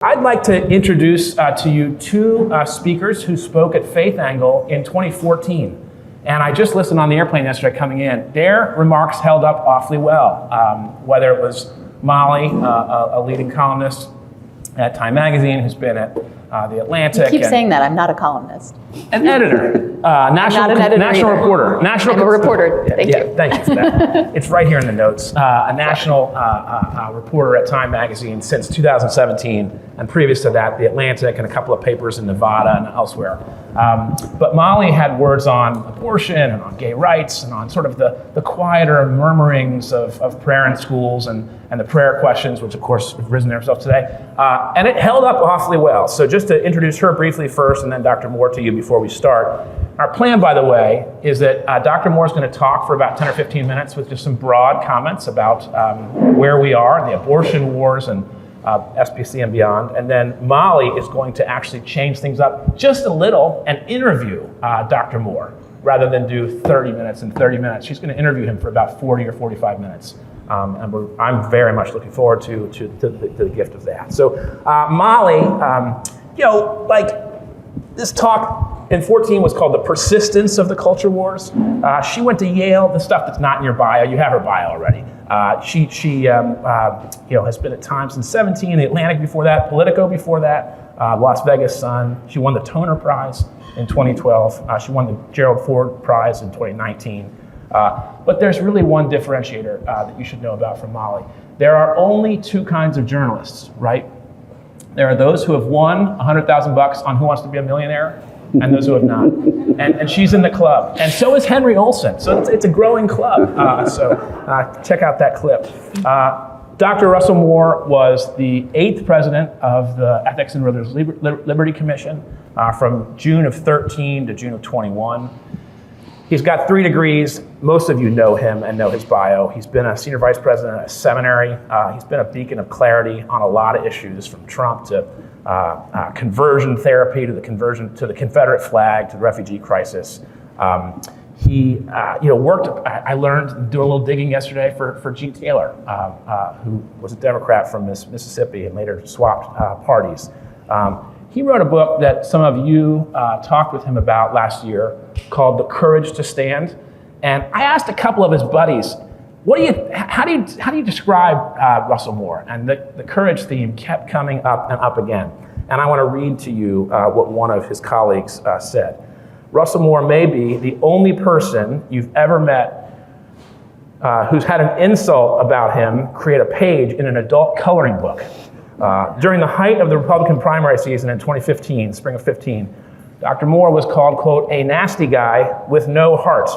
I'd like to introduce to you two speakers who spoke at Faith Angle in 2014. And I just listened on the airplane yesterday coming in. Their remarks held up awfully well, whether it was Molly, a leading columnist at Time Magazine, who's been at The Atlantic. You keep saying that. I'm not a columnist. An editor. National reporter. I'm a reporter. Thank you. Thank you for that. It's right here in the notes. A national reporter at Time Magazine since 2017, and previous to that, The Atlantic and a couple of papers in Nevada and elsewhere. But Molly had words on abortion and on gay rights and on sort of the quieter murmurings of prayer in schools and the prayer questions, which of course have risen themselves today. And it held up awfully well. So just to introduce her briefly first, and then Dr. Moore to you before we start. Our plan, by the way, is that Dr. Moore is going to talk for about 10 or 15 minutes with just some broad comments about where we are, the abortion wars and SPC and beyond. And then Molly is going to actually change things up just a little and interview Dr. Moore rather than do 30 minutes and 30 minutes. She's going to interview him for about 40 or 45 minutes. And I'm very much looking forward to the gift of that. So Molly, this talk in 14 was called The Persistence of the Culture Wars. She went to Yale, the stuff that's not in your bio, you have her bio already. She has been at Times since 17, The Atlantic before that, Politico before that, Las Vegas Sun. She won the Toner Prize in 2012. She won the Gerald Ford Prize in 2019. But there's really one differentiator that you should know about from Molly. There are only two kinds of journalists, right? There are those who have won $100,000 on Who Wants to Be a Millionaire, and those who have not. And she's in the club. And so is Henry Olsen. So it's a growing club. So check out that clip. Dr. Russell Moore was the 8th president of the Ethics and Religious Liberty Commission from June of 13 to June of 21. He's got 3 degrees. Most of you know him and know his bio. He's been a senior vice president at a seminary. He's been a beacon of clarity on a lot of issues, from Trump to conversion therapy to the conversion to the Confederate flag to the refugee crisis. He worked. I learned, doing a little digging yesterday for Gene Taylor, who was a Democrat from Mississippi and later swapped parties. He wrote a book that some of you talked with him about last year called The Courage to Stand. And I asked a couple of his buddies, how do you describe Russell Moore? And the courage theme kept coming up and up again. And I want to read to you what one of his colleagues said. Russell Moore may be the only person you've ever met who's had an insult about him create a page in an adult coloring book. During the height of the Republican primary season in 2015, spring of 15, Dr. Moore was called, quote, a nasty guy with no heart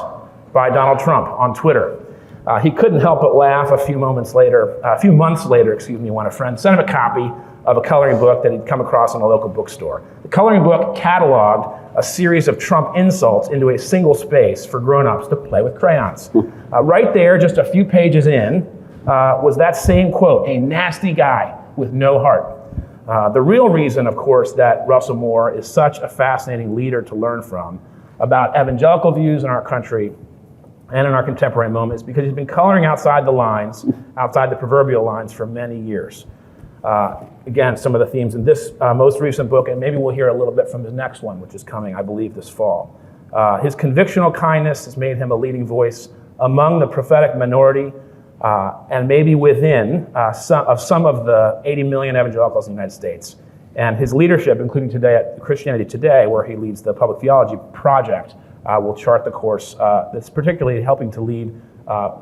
by Donald Trump on Twitter. He couldn't help but laugh a few months later, when a friend sent him a copy of a coloring book that he'd come across in a local bookstore. The coloring book cataloged a series of Trump insults into a single space for grown-ups to play with crayons. Right there, just a few pages in, was that same quote, a nasty guy with no heart. The real reason, of course, that Russell Moore is such a fascinating leader to learn from about evangelical views in our country and in our contemporary moment is because he's been coloring outside the lines, outside the proverbial lines for many years. Again, some of the themes in this most recent book, and maybe we'll hear a little bit from his next one, which is coming, I believe, this fall. His convictional kindness has made him a leading voice among the prophetic minority, and maybe within some of the 80 million evangelicals in the United States. And his leadership, including today at Christianity Today, where he leads the Public Theology Project, will chart the course that's particularly helping to lead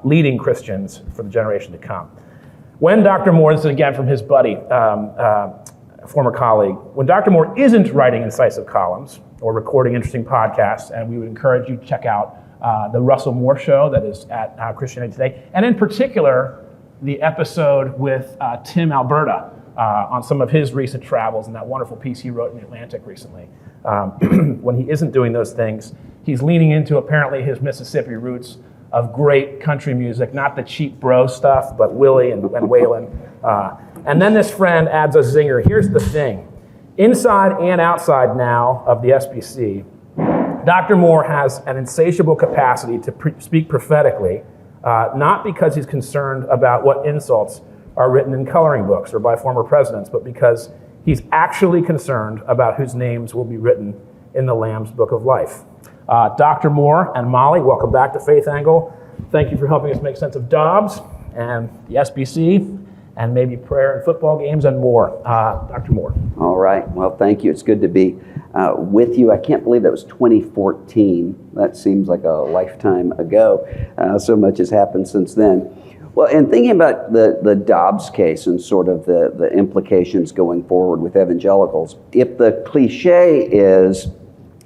leading Christians for the generation to come. When Dr. Moore, this is again from his buddy, former colleague, when Dr. Moore isn't writing incisive columns or recording interesting podcasts, and we would encourage you to check out the Russell Moore Show that is at Christianity Today, and in particular, the episode with Tim Alberta on some of his recent travels and that wonderful piece he wrote in The Atlantic recently. When he isn't doing those things, he's leaning into apparently his Mississippi roots of great country music, not the cheap bro stuff, but Willie and Waylon. And then this friend adds a zinger. Here's the thing. Inside and outside now of the SBC, Dr. Moore has an insatiable capacity to speak prophetically, not because he's concerned about what insults are written in coloring books or by former presidents, but because He's actually concerned about whose names will be written in the Lamb's Book of Life. Dr. Moore and Molly, welcome back to Faith Angle. Thank you for helping us make sense of Dobbs and the SBC and maybe prayer and football games and more. Dr. Moore. All right. Well, thank you. It's good to be with you. I can't believe that was 2014. That seems like a lifetime ago. So much has happened since then. Well, and thinking about the Dobbs case and sort of the implications going forward with evangelicals, if the cliche is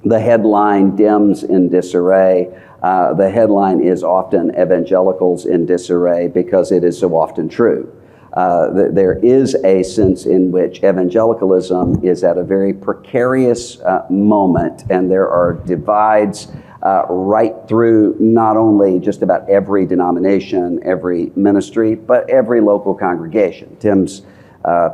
the headline, Dems in disarray, the headline is often evangelicals in disarray because it is so often true. There is a sense in which evangelicalism is at a very precarious moment, and there are divides right through not only just about every denomination, every ministry, but every local congregation. Tim's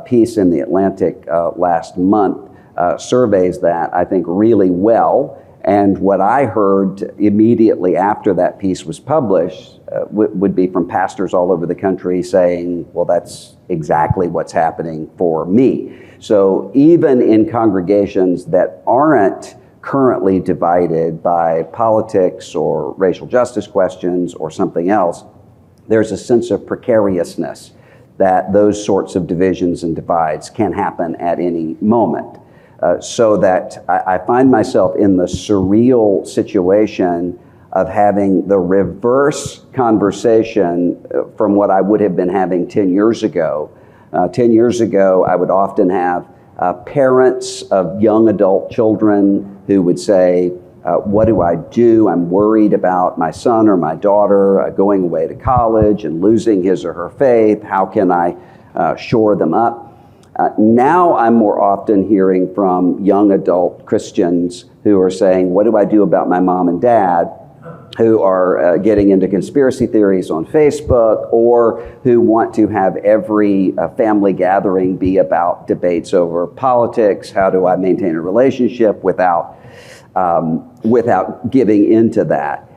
piece in The Atlantic last month surveys that, I think, really well. And what I heard immediately after that piece was published would be from pastors all over the country saying, well, that's exactly what's happening for me. So even in congregations that aren't currently divided by politics or racial justice questions or something else, there's a sense of precariousness that those sorts of divisions and divides can happen at any moment. So that I find myself in the surreal situation of having the reverse conversation from what I would have been having 10 years ago. 10 years ago, I would often have parents of young adult children who would say, what do I do? I'm worried about my son or my daughter going away to college and losing his or her faith. How can I shore them up? Now I'm more often hearing from young adult Christians who are saying, what do I do about my mom and dad who are getting into conspiracy theories on Facebook, or who want to have every family gathering be about debates over politics? How do I maintain a relationship without giving into that?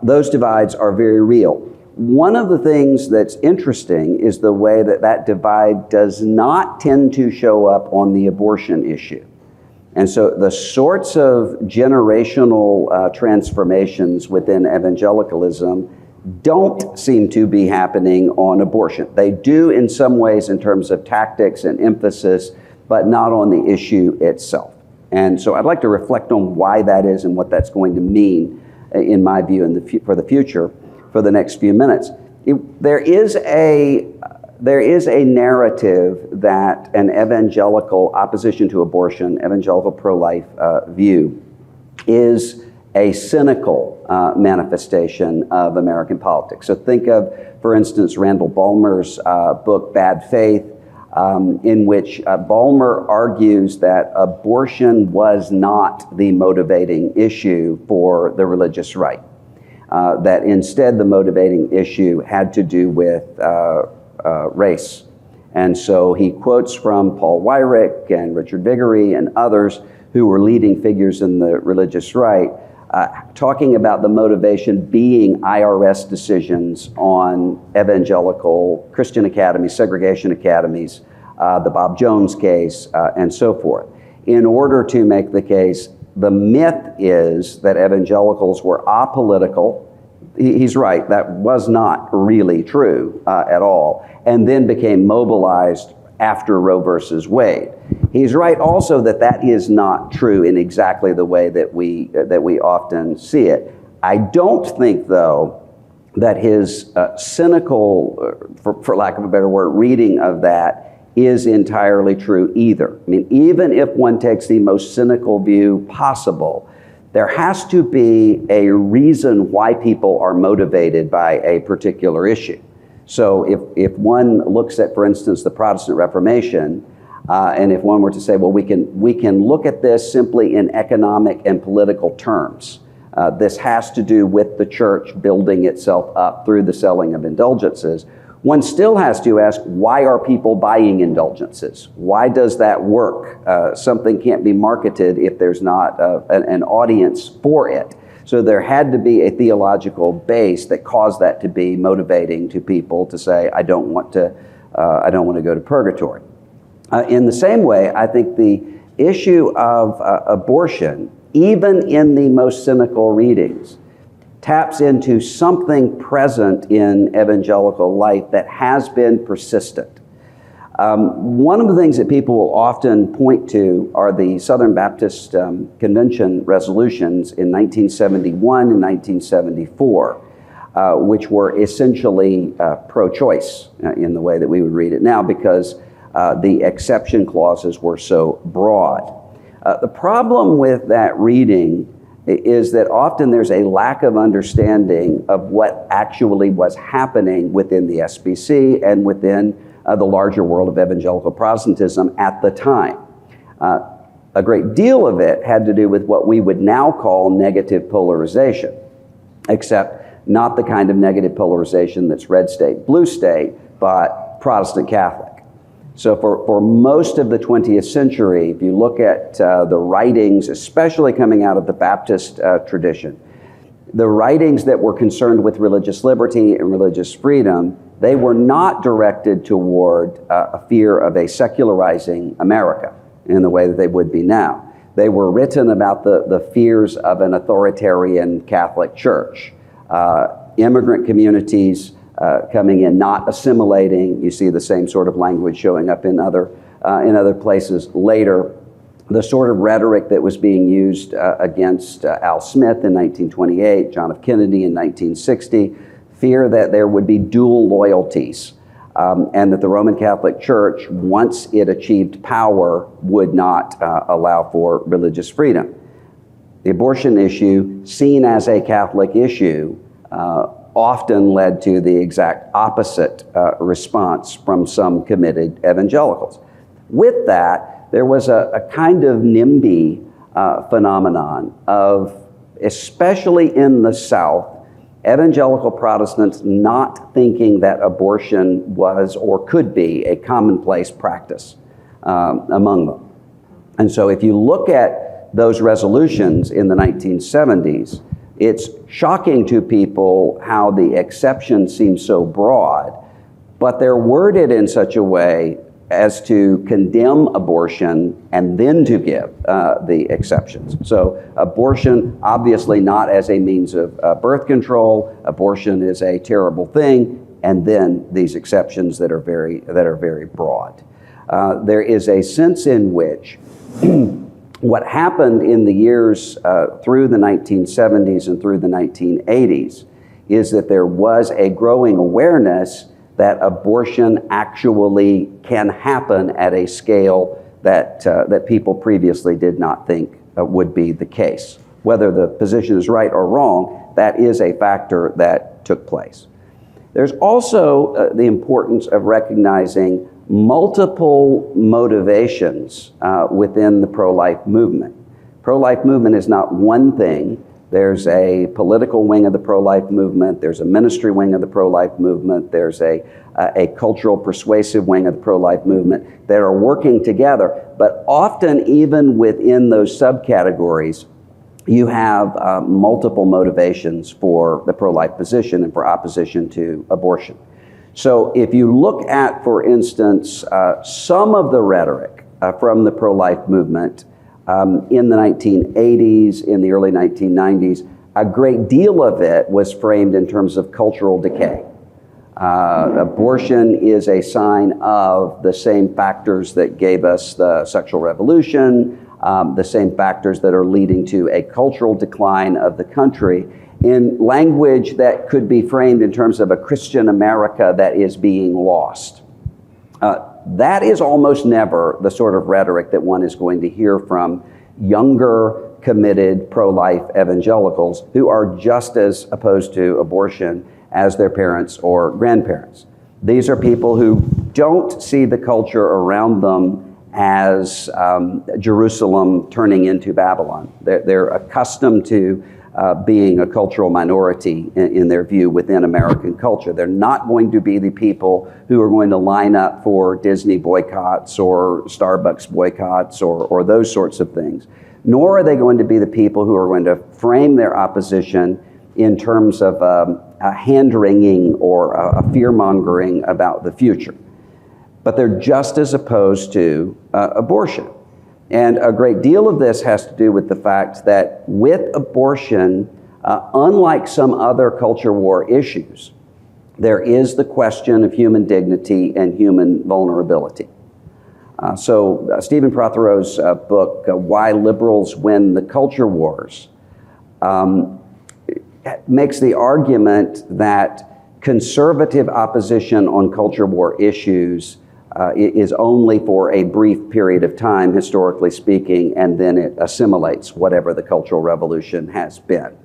Those divides are very real. One of the things that's interesting is the way that divide does not tend to show up on the abortion issue. And so the sorts of generational transformations within evangelicalism don't seem to be happening on abortion. They do in some ways in terms of tactics and emphasis, but not on the issue itself. And so I'd like to reflect on why that is and what that's going to mean, in my view, for the future, for the next few minutes. There is a narrative that an evangelical opposition to abortion, evangelical pro-life view, is a cynical manifestation of American politics. So think of, for instance, Randall Ballmer's book, Bad Faith, in which Ballmer argues that abortion was not the motivating issue for the religious right. That instead the motivating issue had to do with race. And so he quotes from Paul Weyrich and Richard Viguerie and others who were leading figures in the religious right, talking about the motivation being IRS decisions on evangelical Christian academies, segregation academies, the Bob Jones case, and so forth. In order to make the case, the myth is that evangelicals were apolitical. He's right, that was not really true at all, and then became mobilized after Roe versus Wade. He's right also that is not true in exactly the way that we often see it. I don't think, though, that his cynical, for lack of a better word, reading of that is entirely true either. I mean, even if one takes the most cynical view possible, there has to be a reason why people are motivated by a particular issue. So if one looks at, for instance, the Protestant Reformation, and if one were to say, well, we can look at this simply in economic and political terms. This has to do with the church building itself up through the selling of indulgences. One still has to ask, why are people buying indulgences? Why does that work? Something can't be marketed if there's not an audience for it. So there had to be a theological base that caused that to be motivating to people to say, I don't want to go to purgatory. In the same way, I think the issue of abortion, even in the most cynical readings, taps into something present in evangelical life that has been persistent. One of the things that people will often point to are the Southern Baptist Convention resolutions in 1971 and 1974, which were essentially pro-choice in the way that we would read it now, because the exception clauses were so broad. The problem with that reading is that often there's a lack of understanding of what actually was happening within the SBC and within the larger world of evangelical Protestantism at the time. A great deal of it had to do with what we would now call negative polarization, except not the kind of negative polarization that's red state, blue state, but Protestant Catholic. So for most of the 20th century, if you look at the writings, especially coming out of the Baptist tradition, the writings that were concerned with religious liberty and religious freedom, they were not directed toward a fear of a secularizing America in the way that they would be now. They were written about the fears of an authoritarian Catholic Church, immigrant communities coming in, not assimilating. You see the same sort of language showing up in other places later. The sort of rhetoric that was being used against Al Smith in 1928, John F. Kennedy in 1960, fear that there would be dual loyalties, and that the Roman Catholic Church, once it achieved power, would not allow for religious freedom. The abortion issue, seen as a Catholic issue, often led to the exact opposite response from some committed evangelicals. With that, there was a kind of NIMBY phenomenon of, especially in the South, evangelical Protestants not thinking that abortion was or could be a commonplace practice among them. And so if you look at those resolutions in the 1970s, it's shocking to people how the exceptions seem so broad, but they're worded in such a way as to condemn abortion and then to give the exceptions. So abortion, obviously not as a means of birth control. Abortion is a terrible thing, and then these exceptions that are very broad. There is a sense in which what happened in the years through the 1970s and through the 1980s is that there was a growing awareness that abortion actually can happen at a scale that people previously did not think would be the case. Whether the position is right or wrong, that is a factor that took place. There's also the importance of recognizing multiple motivations within the pro-life movement. Pro-life movement is not one thing. There's a political wing of the pro-life movement. There's a ministry wing of the pro-life movement. There's a cultural persuasive wing of the pro-life movement that are working together. But often, even within those subcategories, you have multiple motivations for the pro-life position and for opposition to abortion. So if you look at, for instance, some of the rhetoric from the pro-life movement in the 1980s, in the early 1990s, a great deal of it was framed in terms of cultural decay. Abortion is a sign of the same factors that gave us the sexual revolution, the same factors that are leading to a cultural decline of the country, in language that could be framed in terms of a Christian America that is being lost. That is almost never the sort of rhetoric that one is going to hear from younger, committed, pro-life evangelicals who are just as opposed to abortion as their parents or grandparents. These are people who don't see the culture around them as Jerusalem turning into Babylon. They're accustomed to being a cultural minority in their view within American culture. They're not going to be the people who are going to line up for Disney boycotts or Starbucks boycotts or those sorts of things. Nor are they going to be the people who are going to frame their opposition in terms of a hand-wringing or a fear-mongering about the future. but they're just as opposed to abortion. And a great deal of this has to do with the fact that with abortion, unlike some other culture war issues, there is the question of human dignity and human vulnerability. So Stephen Prothero's book, Why Liberals Win the Culture Wars, makes the argument that conservative opposition on culture war issues is only for a brief period of time, historically speaking, and then it assimilates whatever the Cultural Revolution has been.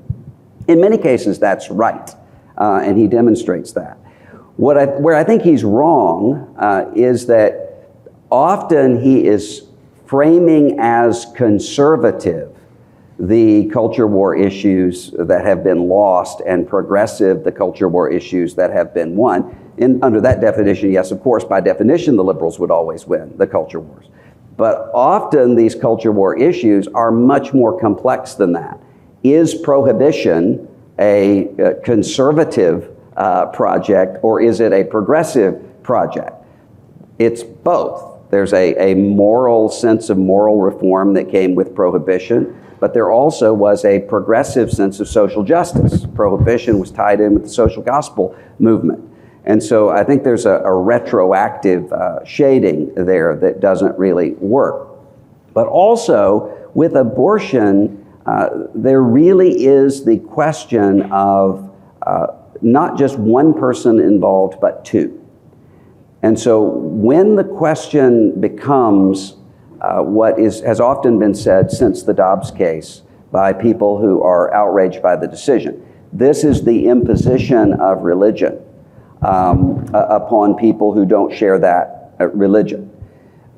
In many cases, that's right, and he demonstrates that. Where I think he's wrong is that often he is framing as conservative the culture war issues that have been lost and progressive the culture war issues that have been won. Under that definition, yes, of course, by definition, the liberals would always win the culture wars. But often these culture war issues are much more complex than that. Is prohibition a conservative project, or is it a progressive project? It's both. There's a moral sense of moral reform that came with prohibition, but there also was a progressive sense of social justice. Prohibition was tied in with the social gospel movement. And so I think there's a retroactive shading there that doesn't really work. But also with abortion, there really is the question of not just one person involved, but two. And so when the question becomes what has often been said since the Dobbs case by people who are outraged by the decision, this is the imposition of religion upon people who don't share that religion.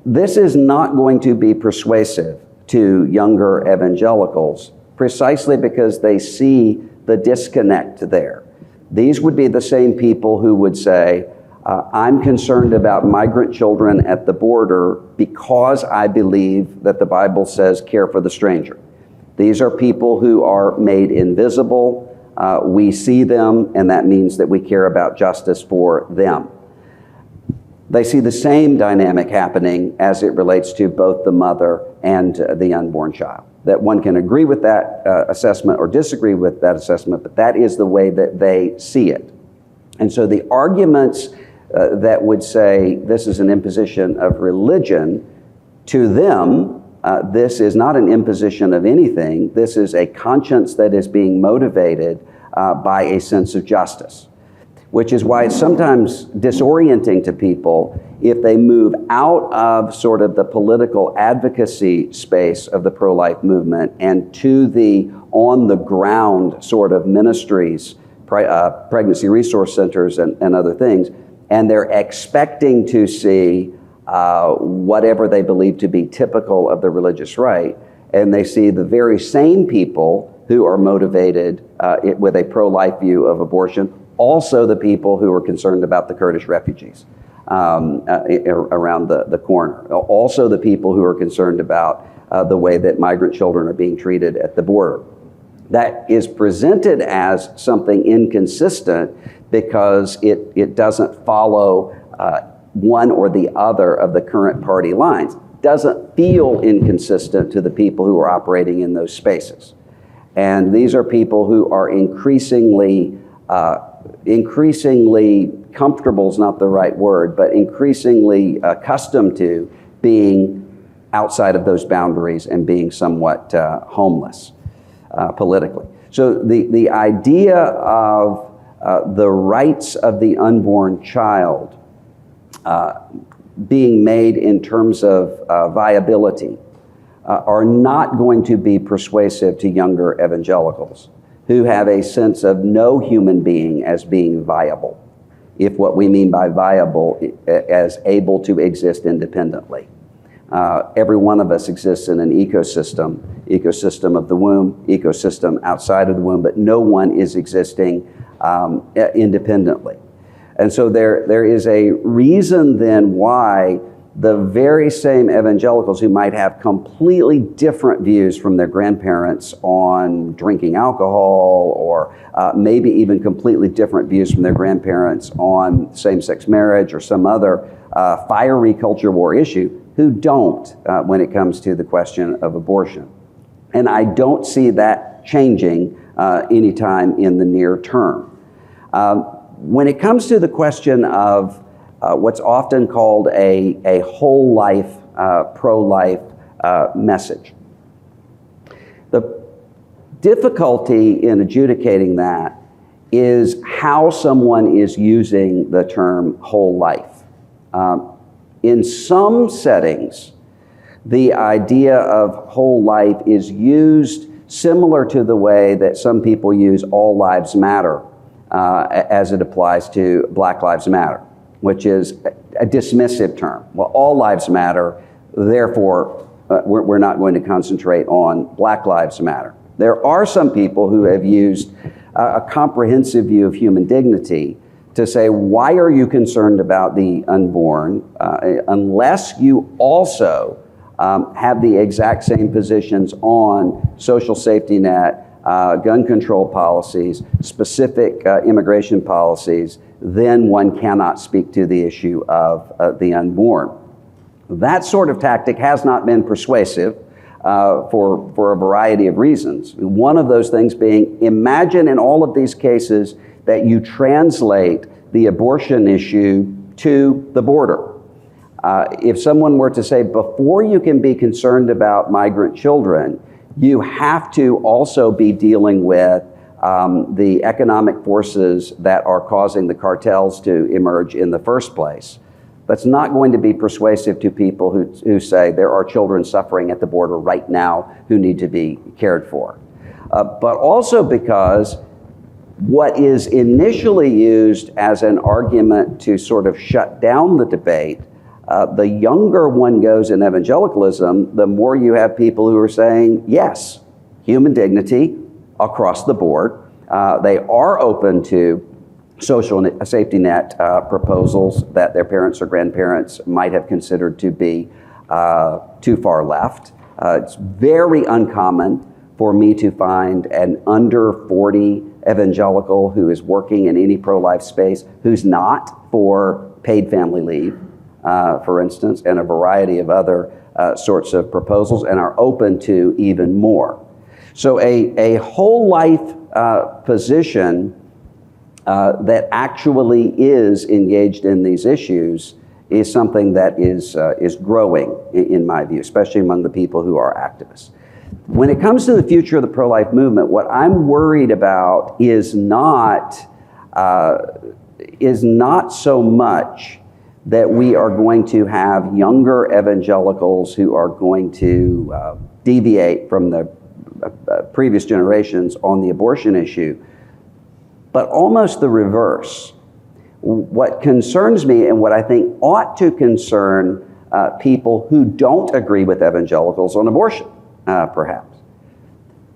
This is not going to be persuasive to younger evangelicals precisely because they see the disconnect there. These would be the same people who would say, I'm concerned about migrant children at the border because I believe that the Bible says care for the stranger. These are people who are made invisible. We see them, and that means that we care about justice for them. They see the same dynamic happening as it relates to both the mother and the unborn child. That one can agree with that assessment or disagree with that assessment, but that is the way that they see it. And so the arguments that would say this is an imposition of religion, to them, this is not an imposition of anything. This is a conscience that is being motivated by a sense of justice, which is why it's sometimes disorienting to people if they move out of sort of the political advocacy space of the pro-life movement and to the on-the-ground sort of ministries, pregnancy resource centers and other things, and they're expecting to see whatever they believe to be typical of the religious right, and they see the very same people who are motivated with a pro-life view of abortion, also the people who are concerned about the Kurdish refugees around the corner, also the people who are concerned about the way that migrant children are being treated at the border. That is presented as something inconsistent because it doesn't follow one or the other of the current party lines. Doesn't feel inconsistent to the people who are operating in those spaces. And these are people who are increasingly comfortable is not the right word, but increasingly accustomed to being outside of those boundaries and being somewhat homeless politically. So the idea of the rights of the unborn child being made in terms of viability are not going to be persuasive to younger evangelicals who have a sense of no human being as being viable, if what we mean by viable as able to exist independently. Every one of us exists in an ecosystem of the womb, ecosystem outside of the womb, but no one is existing independently. And so there is a reason then why the very same evangelicals who might have completely different views from their grandparents on drinking alcohol, or maybe even completely different views from their grandparents on same-sex marriage or some other fiery culture war issue, who don't when it comes to the question of abortion. And I don't see that changing anytime in the near term. When it comes to the question of what's often called a whole life, pro-life message, the difficulty in adjudicating that is how someone is using the term whole life. In some settings, the idea of whole life is used similar to the way that some people use all lives matter as it applies to Black Lives Matter, which is a dismissive term. Well, all lives matter, therefore we're not going to concentrate on Black Lives Matter. There are some people who have used a comprehensive view of human dignity to say, why are you concerned about the unborn unless you also have the exact same positions on social safety net, gun control policies, specific immigration policies, then one cannot speak to the issue of the unborn. That sort of tactic has not been persuasive for a variety of reasons. One of those things being, imagine in all of these cases that you translate the abortion issue to the border. If someone were to say, before you can be concerned about migrant children, you have to also be dealing with the economic forces that are causing the cartels to emerge in the first place. That's not going to be persuasive to people who say there are children suffering at the border right now who need to be cared for. But also because what is initially used as an argument to sort of shut down the debate, the younger one goes in evangelicalism, the more you have people who are saying, yes, human dignity across the board. They are open to social safety net proposals that their parents or grandparents might have considered to be too far left. It's very uncommon for me to find an under 40 evangelical who is working in any pro-life space who's not for paid family leave, for instance, and a variety of other sorts of proposals, and are open to even more. So a whole life position that actually is engaged in these issues is something that is growing, in my view, especially among the people who are activists. When it comes to the future of the pro-life movement, what I'm worried about is not so much that we are going to have younger evangelicals who are going to deviate from the previous generations on the abortion issue, but almost the reverse. What concerns me, and what I think ought to concern people who don't agree with evangelicals on abortion, perhaps,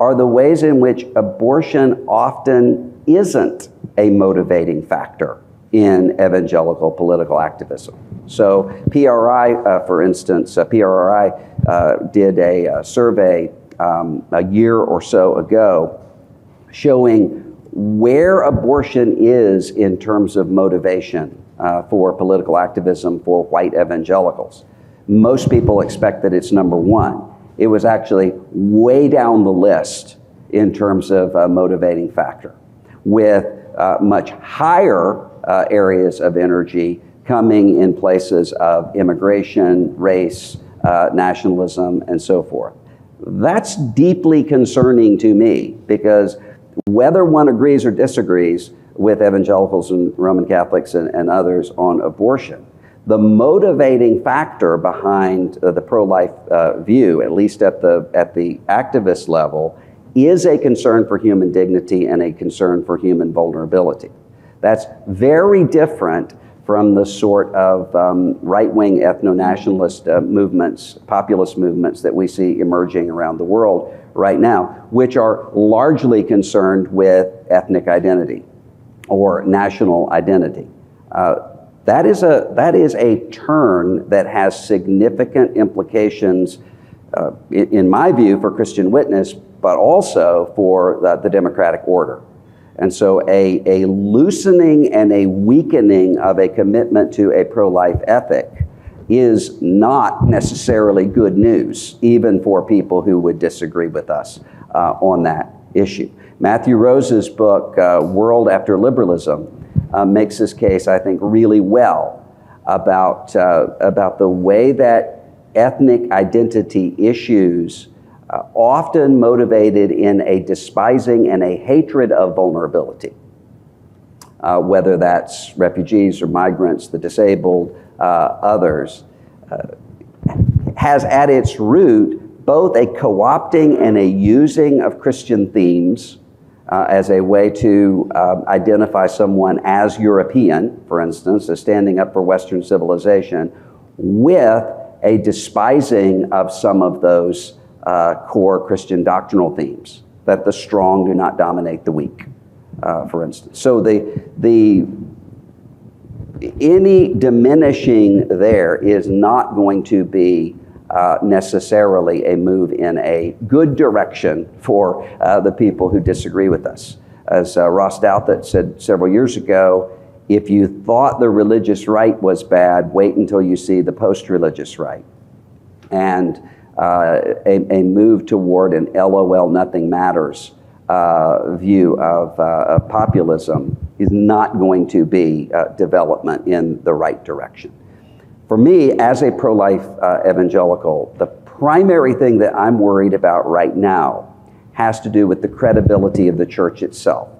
are the ways in which abortion often isn't a motivating factor in evangelical political activism. So PRI, for instance, PRI did a survey a year or so ago showing where abortion is in terms of motivation for political activism for white evangelicals. Most people expect that it's number one. It was actually way down the list in terms of a motivating factor, with much higher areas of energy coming in places of immigration, race, nationalism, and so forth. That's deeply concerning to me, because whether one agrees or disagrees with evangelicals and Roman Catholics and others on abortion, the motivating factor behind the pro-life view, at least at the activist level, is a concern for human dignity and a concern for human vulnerability. That's very different from the sort of right-wing ethno-nationalist movements, populist movements that we see emerging around the world right now, which are largely concerned with ethnic identity or national identity. That is a turn that has significant implications, in my view, for Christian witness, but also for the democratic order. And so a loosening and a weakening of a commitment to a pro-life ethic is not necessarily good news, even for people who would disagree with us on that issue. Matthew Rose's book, World After Liberalism, makes this case, I think, really well about the way that ethnic identity issues often motivated in a despising and a hatred of vulnerability, whether that's refugees or migrants, the disabled, others, has at its root both a co-opting and a using of Christian themes as a way to identify someone as European, for instance, as standing up for Western civilization, with a despising of some of those core Christian doctrinal themes, that the strong do not dominate the weak, for instance. So any diminishing there is not going to be necessarily a move in a good direction for the people who disagree with us. As Ross Douthat said several years ago, if you thought the religious right was bad, wait until you see the post-religious right. And a move toward an LOL nothing matters view of populism is not going to be development in the right direction. For me, as a pro-life evangelical, the primary thing that I'm worried about right now has to do with the credibility of the church itself,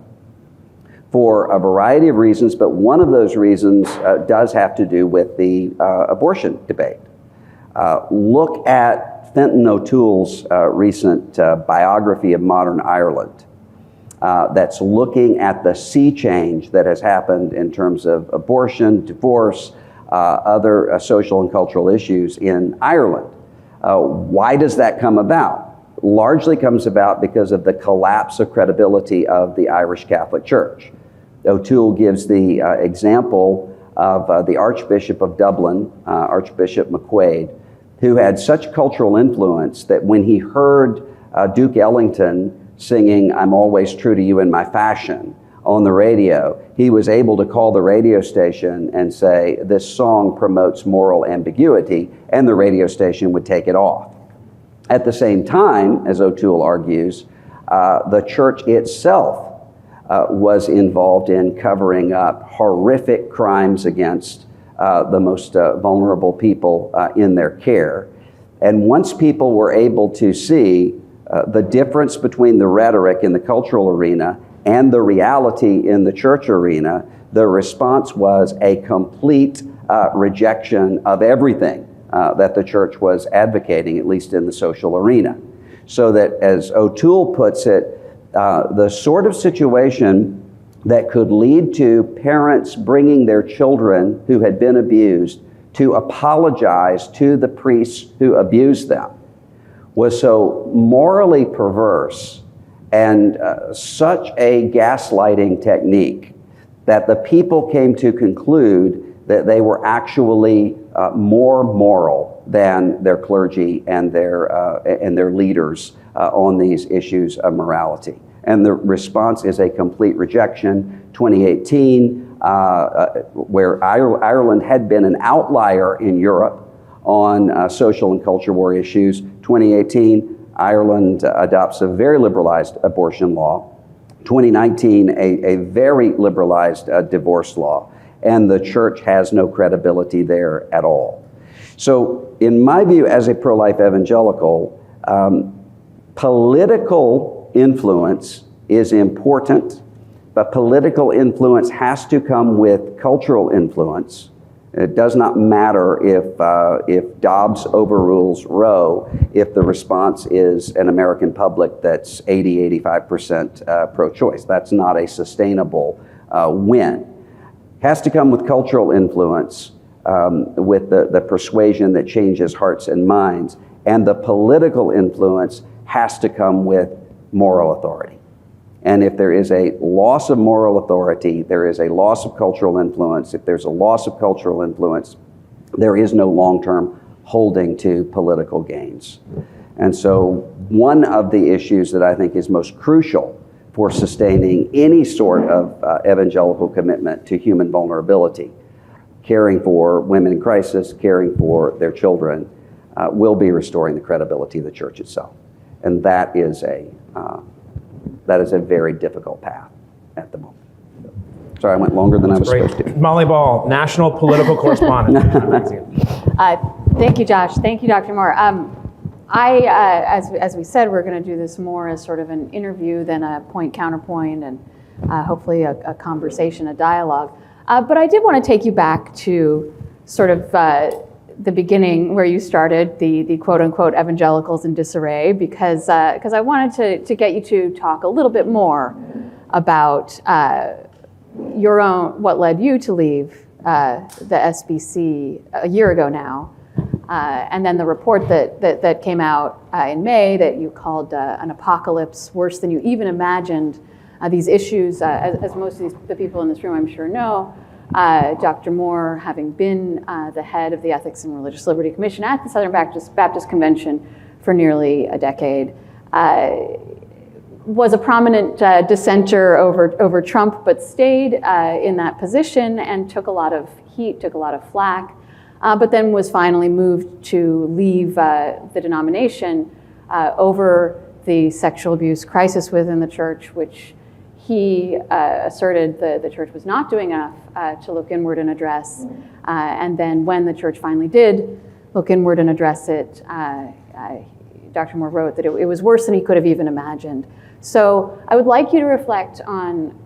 for a variety of reasons, but one of those reasons does have to do with the abortion debate. Look at Fenton O'Toole's recent biography of modern Ireland that's looking at the sea change that has happened in terms of abortion, divorce, other social and cultural issues in Ireland. Why does that come about? Largely comes about because of the collapse of credibility of the Irish Catholic Church. O'Toole gives the example of the Archbishop of Dublin, Archbishop McQuaid, who had such cultural influence that when he heard Duke Ellington singing "I'm Always True to You in My Fashion" on the radio, he was able to call the radio station and say, "This song promotes moral ambiguity," and the radio station would take it off. At the same time, as O'Toole argues, the church itself was involved in covering up horrific crimes against the most vulnerable people in their care. And once people were able to see the difference between the rhetoric in the cultural arena and the reality in the church arena, the response was a complete rejection of everything that the church was advocating, at least in the social arena. So that, as O'Toole puts it, the sort of situation that could lead to parents bringing their children who had been abused to apologize to the priests who abused them was so morally perverse and such a gaslighting technique that the people came to conclude that they were actually more moral than their clergy and their leaders on these issues of morality. And the response is a complete rejection. 2018, where Ireland had been an outlier in Europe on social and culture war issues. 2018, Ireland adopts a very liberalized abortion law. 2019, a very liberalized divorce law. And the church has no credibility there at all. So in my view, as a pro-life evangelical, political influence is important, but political influence has to come with cultural influence. It does not matter if Dobbs overrules Roe, if the response is an American public that's 80-85% pro-choice. That's not a sustainable win. Has to come with cultural influence, with the persuasion that changes hearts and minds, and the political influence has to come with moral authority. And if there is a loss of moral authority, there is a loss of cultural influence. If there's a loss of cultural influence, there is no long-term holding to political gains. And so one of the issues that I think is most crucial for sustaining any sort of evangelical commitment to human vulnerability, caring for women in crisis, caring for their children, will be restoring the credibility of the church itself. And that is a very difficult path at the moment. Sorry, I went longer than I was supposed to. Molly Ball, national political correspondent. Thank you, Josh. Thank you, Dr. Moore. As we said, we're going to do this more as sort of an interview than a point-counterpoint and hopefully a conversation, a dialogue. But I did want to take you back to sort of the beginning where you started, the quote-unquote evangelicals in disarray, because I wanted to get you to talk a little bit more about your own, what led you to leave the SBC a year ago now, and then the report that came out in May that you called an apocalypse worse than you even imagined. These issues, as most of the people in this room I'm sure know, Dr. Moore, having been the head of the Ethics and Religious Liberty Commission at the Southern Baptist Convention for nearly a decade, was a prominent dissenter over Trump, but stayed in that position and took a lot of heat, took a lot of flack, but then was finally moved to leave the denomination over the sexual abuse crisis within the church, which he asserted the church was not doing enough to look inward and address. And then when the church finally did look inward and address it, Dr. Moore wrote that it was worse than he could have even imagined. So I would like you to reflect on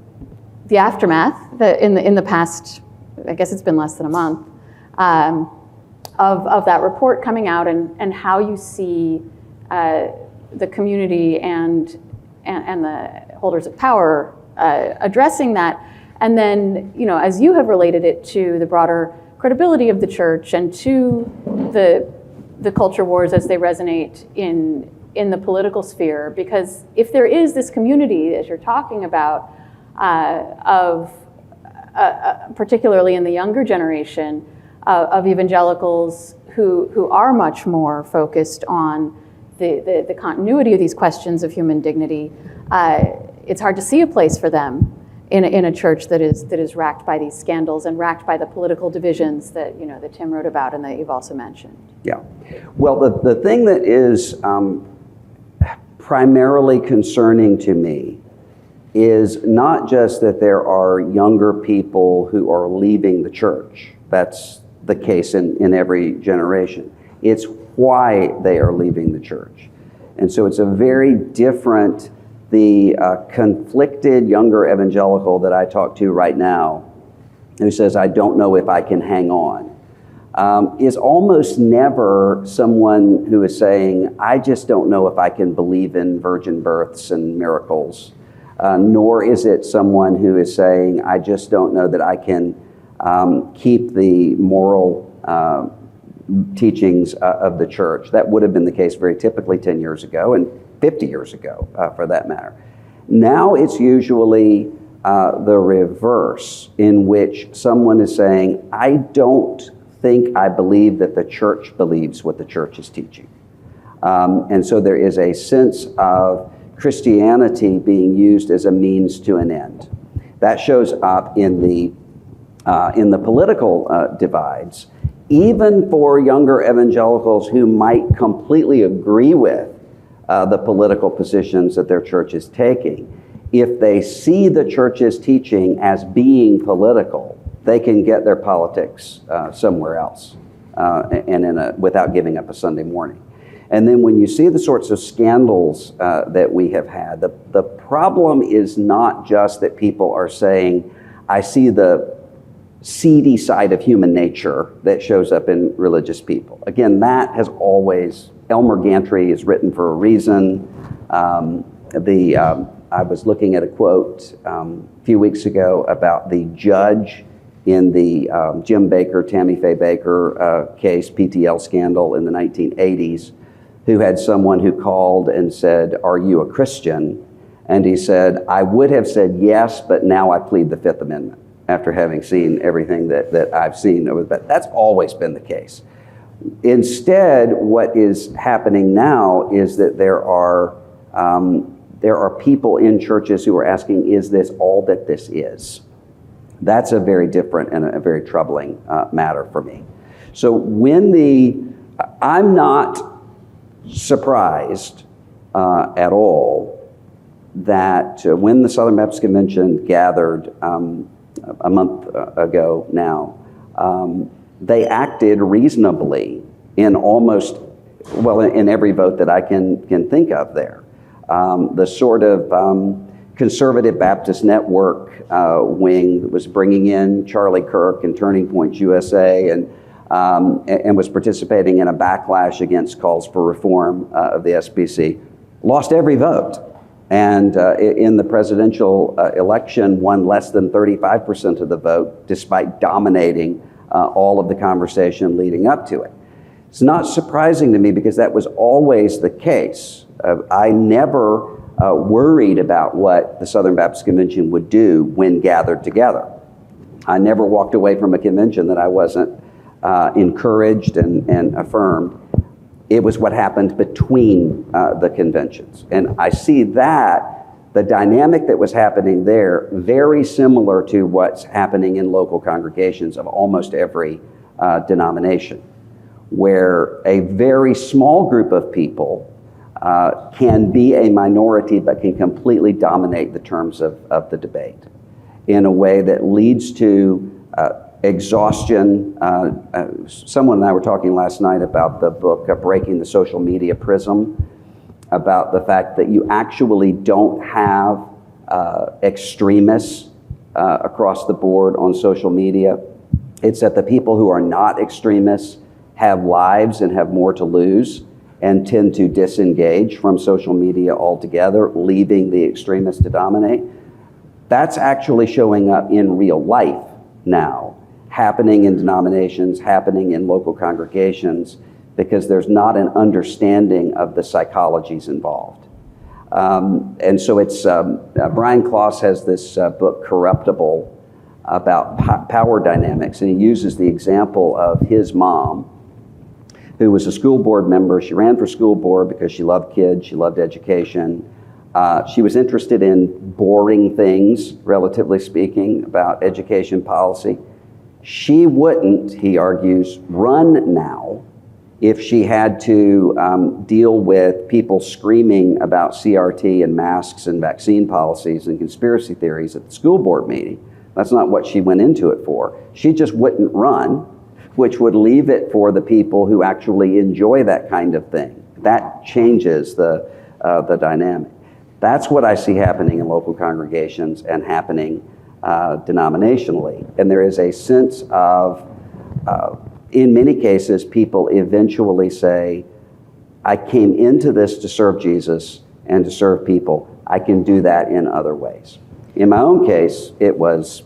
the aftermath in the past, I guess it's been less than a month, of that report coming out and how you see the community and the holders of power addressing that. And then, as you have related it to the broader credibility of the church and to the culture wars as they resonate in the political sphere, because if there is this community, as you're talking about, of particularly in the younger generation of evangelicals who are much more focused on the continuity of these questions of human dignity, it's hard to see a place for them in a church that is racked by these scandals and racked by the political divisions that that Tim wrote about and that you've also mentioned. Yeah, well, the thing that is primarily concerning to me is not just that there are younger people who are leaving the church. That's the case in every generation. It's why they are leaving the church. And so it's a very different, the conflicted younger evangelical that I talk to right now, who says, I don't know if I can hang on, is almost never someone who is saying, I just don't know if I can believe in virgin births and miracles, nor is it someone who is saying, I just don't know that I can keep the moral teachings of the church. That would have been the case very typically 10 years ago and 50 years ago, for that matter. Now it's usually the reverse, in which someone is saying, I don't think I believe that the church believes what the church is teaching. And so there is a sense of Christianity being used as a means to an end. That shows up in the political divides, even for younger evangelicals who might completely agree with the political positions that their church is taking. If they see the church's teaching as being political, they can get their politics somewhere else and without giving up a Sunday morning. And then when you see the sorts of scandals that we have had, the problem is not just that people are saying, I see the seedy side of human nature that shows up in religious people. Again, that has always, Elmer Gantry is written for a reason. I was looking at a quote a few weeks ago about the judge in the Jim Baker, Tammy Faye Baker case, PTL scandal in the 1980s, who had someone who called and said, are you a Christian? And he said, I would have said yes, but now I plead the Fifth Amendment after having seen everything that I've seen. That's always been the case. Instead, what is happening now is that there are people in churches who are asking, is this all that this is? That's a very different and a very troubling matter for me. So I'm not surprised at all that when the Southern Baptist Convention gathered a month ago now, they acted reasonably in in every vote that I can think of there. The sort of conservative Baptist network wing that was bringing in Charlie Kirk and Turning Point USA and was participating in a backlash against calls for reform of the SBC, lost every vote. And in the presidential election, won less than 35% of the vote, despite dominating all of the conversation leading up to it. It's not surprising to me because that was always the case. I never worried about what the Southern Baptist Convention would do when gathered together. I never walked away from a convention that I wasn't encouraged and affirmed. It was what happened between the conventions. And I see that, the dynamic that was happening there, very similar to what's happening in local congregations of almost every denomination, where a very small group of people can be a minority but can completely dominate the terms of the debate in a way that leads to exhaustion. Someone and I were talking last night about the book Breaking the Social Media Prism, about the fact that you actually don't have extremists across the board on social media. It's that the people who are not extremists have lives and have more to lose and tend to disengage from social media altogether, leaving the extremists to dominate. That's actually showing up in real life now, happening in denominations, happening in local congregations, because there's not an understanding of the psychologies involved. And so it's, Brian Klaus has this book, Corruptible, about power dynamics, and he uses the example of his mom, who was a school board member. She ran for school board because she loved kids, she loved education. She was interested in boring things, relatively speaking, about education policy. She wouldn't, he argues, run now if she had to deal with people screaming about CRT and masks and vaccine policies and conspiracy theories at the school board meeting. That's not what she went into it for. She just wouldn't run, which would leave it for the people who actually enjoy that kind of thing. That changes the dynamic. That's what I see happening in local congregations and happening denominationally. And there is a sense of, in many cases, people eventually say, I came into this to serve Jesus and to serve people. I can do that in other ways. In my own case, it was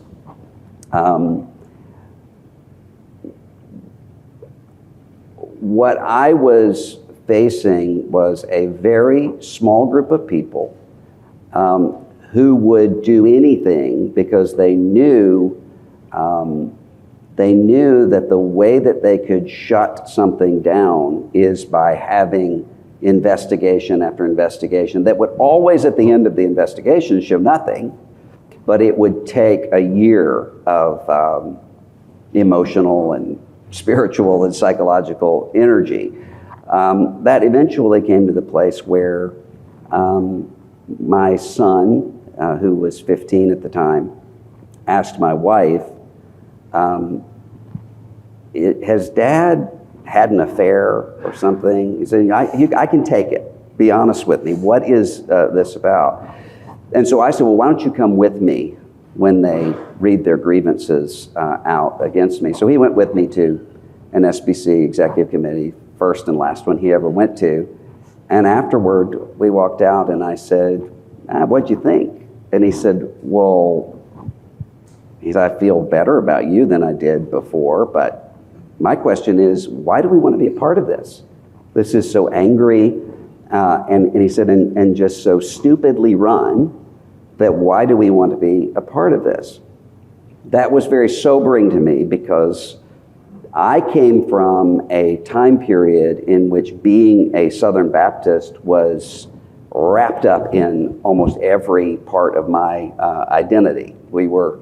what I was facing was a very small group of people who would do anything because they knew that the way that they could shut something down is by having investigation after investigation that would always, at the end of the investigation, show nothing, but it would take a year of emotional and spiritual and psychological energy. That eventually came to the place where my son, who was 15 at the time, asked my wife, has Dad had an affair or something? He said, I can take it. Be honest with me. What is this about? And so I said, well, why don't you come with me when they read their grievances out against me? So he went with me to an SBC executive committee, first and last one he ever went to. And afterward, we walked out and I said, what'd you think? And he said, I feel better about you than I did before, but my question is, why do we want to be a part of this? This is so angry. And he said, and just so stupidly run that why do we want to be a part of this? That was very sobering to me because I came from a time period in which being a Southern Baptist was wrapped up in almost every part of my identity. We were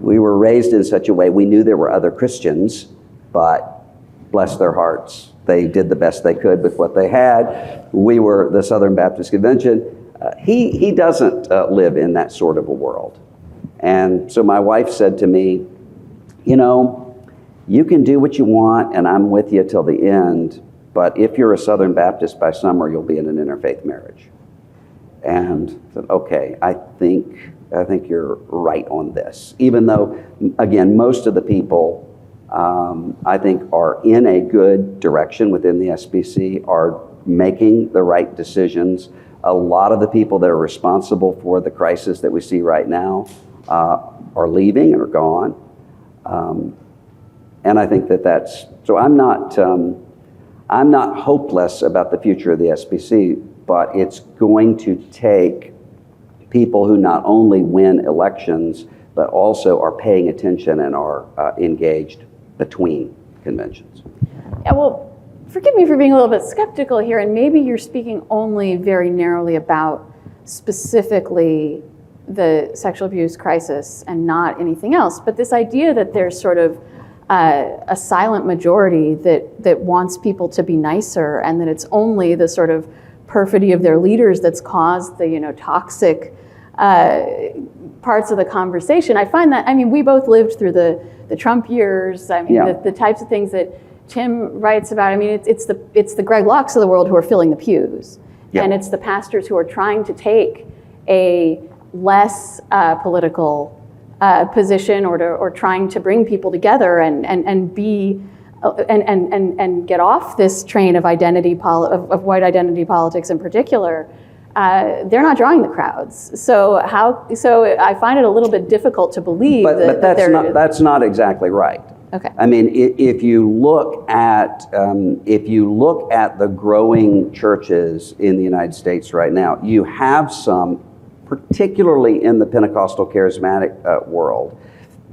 raised in such a way, we knew there were other Christians, but bless their hearts, they did the best they could with what they had. We were the Southern Baptist Convention. He doesn't live in that sort of a world. And so my wife said to me, you know, you can do what you want and I'm with you till the end, but if you're a Southern Baptist by summer, you'll be in an interfaith marriage. And I said, okay, I think you're right on this. Even though, again, most of the people I think are in a good direction within the SBC, are making the right decisions. A lot of the people that are responsible for the crisis that we see right now are leaving and are gone. And I think that's, so I'm not hopeless about the future of the SBC, but it's going to take people who not only win elections, but also are paying attention and are engaged between conventions. Yeah, well, forgive me for being a little bit skeptical here, and maybe you're speaking only very narrowly about specifically the sexual abuse crisis and not anything else, but this idea that there's sort of a silent majority that wants people to be nicer, and that it's only the sort of perfidy of their leaders that's caused the toxic parts of the conversation. I find that, I mean, we both lived through the Trump years. I mean, Yeah. the types of things that Tim writes about. I mean, it's the Greg Locks of the world who are filling the pews, Yeah. and it's the pastors who are trying to take a less political position, or trying to bring people together and be and get off this train of of white identity politics in particular. They're not drawing the crowds. So I find it a little bit difficult to believe but that's not exactly right. Okay. I mean, if you look at the growing churches in the United States right now, you have some, particularly in the Pentecostal charismatic world,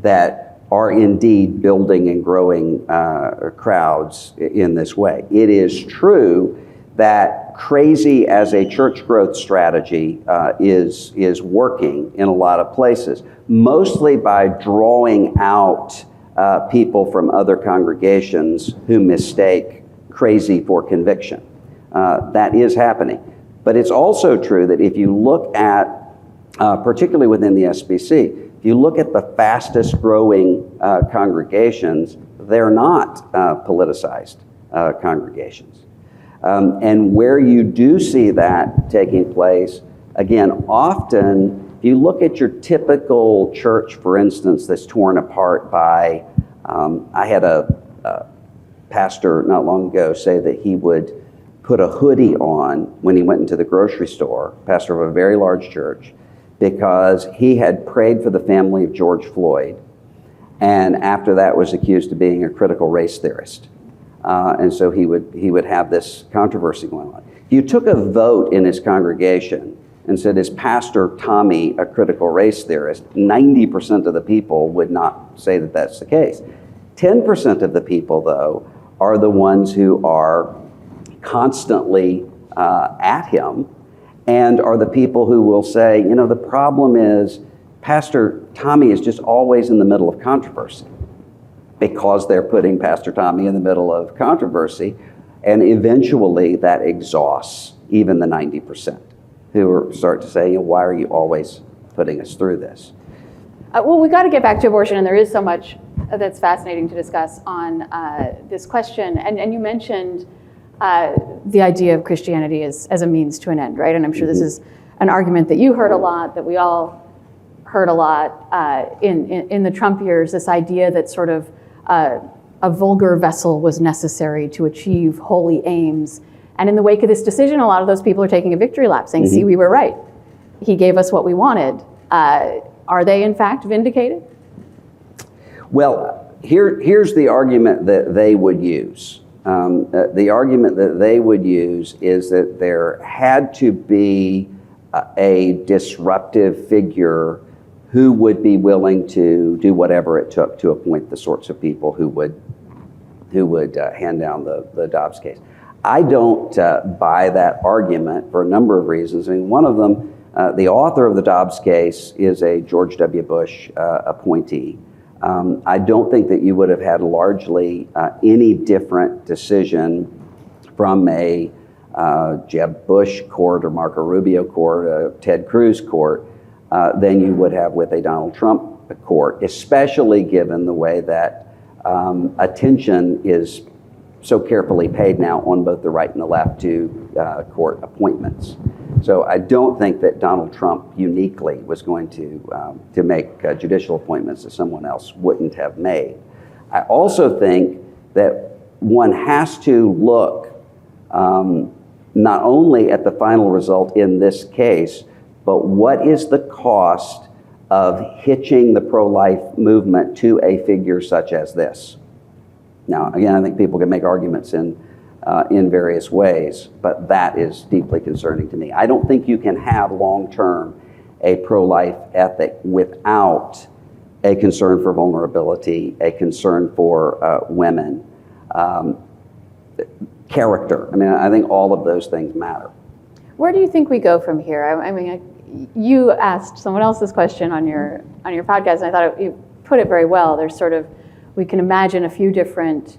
that are indeed building and growing crowds in this way. It is true that crazy as a church growth strategy is working in a lot of places, mostly by drawing out people from other congregations who mistake crazy for conviction. That is happening. But it's also true that if you look at, particularly within the SBC, if you look at the fastest growing congregations, they're not politicized congregations. And where you do see that taking place, again, often, if you look at your typical church, for instance, that's torn apart by, I had a pastor not long ago say that he would put a hoodie on when he went into the grocery store, pastor of a very large church, because he had prayed for the family of George Floyd, and after that was accused of being a critical race theorist. And so he would have this controversy going on. If you took a vote in his congregation and said, is Pastor Tommy a critical race theorist, 90% of the people would not say that that's the case. 10% of the people, though, are the ones who are constantly at him, and are the people who will say, the problem is Pastor Tommy is just always in the middle of controversy, because they're putting Pastor Tommy in the middle of controversy, and eventually that exhausts even the 90% who start to say, why are you always putting us through this? Well, we got to get back to abortion, and there is so much that's fascinating to discuss on this question. And you mentioned the idea of Christianity as a means to an end, right? And I'm sure this is an argument that you heard a lot, that we all heard a lot in the Trump years, this idea that sort of a vulgar vessel was necessary to achieve holy aims. And in the wake of this decision, a lot of those people are taking a victory lap, saying, see, we were right. He gave us what we wanted. Are they, in fact, vindicated? Well, here's the argument that they would use. The argument that they would use is that there had to be a disruptive figure who would be willing to do whatever it took to appoint the sorts of people who would hand down the Dobbs case. I don't buy that argument for a number of reasons. I mean, one of them, the author of the Dobbs case is a George W. Bush appointee. I don't think that you would have had largely any different decision from a Jeb Bush court or Marco Rubio court, a Ted Cruz court, than you would have with a Donald Trump court, especially given the way that attention is so carefully paid now on both the right and the left to court appointments. So I don't think that Donald Trump uniquely was going to make judicial appointments that someone else wouldn't have made. I also think that one has to look not only at the final result in this case, but what is the cost of hitching the pro-life movement to a figure such as this? Now, again, I think people can make arguments in various ways, but that is deeply concerning to me. I don't think you can have long-term a pro-life ethic without a concern for vulnerability, a concern for women, character. I mean, I think all of those things matter. Where do you think we go from here? I mean, you asked someone else this question on your podcast, and I thought you put it very well. There's sort of, we can imagine a few different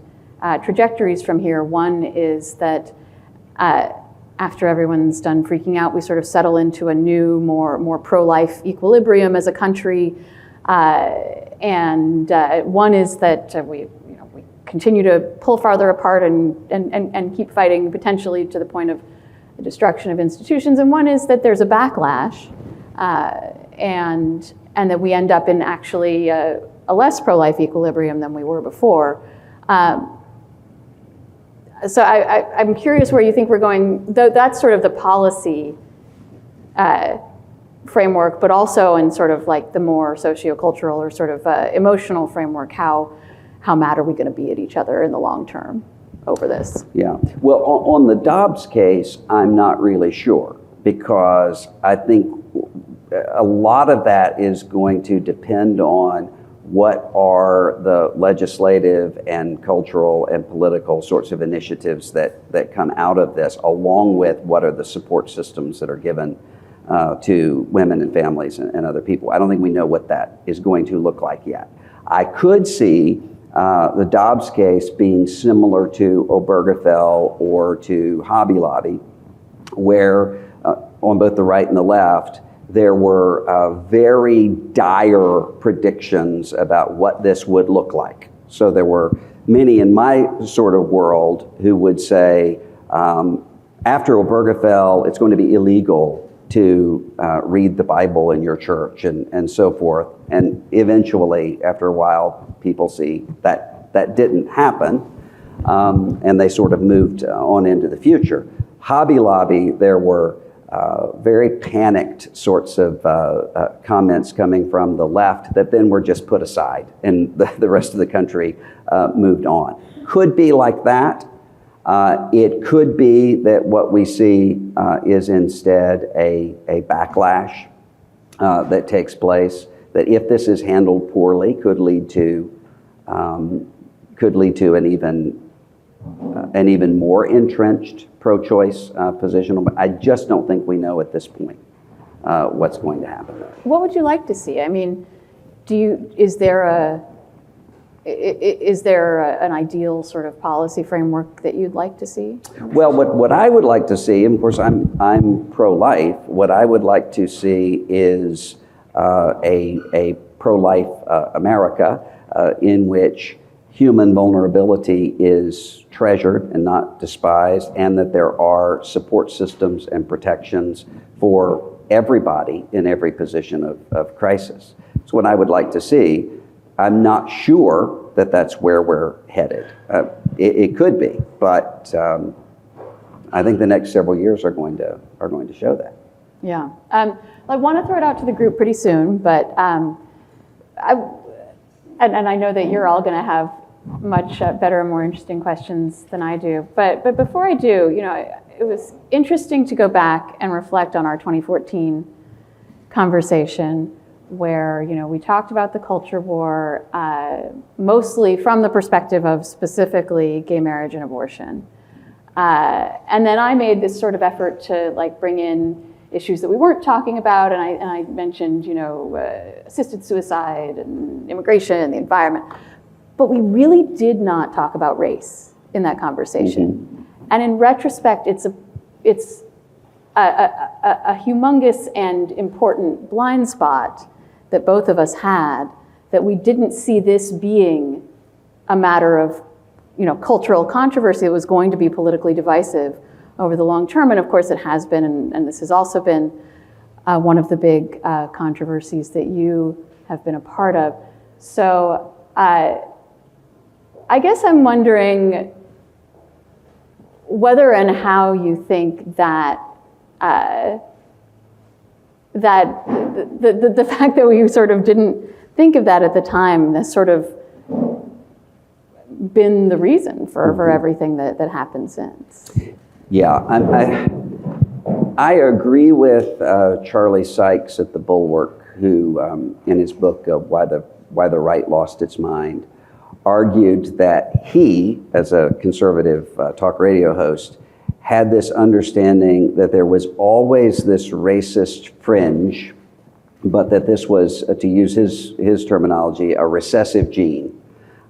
trajectories from here. One is that after everyone's done freaking out, we sort of settle into a new, more pro-life equilibrium as a country. And one is that we continue to pull farther apart and keep fighting, potentially to the point of the destruction of institutions. And one is that there's a backlash, and that we end up in actually a less pro-life equilibrium than we were before. So I'm curious where you think we're going. That's sort of the policy framework, but also in sort of like the more socio-cultural or sort of emotional framework. How mad are we going to be at each other in the long term over this? Yeah. Well, on the Dobbs case, I'm not really sure, because I think a lot of that is going to depend on what are the legislative and cultural and political sorts of initiatives that come out of this, along with what are the support systems that are given to women and families and other people. I don't think we know what that is going to look like yet. I could see the Dobbs case being similar to Obergefell or to Hobby Lobby, where on both the right and the left, there were very dire predictions about what this would look like. So there were many in my sort of world who would say, after Obergefell, it's going to be illegal to read the Bible in your church and so forth. And eventually, after a while, people see that that didn't happen, and they sort of moved on into the future. Hobby Lobby, there were very panicked sorts of comments coming from the left that then were just put aside, and the rest of the country moved on. Could be like that. It could be that what we see is instead a backlash that takes place, that if this is handled poorly could lead to an even more entrenched pro-choice position. But I just don't think we know at this point what's going to happen there. What would you like to see? I mean, is there an ideal sort of policy framework that you'd like to see? Well, what I would like to see, and of course I'm pro-life, what I would like to see is a pro-life America in which human vulnerability is treasured and not despised, and that there are support systems and protections for everybody in every position of crisis. It's what I would like to see. I'm not sure that that's where we're headed. It could be, but I think the next several years are going to show that. Yeah, I want to throw it out to the group pretty soon, but and I know that you're all going to have much better and more interesting questions than I do. But before I do, it was interesting to go back and reflect on our 2014 conversation where, we talked about the culture war mostly from the perspective of specifically gay marriage and abortion. And then I made this sort of effort to bring in issues that we weren't talking about, and I mentioned, assisted suicide and immigration and the environment. But we really did not talk about race in that conversation. Mm-hmm. And in retrospect, it's a humongous and important blind spot that both of us had, that we didn't see this being a matter of cultural controversy that was going to be politically divisive over the long term. And of course it has been, and this has also been one of the big controversies that you have been a part of. So I guess I'm wondering whether and how you think that the fact that we sort of didn't think of that at the time has sort of been the reason for everything that happened since. Yeah, I agree with Charlie Sykes at the Bulwark, who in his book Why the Right Lost Its Mind, argued that he, as a conservative talk radio host, had this understanding that there was always this racist fringe, but that this was, to use his terminology, a recessive gene,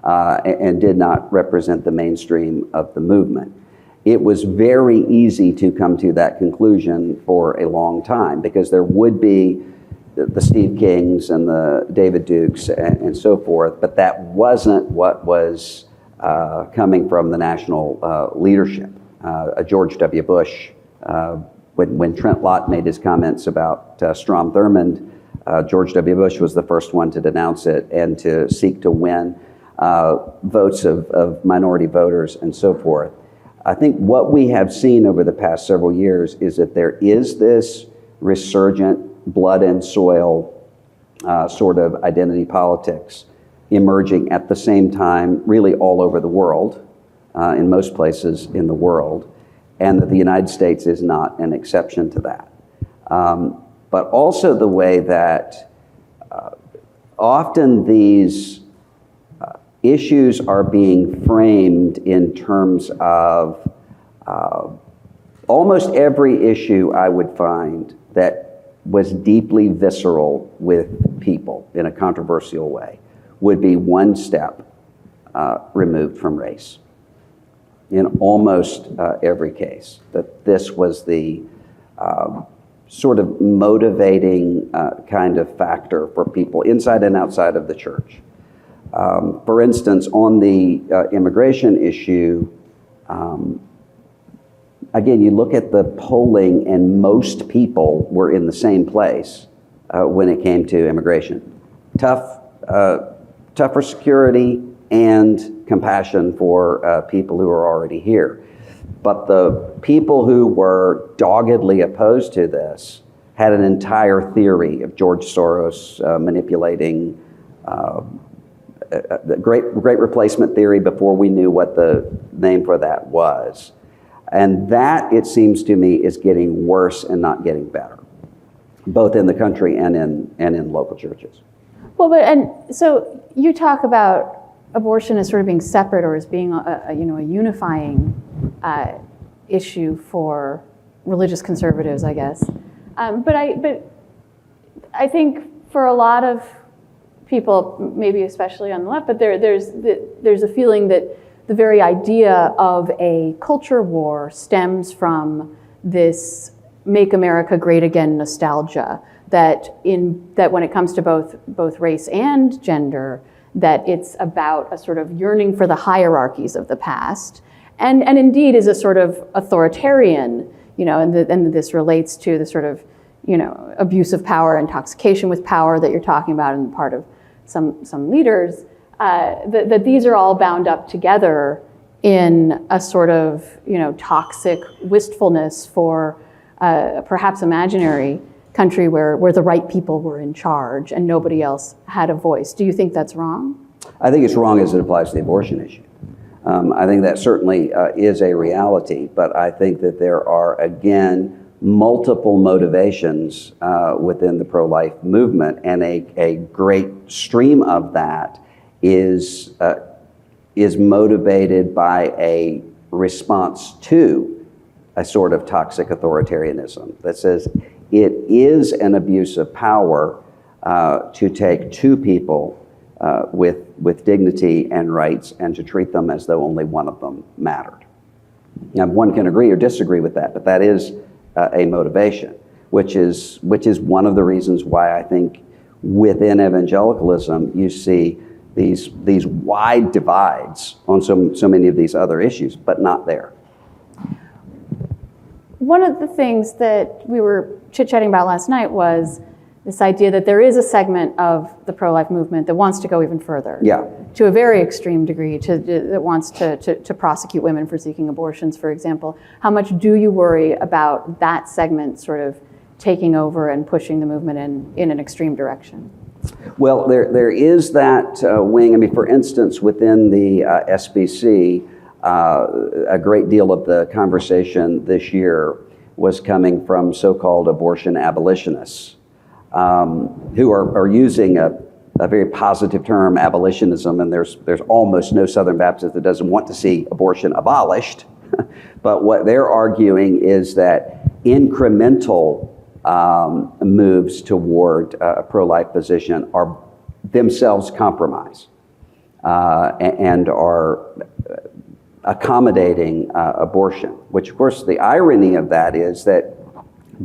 and did not represent the mainstream of the movement. It was very easy to come to that conclusion for a long time, because there would be the Steve Kings and the David Dukes and so forth, but that wasn't what was coming from the national leadership. George W. Bush, when Trent Lott made his comments about Strom Thurmond, George W. Bush was the first one to denounce it and to seek to win votes of minority voters and so forth. I think what we have seen over the past several years is that there is this resurgent blood and soil sort of identity politics emerging at the same time, really all over the world, in most places in the world, and that the United States is not an exception to that. But also the way that often these issues are being framed in terms of almost every issue I would find that was deeply visceral with people in a controversial way would be one step removed from race. In almost every case, that this was the sort of motivating kind of factor for people inside and outside of the church. For instance, on the immigration issue, again, you look at the polling and most people were in the same place when it came to immigration. Tougher security and compassion for people who are already here. But the people who were doggedly opposed to this had an entire theory of George Soros manipulating the great replacement theory before we knew what the name for that was. And that, it seems to me, is getting worse and not getting better, both in the country and in local churches. Well, and so you talk about abortion as sort of being separate or as being a unifying issue for religious conservatives, I guess. But I think for a lot of people, maybe especially on the left, but there's a feeling that the very idea of a culture war stems from this "Make America Great Again" nostalgia. That when it comes to both race and gender, that it's about a sort of yearning for the hierarchies of the past, and indeed is a sort of authoritarian, and this relates to the sort of, abuse of power, intoxication with power that you're talking about on the part of some leaders, that these are all bound up together in a sort of, toxic wistfulness for perhaps imaginary country where the right people were in charge and nobody else had a voice. Do you think that's wrong? I think it's wrong as it applies to the abortion issue. I think that certainly is a reality, but I think that there are, again, multiple motivations within the pro-life movement, and a great stream of that is motivated by a response to a sort of toxic authoritarianism that says it is an abuse of power to take two people with dignity and rights and to treat them as though only one of them mattered. Now, one can agree or disagree with that, but that is a motivation, which is one of the reasons why I think within evangelicalism you see these wide divides on so many of these other issues, but not there. One of the things that we were chit-chatting about last night was this idea that there is a segment of the pro-life movement that wants to go even further. Yeah. To a very extreme degree, that wants to prosecute women for seeking abortions, for example. How much do you worry about that segment sort of taking over and pushing the movement in an extreme direction? Well, there is that wing. I mean, for instance, within the SBC, a great deal of the conversation this year was coming from so-called abortion abolitionists, who are using a very positive term, abolitionism, and there's almost no Southern Baptist that doesn't want to see abortion abolished. But what they're arguing is that incremental moves toward a pro-life position are themselves compromise and are accommodating abortion, which of course the irony of that is that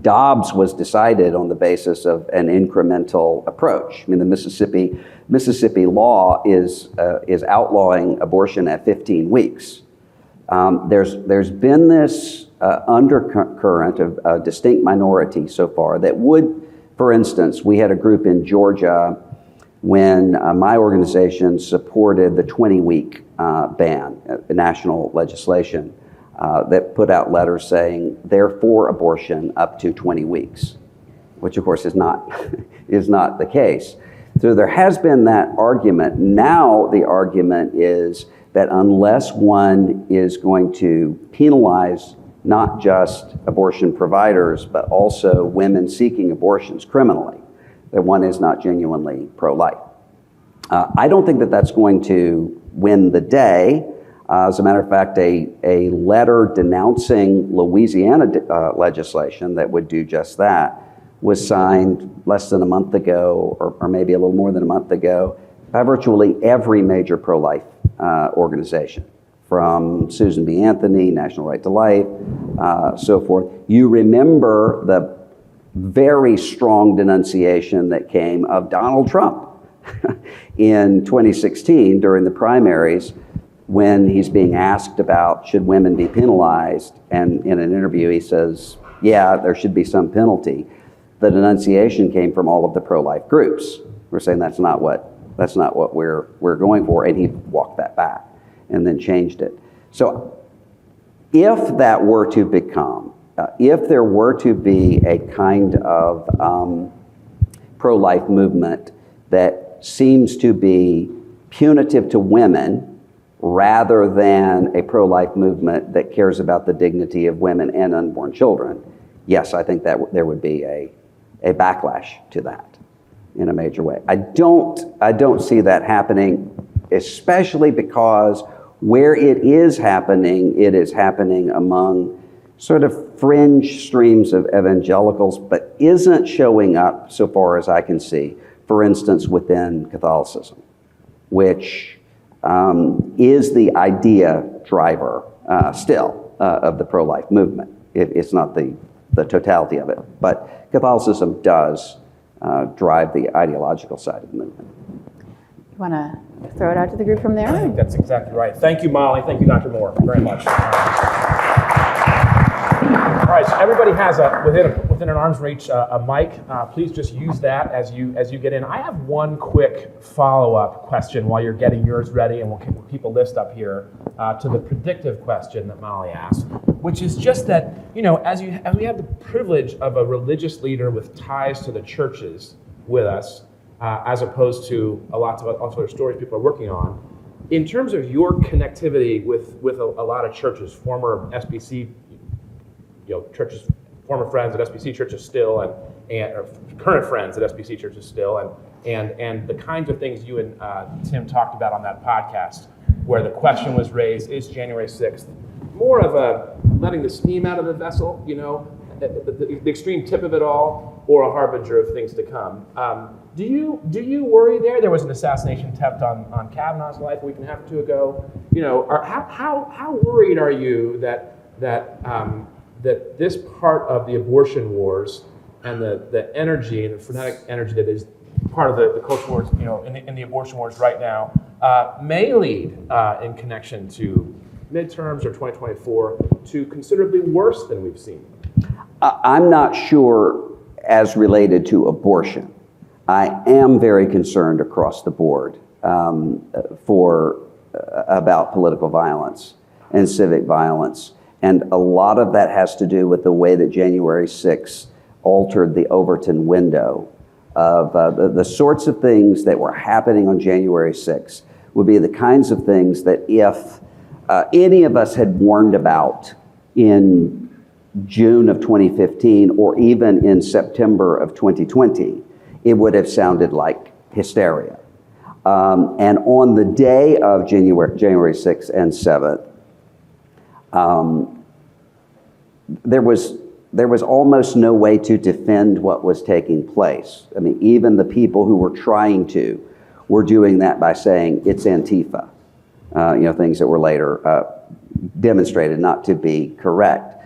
Dobbs was decided on the basis of an incremental approach. I mean, the Mississippi law is outlawing abortion at 15 weeks. There's been this undercurrent of a distinct minority so far that would, for instance, we had a group in Georgia when my organization supported the 20-week ban, national legislation, that put out letters saying they're for abortion up to 20 weeks, which of course is not the case. So there has been that argument. Now the argument is that unless one is going to penalize not just abortion providers, but also women seeking abortions criminally, that one is not genuinely pro-life. I don't think that that's going to win the day. As a matter of fact, a letter denouncing Louisiana legislation that would do just that was signed less than a month ago, or maybe a little more than a month ago, by virtually every major pro-life organization, from Susan B. Anthony, National Right to Life, so forth. You remember the very strong denunciation that came of Donald Trump in 2016 during the primaries, when he's being asked about should women be penalized, and in an interview he says, yeah, there should be some penalty. The denunciation came from all of the pro-life groups. We're saying that's not what we're going for, and he walked that back and then changed it. So if that were to become, if there were to be a kind of pro-life movement that seems to be punitive to women rather than a pro-life movement that cares about the dignity of women and unborn children, yes, I think that there would be a backlash to that in a major way. I don't see that happening, especially because where it is happening among sort of fringe streams of evangelicals, but isn't showing up, so far as I can see, for instance, within Catholicism, which is the idea driver still of the pro-life movement. It's not the totality of it, but Catholicism does drive the ideological side of the movement. You want to throw it out to the group from there? I think that's exactly right. Thank you, Molly. Thank you, Dr. Moore, very much. All right, so everybody has within an arm's reach a mic. Please just use that as you get in. I have one quick follow-up question while you're getting yours ready, and we'll keep a list up here to the predictive question that Molly asked, which is just that, as we have the privilege of a religious leader with ties to the churches with us, as opposed to lots of other stories people are working on. In terms of your connectivity with a lot of churches, former SBC, churches, former friends at SBC churches still, and or current friends at SBC churches still, and the kinds of things you and Tim talked about on that podcast, where the question was raised: is January 6th more of a letting the steam out of the vessel, the extreme tip of it all, or a harbinger of things to come? Do you worry there? There was an assassination attempt on Kavanaugh's life a week and a half or two ago. How worried are you that this part of the abortion wars and the energy and the frenetic energy that is part of the culture wars, in the abortion wars right now, may lead in connection to midterms or 2024 to considerably worse than we've seen? I'm not sure as related to abortion. I am very concerned across the board about political violence and civic violence. And a lot of that has to do with the way that January 6th altered the Overton window of the sorts of things that were happening on January 6th would be the kinds of things that if any of us had warned about in June of 2015 or even in September of 2020, it would have sounded like hysteria. And on the day of January 6th and 7th, there was almost no way to defend what was taking place. I mean, even the people who were trying to were doing that by saying it's Antifa, things that were later demonstrated not to be correct.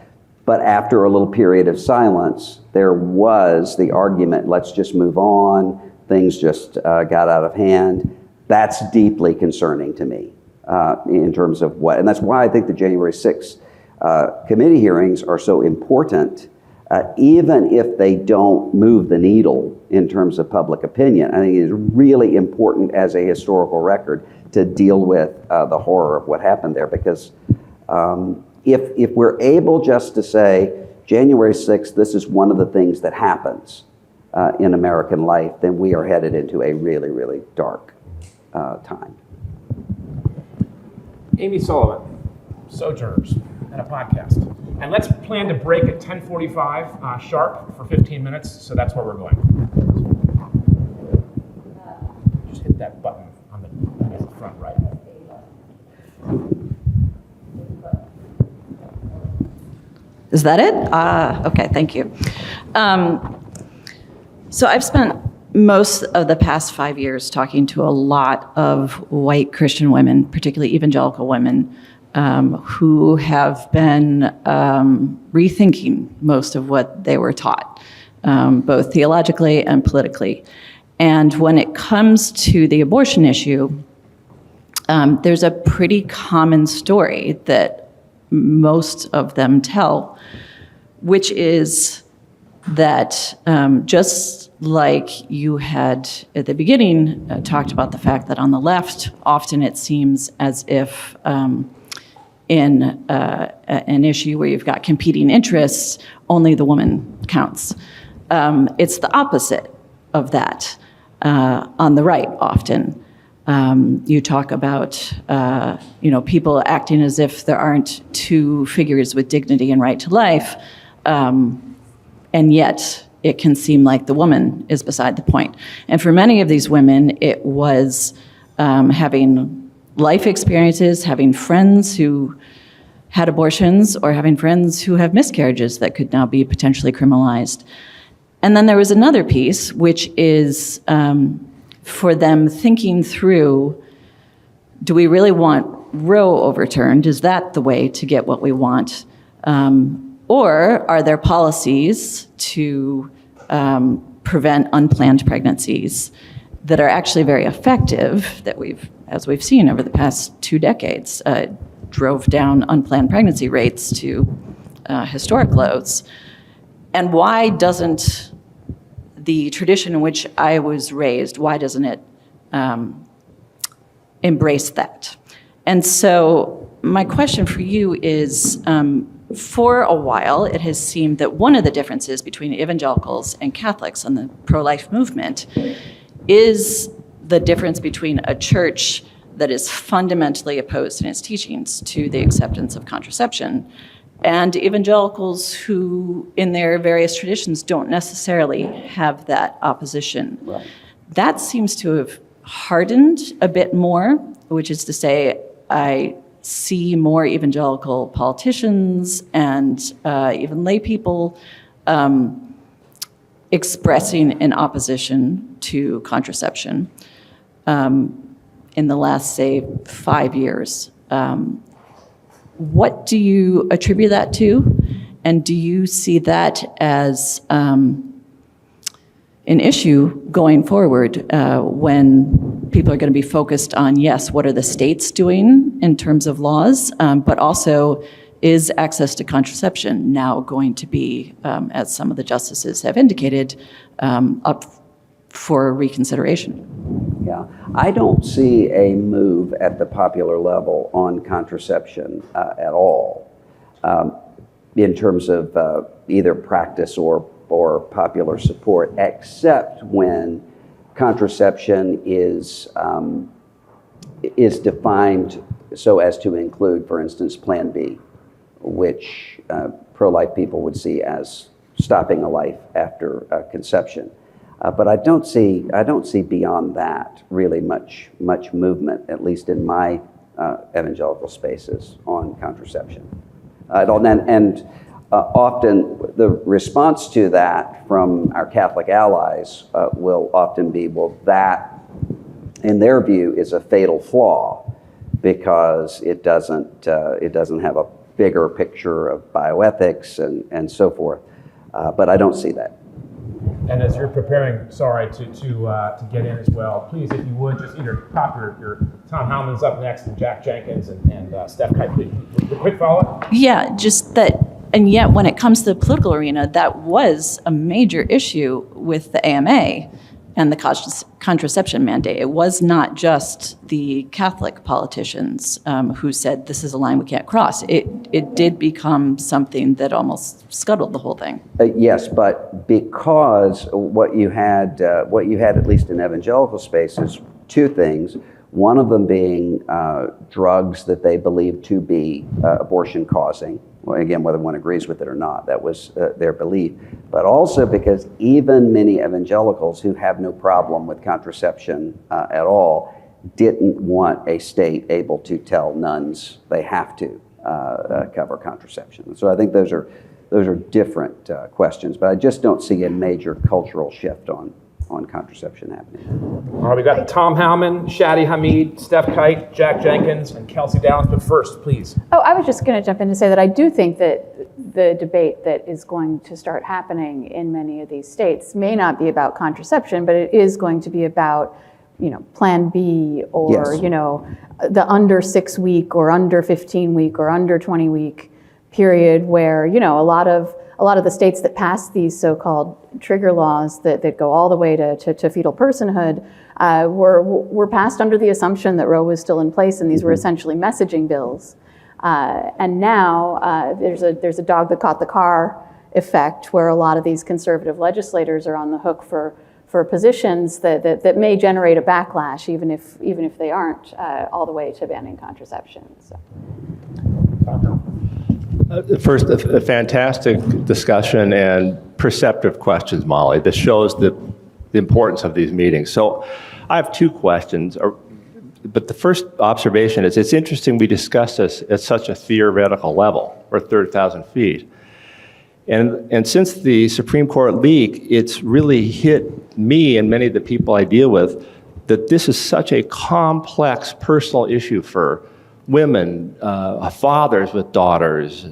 But after a little period of silence, there was the argument, let's just move on, things just got out of hand. That's deeply concerning to me in terms of what, and that's why I think the January 6th committee hearings are so important, even if they don't move the needle in terms of public opinion. I think it is really important as a historical record to deal with the horror of what happened there, because if we're able just to say, January 6th, this is one of the things that happens in American life, then we are headed into a really, really dark time. Amy Sullivan, Sojourners, and a podcast. And let's plan to break at 10:45 sharp for 15 minutes, so that's where we're going. Just hit that button on the front right. Is that it? Okay, thank you. So I've spent most of the past 5 years talking to a lot of white Christian women, particularly evangelical women, who have been rethinking most of what they were taught, both theologically and politically. And when it comes to the abortion issue, there's a pretty common story that most of them tell, which is that just like you had at the beginning talked about the fact that on the left, often it seems as if in an issue where you've got competing interests, only the woman counts. It's the opposite of that on the right often. You talk about people acting as if there aren't two figures with dignity and right to life, and yet it can seem like the woman is beside the point. And for many of these women, it was having life experiences, having friends who had abortions, or having friends who have miscarriages that could now be potentially criminalized. And then there was another piece, which is for them thinking through, do we really want Roe overturned? Is that the way to get what we want? Or are there policies to prevent unplanned pregnancies that are actually very effective, that as we've seen over the past 2 decades, drove down unplanned pregnancy rates to historic lows? And why doesn't the tradition in which I was raised, why doesn't it embrace that? And so my question for you is, for a while, it has seemed that one of the differences between evangelicals and Catholics and the pro-life movement is the difference between a church that is fundamentally opposed in its teachings to the acceptance of contraception and evangelicals who, in their various traditions, don't necessarily have that opposition. Right. That seems to have hardened a bit more, which is to say, I see more evangelical politicians and even lay people expressing an opposition to contraception in the last, say, 5 years. What do you attribute that to? And do you see that as an issue going forward when people are going to be focused on, yes, what are the states doing in terms of laws, but also is access to contraception now going to be, as some of the justices have indicated, up for reconsideration? Yeah, I don't see a move at the popular level on contraception at all in terms of either practice or popular support, except when contraception is defined so as to include, for instance, Plan B, which pro-life people would see as stopping a life after conception. But I don't see beyond that really much movement, at least in my evangelical spaces, on contraception. And often the response to that from our Catholic allies will often be, well, that, in their view, is a fatal flaw because it doesn't have a bigger picture of bioethics and so forth. But I don't see that. And as you're preparing, to get in as well, please, if you would, just either pop your Tom Howman's up next, and Jack Jenkins and Steph Kite, please. A quick follow-up? Yeah, just that, and yet when it comes to the political arena, that was a major issue with the AMA and the contraception mandate. It was not just the Catholic politicians who said this is a line we can't cross. It did become something that almost scuttled the whole thing. Yes, but because what you had at least in evangelical spaces, two things. One of them being drugs that they believed to be abortion causing. Well, again, whether one agrees with it or not, that was their belief. But also because even many evangelicals who have no problem with contraception at all didn't want a state able to tell nuns they have to cover contraception. So I think those are different questions, but I just don't see a major cultural shift on contraception happening. All right, we got Tom Howman, Shadi Hamid, Steph Kite, Jack Jenkins, and Kelsey Downs. But first, please. Oh, I was just going to jump in to say that I do think that the debate that is going to start happening in many of these states may not be about contraception, but it is going to be about, Plan B or, Yes. The under 6 week or under 15 week or under 20 week period where, a lot of the states that pass these so-called trigger laws that go all the way to fetal personhood were passed under the assumption that Roe was still in place, and these were essentially messaging bills. And now there's a dog that caught the car effect, where a lot of these conservative legislators are on the hook for positions that may generate a backlash, even if they aren't all the way to banning contraception. So. First, a fantastic discussion and perceptive questions, Molly. This shows the importance of these meetings. So I have two questions, but the first observation is it's interesting we discuss this at such a theoretical level, or 30,000 feet. And since the Supreme Court leak, it's really hit me and many of the people I deal with that this is such a complex personal issue for women, fathers with daughters,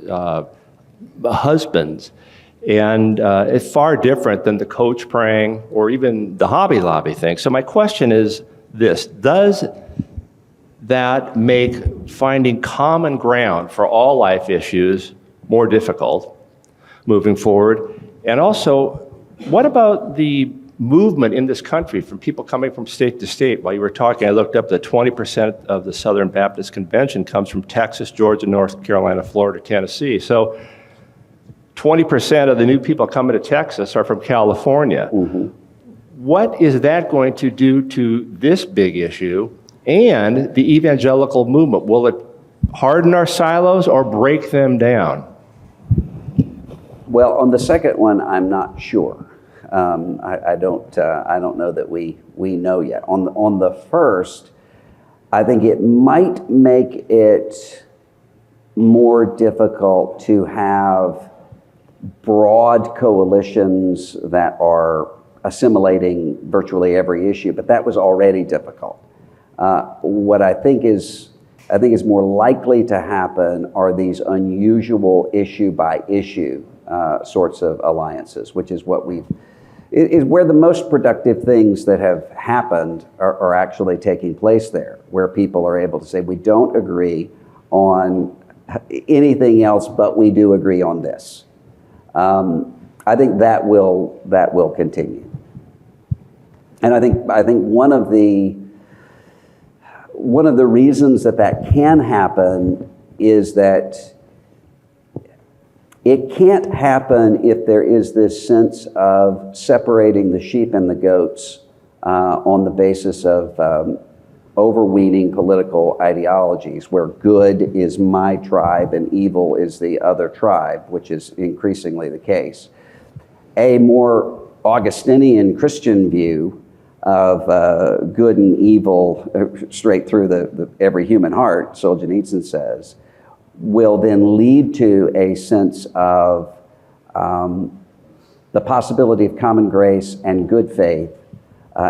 husbands, and it's far different than the coach praying or even the Hobby Lobby thing. So my question is this: does that make finding common ground for all life issues more difficult moving forward? And also, what about the movement in this country from people coming from state to state? While you were talking, I looked up that 20% of the Southern Baptist Convention comes from Texas, Georgia, North Carolina, Florida, Tennessee. So 20% of the new people coming to Texas are from California. Mm-hmm. what is that going to do to this big issue and the evangelical movement? Will it harden our silos or break them down? Well, on the second one, I'm not sure. I don't know that we know yet. On the first, I think it might make it more difficult to have broad coalitions that are assimilating virtually every issue, but that was already difficult. What I think is more likely to happen are these unusual issue by issue sorts of alliances, which is is where the most productive things that have happened are actually taking place there, where people are able to say, we don't agree on anything else, but we do agree on this. I think that will continue. And I think one of the reasons that can happen is that it can't happen if there is this sense of separating the sheep and the goats on the basis of overweening political ideologies, where good is my tribe and evil is the other tribe, which is increasingly the case. A more Augustinian Christian view of good and evil straight through the every human heart, Solzhenitsyn says, will then lead to a sense of the possibility of common grace and good faith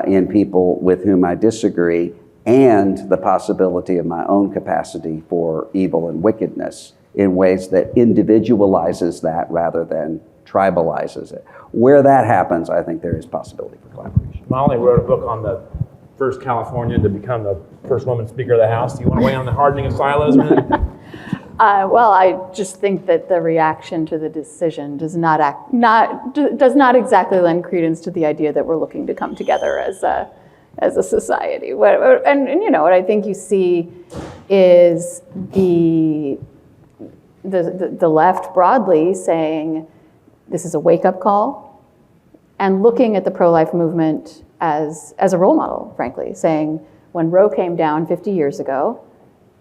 in people with whom I disagree, and the possibility of my own capacity for evil and wickedness in ways that individualizes that rather than tribalizes it. Where that happens, I think there is possibility for collaboration. Molly wrote a book on the first Californian to become the first woman Speaker of the House. Do you want to weigh on the hardening of silos? Well, I just think that the reaction to the decision does not exactly lend credence to the idea that we're looking to come together as a society. And you know, what I think you see is the left broadly saying this is a wake-up call, and looking at the pro-life movement as a role model, frankly, saying when Roe came down 50 years ago,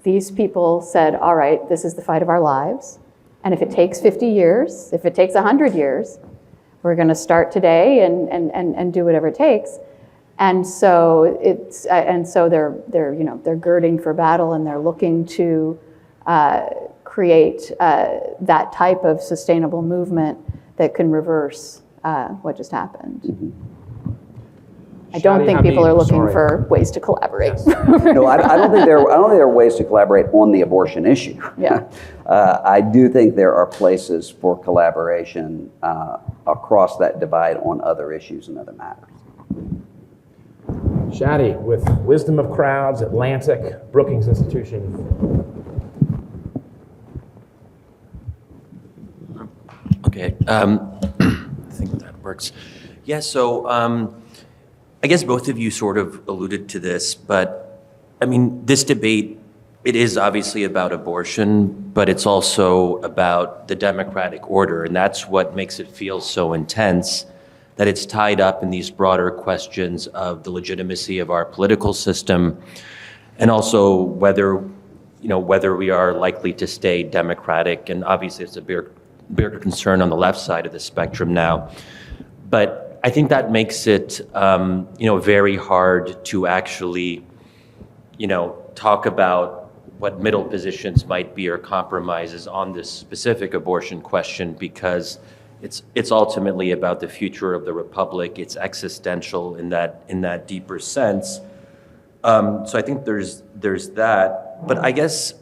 these people said, all right, this is the fight of our lives, and if it takes 50 years, if it takes 100 years, we're going to start today and do whatever it takes. And so they're girding for battle, and they're looking to create that type of sustainable movement that can reverse what just happened. Mm-hmm. I don't think people are looking for ways to collaborate. Yes. No, I don't think there are ways to collaborate on the abortion issue. Yeah. I do think there are places for collaboration across that divide on other issues and other matters. Shadi, with Wisdom of Crowds, Atlantic, Brookings Institution. Okay, I think that works. Yeah, so I guess both of you sort of alluded to this, but I mean, this debate, it is obviously about abortion, but it's also about the democratic order, and that's what makes it feel so intense, that it's tied up in these broader questions of the legitimacy of our political system, and also whether we are likely to stay democratic, and obviously it's a bigger concern on the left side of the spectrum now. But I think that makes it, very hard to actually, talk about what middle positions might be or compromises on this specific abortion question, because it's ultimately about the future of the republic. It's existential in that deeper sense. So I think there's that. But I guess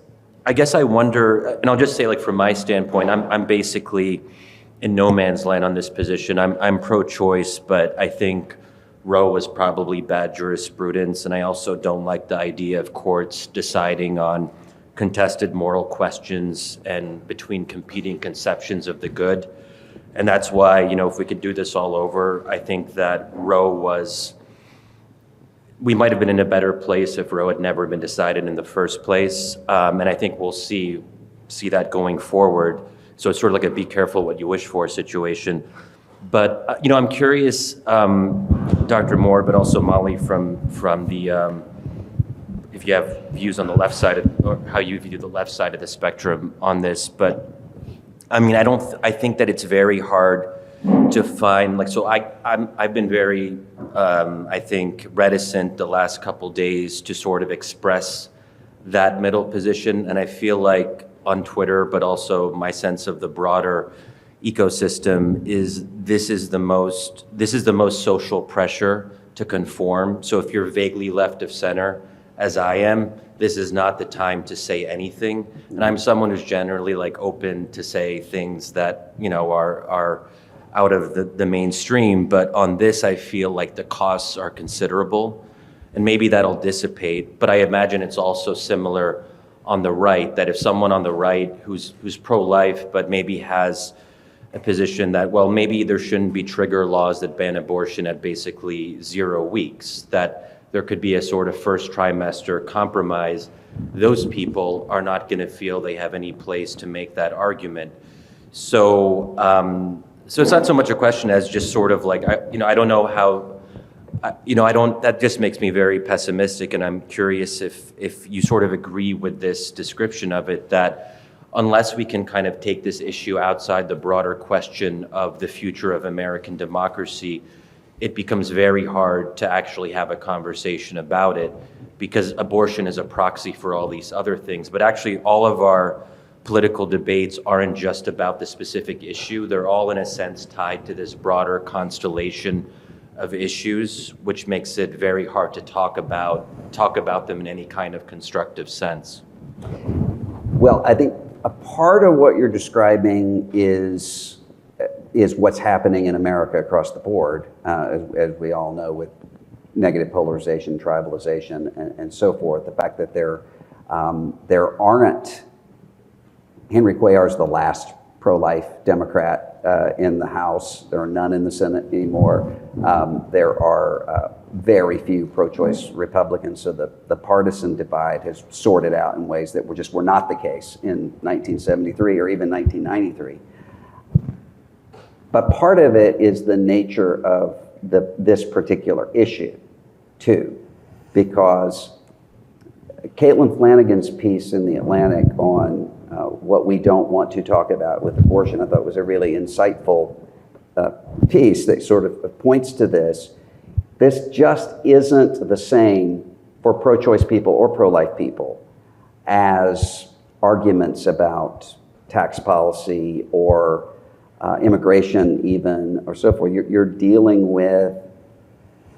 I wonder, and I'll just say, like, from my standpoint, I'm basically in no man's land on this position. I'm pro-choice, but I think Roe was probably bad jurisprudence, and I also don't like the idea of courts deciding on contested moral questions and between competing conceptions of the good. And that's why, if we could do this all over, I think that we might have been in a better place if Roe had never been decided in the first place. And I think we'll see that going forward. So it's sort of like a be careful what you wish for situation. But I'm curious, Dr. Moore, but also Molly, from the if you have views on the left side or how you view the left side of the spectrum on this. But I mean, I think that it's very hard to find, like, so I've been very, I think, reticent the last couple days to sort of express that middle position. And I feel like on Twitter, but also my sense of the broader ecosystem is this is the most social pressure to conform. So if you're vaguely left of center, as I am, this is not the time to say anything. And I'm someone who's generally like open to say things that, are out of the mainstream. But on this, I feel like the costs are considerable, and maybe that'll dissipate. But I imagine it's also similar on the right, that if someone on the right who's pro-life, but maybe has a position that, well, maybe there shouldn't be trigger laws that ban abortion at basically 0 weeks, that there could be a sort of first trimester compromise, those people are not going to feel they have any place to make that argument. So it's not so much a question as just sort of like, I don't know how, that just makes me very pessimistic, and I'm curious if you sort of agree with this description of it, that unless we can kind of take this issue outside the broader question of the future of American democracy, it becomes very hard to actually have a conversation about it, because abortion is a proxy for all these other things. But actually, all of our political debates aren't just about the specific issue. They're all, in a sense, tied to this broader constellation of issues, which makes it very hard to talk about them in any kind of constructive sense. Well, I think a part of what you're describing is what's happening in America across the board, as we all know, with negative polarization, tribalization, and so forth. The fact that there aren't, Henry Cuellar is the last pro-life Democrat in the House. There are none in the Senate anymore. There are very few pro-choice Republicans, so the partisan divide has sorted out in ways that were not the case in 1973 or even 1993. But part of it is the nature of this particular issue, too, because Caitlin Flanagan's piece in The Atlantic on what we don't want to talk about with abortion, I thought was a really insightful piece that sort of points to this. This just isn't the same for pro-choice people or pro-life people as arguments about tax policy or immigration even, or so forth. You're dealing with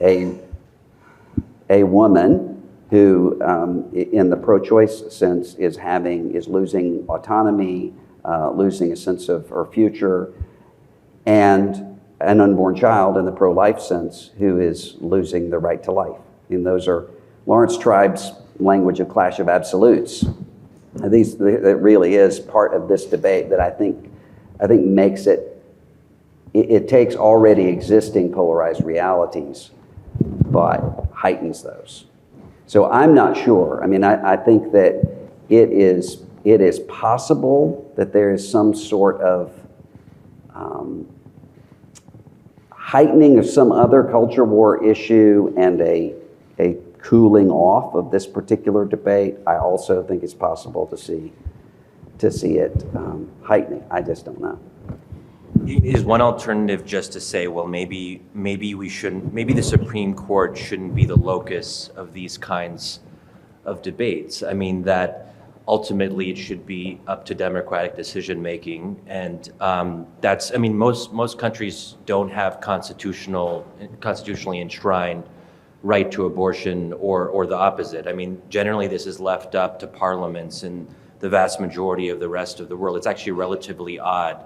a woman who, in the pro-choice sense, is losing autonomy, losing a sense of her future, and an unborn child in the pro-life sense who is losing the right to life. And those are Lawrence Tribe's language of clash of absolutes. That really is part of this debate that I think makes it takes already existing polarized realities, but heightens those. So I'm not sure. I mean, I think that it is possible that there is some sort of heightening of some other culture war issue and a cooling off of this particular debate. I also think it's possible to see it heightening. I just don't know. Is one alternative just to say, well, maybe the Supreme Court shouldn't be the locus of these kinds of debates? I mean, that ultimately it should be up to democratic decision making, and most countries don't have constitutionally enshrined right to abortion or the opposite. I mean, generally this is left up to parliaments in the vast majority of the rest of the world. It's actually relatively odd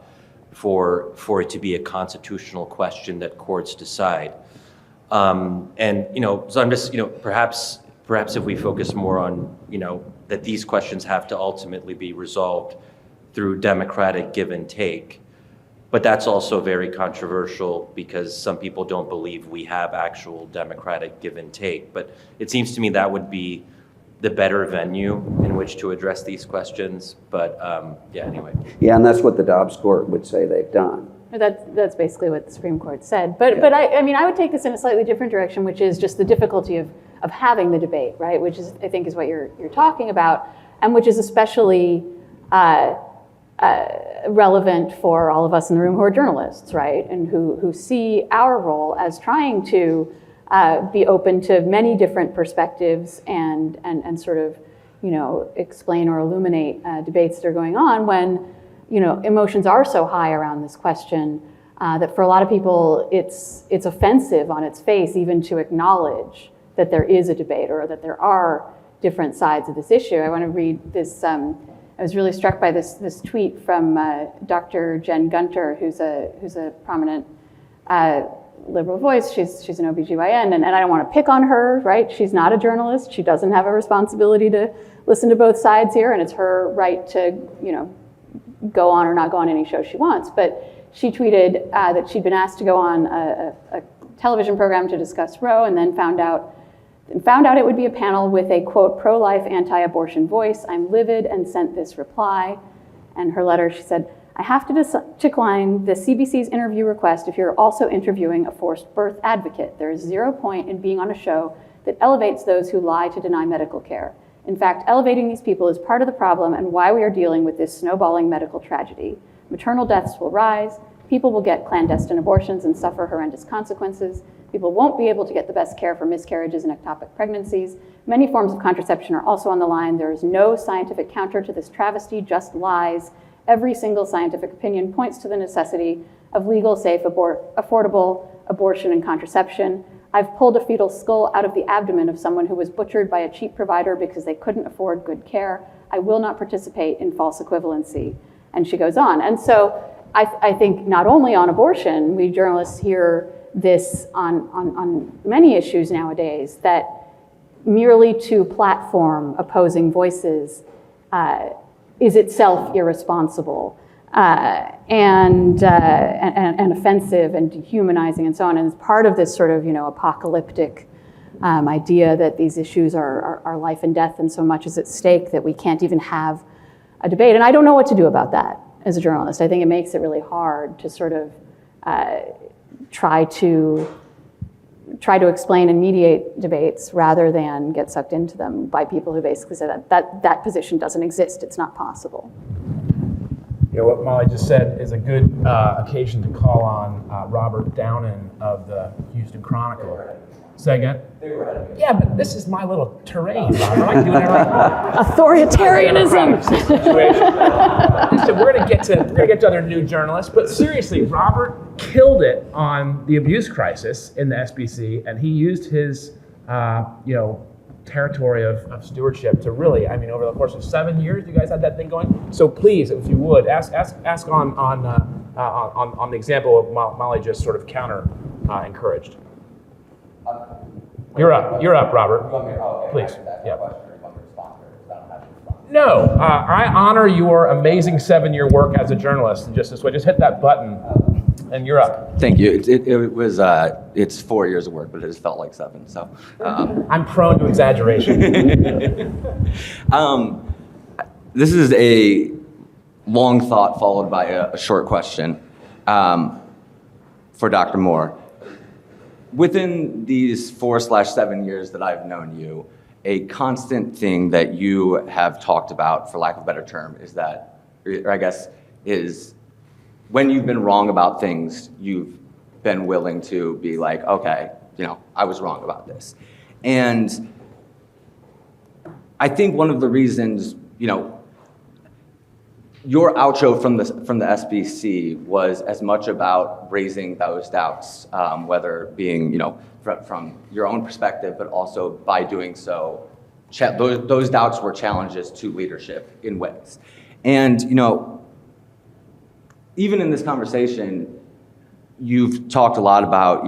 for it to be a constitutional question that courts decide. So I'm just, perhaps if we focus more on, that these questions have to ultimately be resolved through democratic give and take. But that's also very controversial because some people don't believe we have actual democratic give and take. But it seems to me that would be the better venue in which to address these questions. But anyway. Yeah, and that's what the Dobbs Court would say they've done. That's basically what the Supreme Court said. But I mean, I would take this in a slightly different direction, which is just the difficulty of having the debate, right? Which is, I think, is what you're talking about, and which is especially relevant for all of us in the room who are journalists, right? And who see our role as trying to be open to many different perspectives and sort of, explain or illuminate debates that are going on when, emotions are so high around this question that for a lot of people it's offensive on its face even to acknowledge that there is a debate or that there are different sides of this issue. I want to read this. I was really struck by this tweet from Dr. Jen Gunter, who's a prominent liberal voice. She's an OBGYN, and I don't want to pick on her, right? She's not a journalist. She doesn't have a responsibility to listen to both sides here, and it's her right to, go on or not go on any show she wants. But she tweeted that she'd been asked to go on a television program to discuss Roe, and then found out it would be a panel with a, quote, pro-life, anti-abortion voice. I'm livid, and sent this reply. And her letter, she said, I have to decline the CBC's interview request if you're also interviewing a forced birth advocate. There is 0 point in being on a show that elevates those who lie to deny medical care. In fact, elevating these people is part of the problem and why we are dealing with this snowballing medical tragedy. Maternal deaths will rise, people will get clandestine abortions and suffer horrendous consequences. People won't be able to get the best care for miscarriages and ectopic pregnancies. Many forms of contraception are also on the line. There is no scientific counter to this travesty, just lies. Every single scientific opinion points to the necessity of legal, safe, affordable abortion and contraception. I've pulled a fetal skull out of the abdomen of someone who was butchered by a cheap provider because they couldn't afford good care. I will not participate in false equivalency. And she goes on. And so I think not only on abortion, we journalists hear this on many issues nowadays, that merely to platform opposing voices is itself irresponsible and offensive and dehumanizing and so on. And it's part of this sort of, apocalyptic idea that these issues are life and death and so much is at stake that we can't even have a debate. And I don't know what to do about that as a journalist. I think it makes it really hard to sort of try to explain and mediate debates rather than get sucked into them by people who basically say that position doesn't exist, it's not possible. What Molly just said is a good occasion to call on Robert Downen of the Houston Chronicle. Say again? Yeah, but this is my little terrain, Robert. I can do whatever I want. Authoritarianism. Listen, we're gonna get to other new journalists, but seriously, Robert killed it on the abuse crisis in the SBC, and he used his territory of stewardship to really, over the course of 7 years, you guys had that thing going. So please, if you would, ask on the example of Molly just sort of encouraged. You're up, Robert. Please. Yeah. No, I honor your amazing 7-year work as a journalist. Just this way, just hit that button, and you're up. Thank you. It was it's 4 years of work, but it has felt like 7. So I'm prone to exaggeration. This is a long thought followed by a short question for Dr. Moore. Within these 4/7 years that I've known you, a constant thing that you have talked about, for lack of a better term, is that, or I guess, is when you've been wrong about things, you've been willing to be like, okay, I was wrong about this. And I think one of the reasons, your outro from the SBC was as much about raising those doubts, whether being, from your own perspective, but also by doing so, those doubts were challenges to leadership in ways. And, even in this conversation, you've talked a lot about,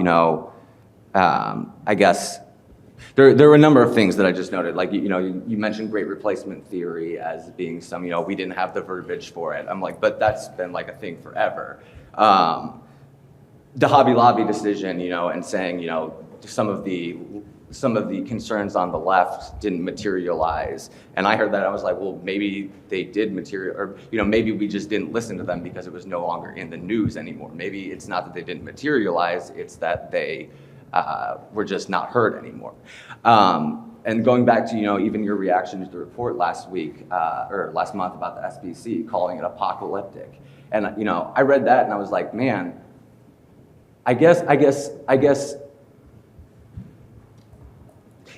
I guess, there were a number of things that I just noted. Like, you mentioned great replacement theory as being some, we didn't have the verbiage for it. I'm like, but that's been like a thing forever. The Hobby Lobby decision, and saying, some of the some of the concerns on the left didn't materialize. And I heard that, I was like, well, maybe they did or maybe we just didn't listen to them because it was no longer in the news anymore. Maybe it's not that they didn't materialize, it's that they were just not heard anymore. And going back to, even your reaction to the report last week, or last month about the SBC, calling it apocalyptic. And, I read that and I was like, man, I guess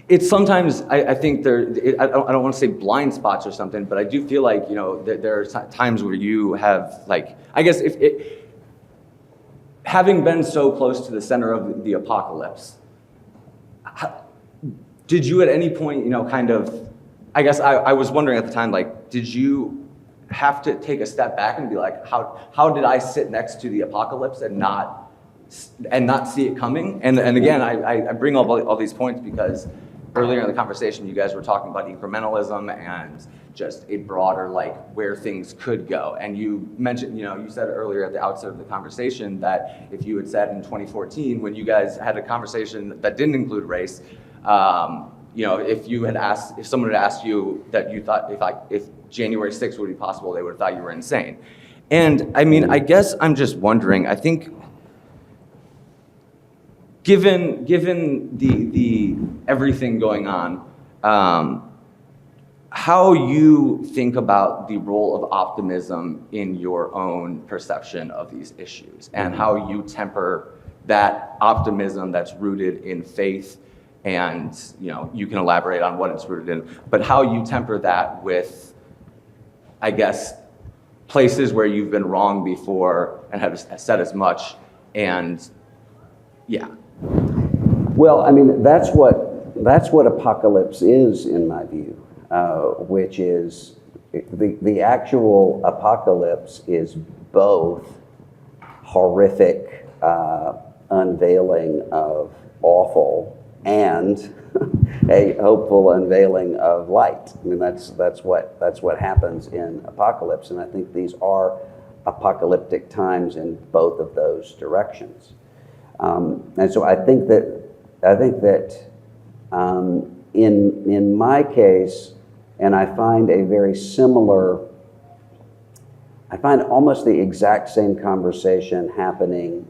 it's sometimes, I think I don't want to say blind spots or something, but I do feel like, there are times where you have, like, I guess having been so close to the center of the apocalypse, did you at any point, I guess I was wondering at the time, like, did you have to take a step back and be like, how did I sit next to the apocalypse and not see it coming? And again, I bring all these points because earlier in the conversation, you guys were talking about incrementalism and just a broader, like, where things could go. And you mentioned, you said earlier at the outset of the conversation that if you had said in 2014, when you guys had a conversation that didn't include race, if someone had asked you that you thought if January 6th would be possible, they would have thought you were insane. And I mean, I guess I'm just wondering, I think given the everything going on, how you think about the role of optimism in your own perception of these issues, and how you temper that optimism that's rooted in faith, and you can elaborate on what it's rooted in, but how you temper that with, I guess, places where you've been wrong before and have said as much, and yeah. Well, I mean, that's what apocalypse is, in my view, which is the actual apocalypse is both horrific unveiling of awful and a hopeful unveiling of light. I mean, that's what happens in apocalypse, and I think these are apocalyptic times in both of those directions. And so I think that in my case, and I find almost the exact same conversation happening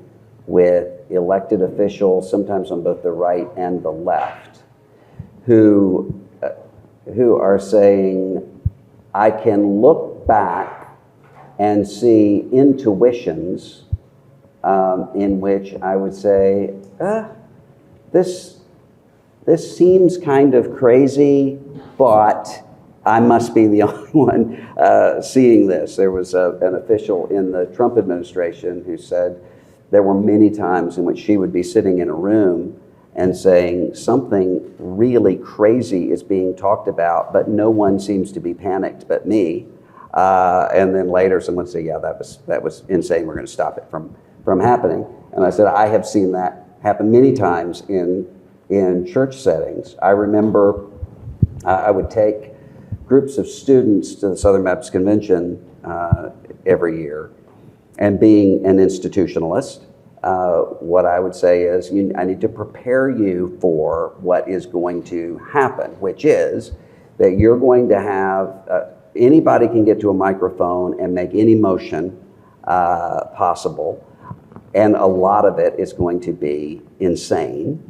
with elected officials, sometimes on both the right and the left, who are saying, I can look back and see intuitions in which I would say, this seems kind of crazy, but I must be the only one seeing this. There was an official in the Trump administration who said there were many times in which she would be sitting in a room and saying something really crazy is being talked about, but no one seems to be panicked but me. And then later someone would say, yeah, that was insane. We're going to stop it from happening. And I said, I have seen that happen many times in church settings. I remember I would take groups of students to the Southern Baptist Convention every year, and being an institutionalist, what I would say is, I need to prepare you for what is going to happen, which is that you're going to have, anybody can get to a microphone and make any motion possible, and a lot of it is going to be insane.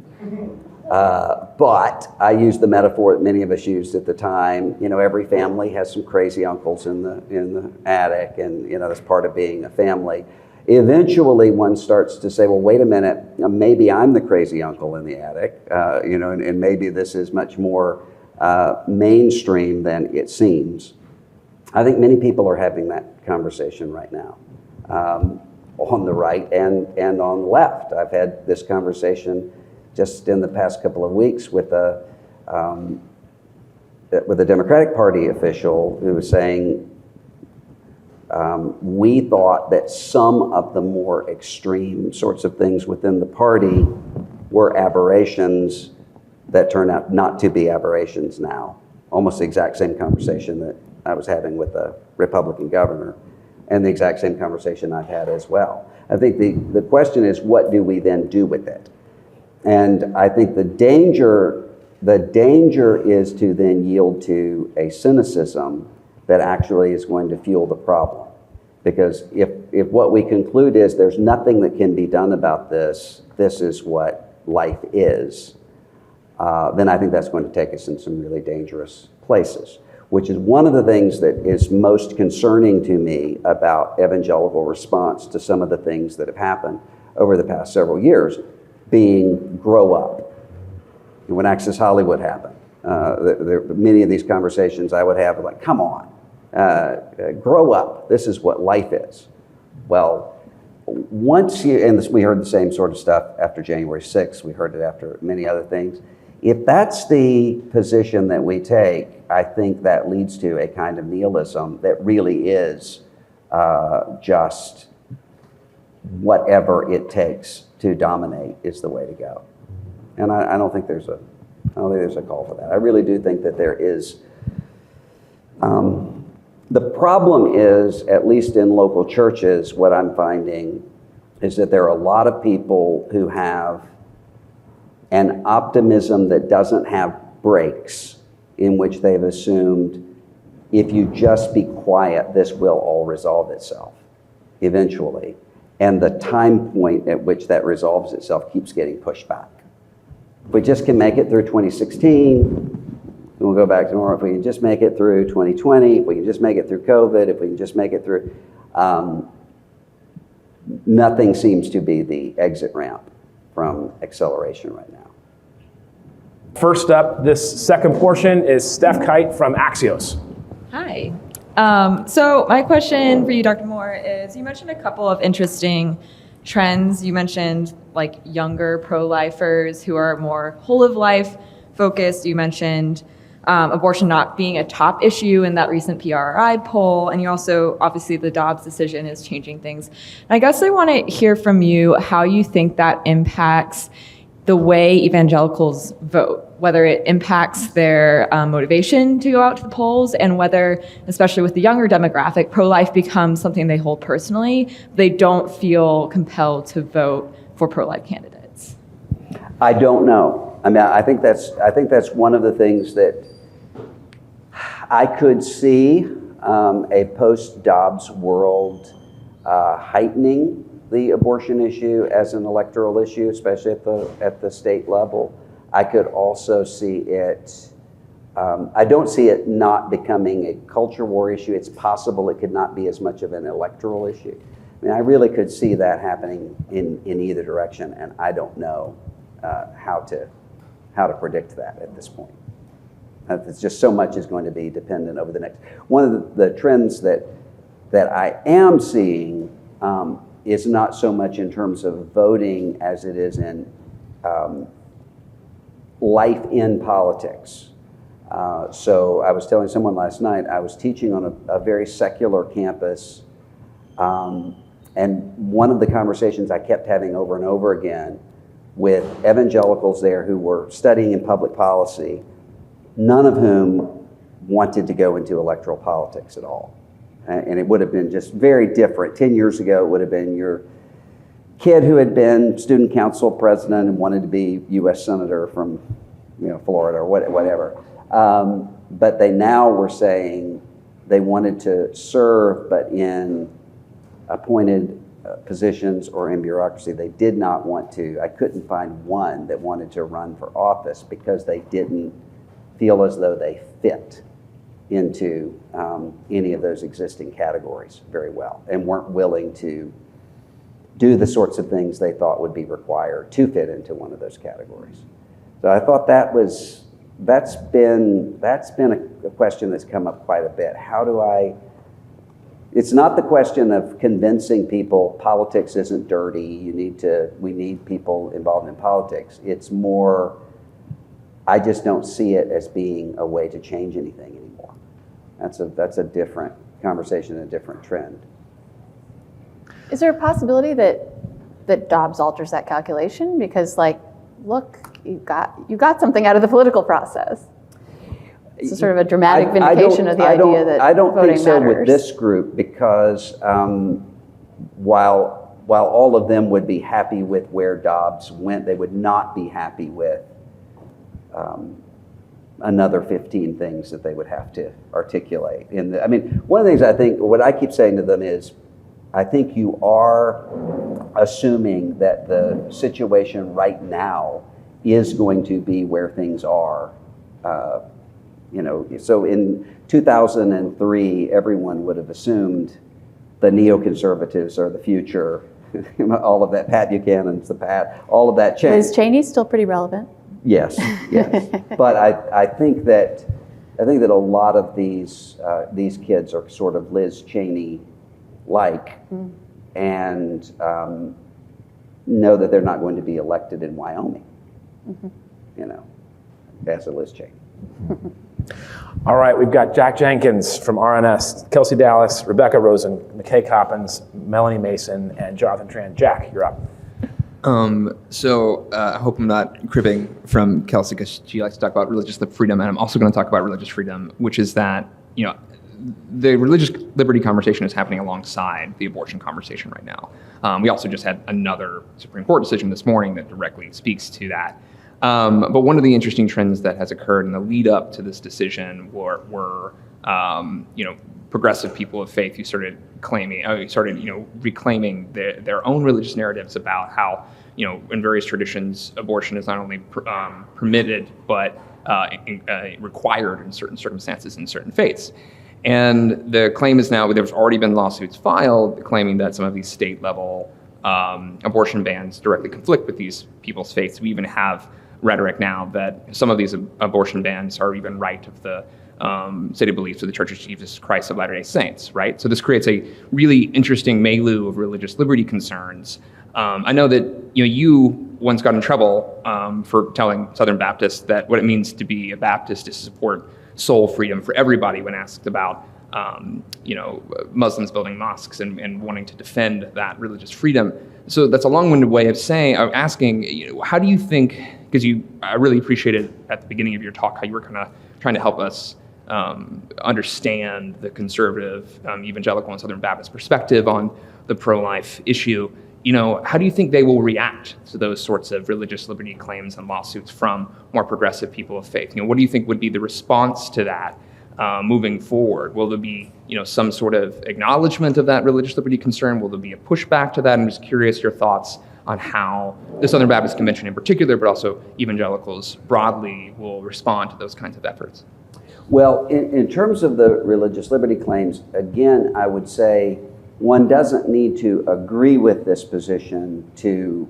But I use the metaphor that many of us used at the time. Every family has some crazy uncles in the attic, and that's part of being a family. Eventually, one starts to say, well, wait a minute, maybe I'm the crazy uncle in the attic, and maybe this is much more mainstream than it seems. I think many people are having that conversation right now, on the right and on the left. I've had this conversation just in the past couple of weeks with a Democratic Party official who was saying, we thought that some of the more extreme sorts of things within the party were aberrations that turn out not to be aberrations now. Almost the exact same conversation that I was having with the Republican governor, and the exact same conversation I've had as well. I think the question is, what do we then do with it? And I think the danger is to then yield to a cynicism that actually is going to fuel the problem. Because if what we conclude is there's nothing that can be done about this, this is what life is, then I think that's going to take us in some really dangerous places, which is one of the things that is most concerning to me about evangelical response to some of the things that have happened over the past several years, being grow up. When Access Hollywood happened, many of these conversations I would have were like, come on, grow up. This is what life is. Well, once you, and we heard the same sort of stuff after January 6th, we heard it after many other things. If that's the position that we take, I think that leads to a kind of nihilism that really is just whatever it takes to dominate is the way to go. And I don't think there's a call for that. I really do think that there is. The problem is, at least in local churches, what I'm finding is that there are a lot of people who have an optimism that doesn't have brakes, in which they've assumed if you just be quiet, this will all resolve itself eventually. And the time point at which that resolves itself keeps getting pushed back. If we just can make it through 2016, then we'll go back to normal. If we can just make it through 2020, if we can just make it through COVID, if we can just make it through, nothing seems to be the exit ramp from acceleration right now. First up, this second portion is Steph Kite from Axios. Hi. So my question for you, Dr. Moore, is you mentioned a couple of interesting trends. You mentioned like younger pro-lifers who are more whole of life focused. You mentioned abortion not being a top issue in that recent PRI poll. And you also, obviously, the Dobbs decision is changing things. And I guess I want to hear from you how you think that impacts the way evangelicals vote, whether it impacts their motivation to go out to the polls, and whether, especially with the younger demographic, pro-life becomes something they hold personally. They don't feel compelled to vote for pro-life candidates. I don't know. I mean, I think that's one of the things that I could see a post-Dobbs world heightening the abortion issue as an electoral issue, especially at the state level. I could also see it, I don't see it not becoming a culture war issue. It's possible it could not be as much of an electoral issue. I mean, I really could see that happening in either direction, and I don't know how to predict that at this point. It's just so much is going to be dependent over the next. One of the trends that I am seeing is not so much in terms of voting as it is in life in politics. So I was telling someone last night, I was teaching on a very secular campus, and one of the conversations I kept having over and over again with evangelicals there who were studying in public policy, none of whom wanted to go into electoral politics at all. And it would have been just very different. 10 years ago, it would have been your kid who had been student council president and wanted to be U.S. senator from Florida or whatever. But they now were saying they wanted to serve, but in appointed positions or in bureaucracy. They did not want to. I couldn't find one that wanted to run for office because they didn't feel as though they fit into any of those existing categories very well, and weren't willing to do the sorts of things they thought would be required to fit into one of those categories. So I thought that's been a question that's come up quite a bit. It's not the question of convincing people politics isn't dirty, we need people involved in politics. It's more, I just don't see it as being a way to change anything anymore. That's a different conversation, a different trend. Is there a possibility that Dobbs alters that calculation? Because, look, you got something out of the political process. It's sort of a dramatic vindication of the idea that I don't voting think so matters. with this group, because while while all of them would be happy with where Dobbs went, they would not be happy with another 15 things that they would have to articulate. One of the things I think, what I keep saying to them is, I think you are assuming that the situation right now is going to be where things are. So in 2003, everyone would have assumed the neoconservatives are the future. All of that, Pat Buchanan's the Pat, all of that changed. Liz Cheney's still pretty relevant. Yes. But I think that a lot of these kids are sort of Liz Cheney-like, and know that they're not going to be elected in Wyoming. As a Liz Cheney. All right, we've got Jack Jenkins from RNS, Kelsey Dallas, Rebecca Rosen, McKay Coppins, Melanie Mason, and Jonathan Tran. Jack, you're up. I hope I'm not cribbing from Kelsey, because she likes to talk about religious freedom, and I'm also going to talk about religious freedom, which is that, the religious liberty conversation is happening alongside the abortion conversation right now. We also just had another Supreme Court decision this morning that directly speaks to that. But one of the interesting trends that has occurred in the lead up to this decision were progressive people of faith who started reclaiming their own religious narratives about how, in various traditions, abortion is not only permitted, but required in certain circumstances in certain faiths. And the claim is now, there's already been lawsuits filed claiming that some of these state-level abortion bans directly conflict with these people's faiths. We even have rhetoric now that some of these abortion bans are even right of the stated beliefs of the Church of Jesus Christ of Latter-day Saints, right? So this creates a really interesting milieu of religious liberty concerns. I know that you once got in trouble for telling Southern Baptists that what it means to be a Baptist is to support soul freedom for everybody when asked about Muslims building mosques and wanting to defend that religious freedom. So that's a long-winded way of asking, how do you think, because I really appreciated at the beginning of your talk how you were kind of trying to help us understand the conservative, evangelical, and Southern Baptist perspective on the pro-life issue. How do you think they will react to those sorts of religious liberty claims and lawsuits from more progressive people of faith? What do you think would be the response to that moving forward? Will there be, some sort of acknowledgement of that religious liberty concern? Will there be a pushback to that? I'm just curious your thoughts on how the Southern Baptist Convention in particular, but also evangelicals broadly, will respond to those kinds of efforts. Well, in terms of the religious liberty claims, again, I would say one doesn't need to agree with this position to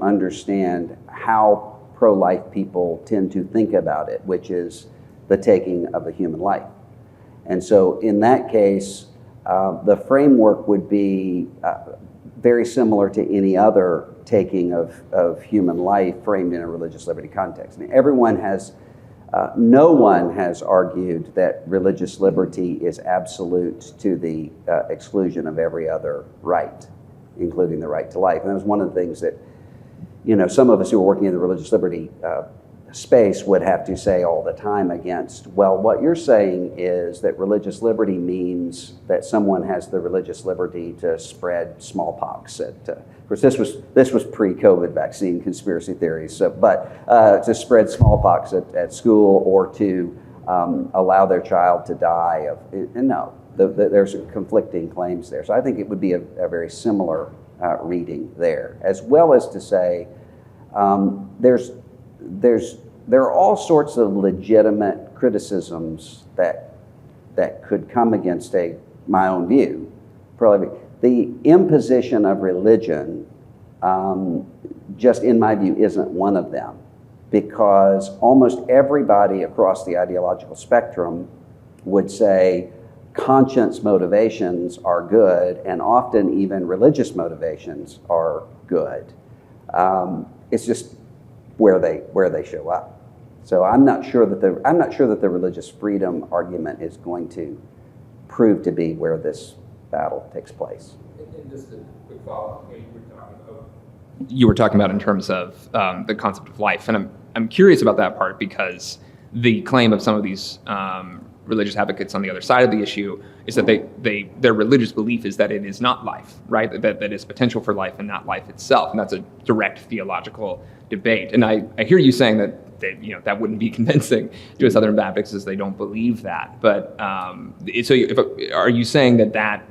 understand how pro-life people tend to think about it, which is the taking of a human life. And so in that case, the framework would be very similar to any other taking of human life framed in a religious liberty context. No one has argued that religious liberty is absolute to the exclusion of every other right, including the right to life. And that was one of the things that, some of us who are working in the religious liberty space would have to say all the time against. Well, what you're saying is that religious liberty means that someone has the religious liberty to spread smallpox. Of course, this was pre-COVID vaccine conspiracy theories. But to spread smallpox at school, or to allow their child to die no, there's conflicting claims there. So I think it would be a very similar reading there, as well as to say there are all sorts of legitimate criticisms that could come against my own view. The imposition of religion, just in my view, isn't one of them, because almost everybody across the ideological spectrum would say conscience motivations are good, and often even religious motivations are good. It's just where they show up. So I'm not sure that the religious freedom argument is going to prove to be where this battle takes place. And just a quick follow-up, you were talking about in terms of the concept of life, and I'm curious about that part, because the claim of some of these religious advocates on the other side of the issue is that their religious belief is that it is not life, right? That is potential for life and not life itself. And that's a direct theological debate. And I hear you saying that that wouldn't be convincing to Southern Baptists, as they don't believe that. But are you saying that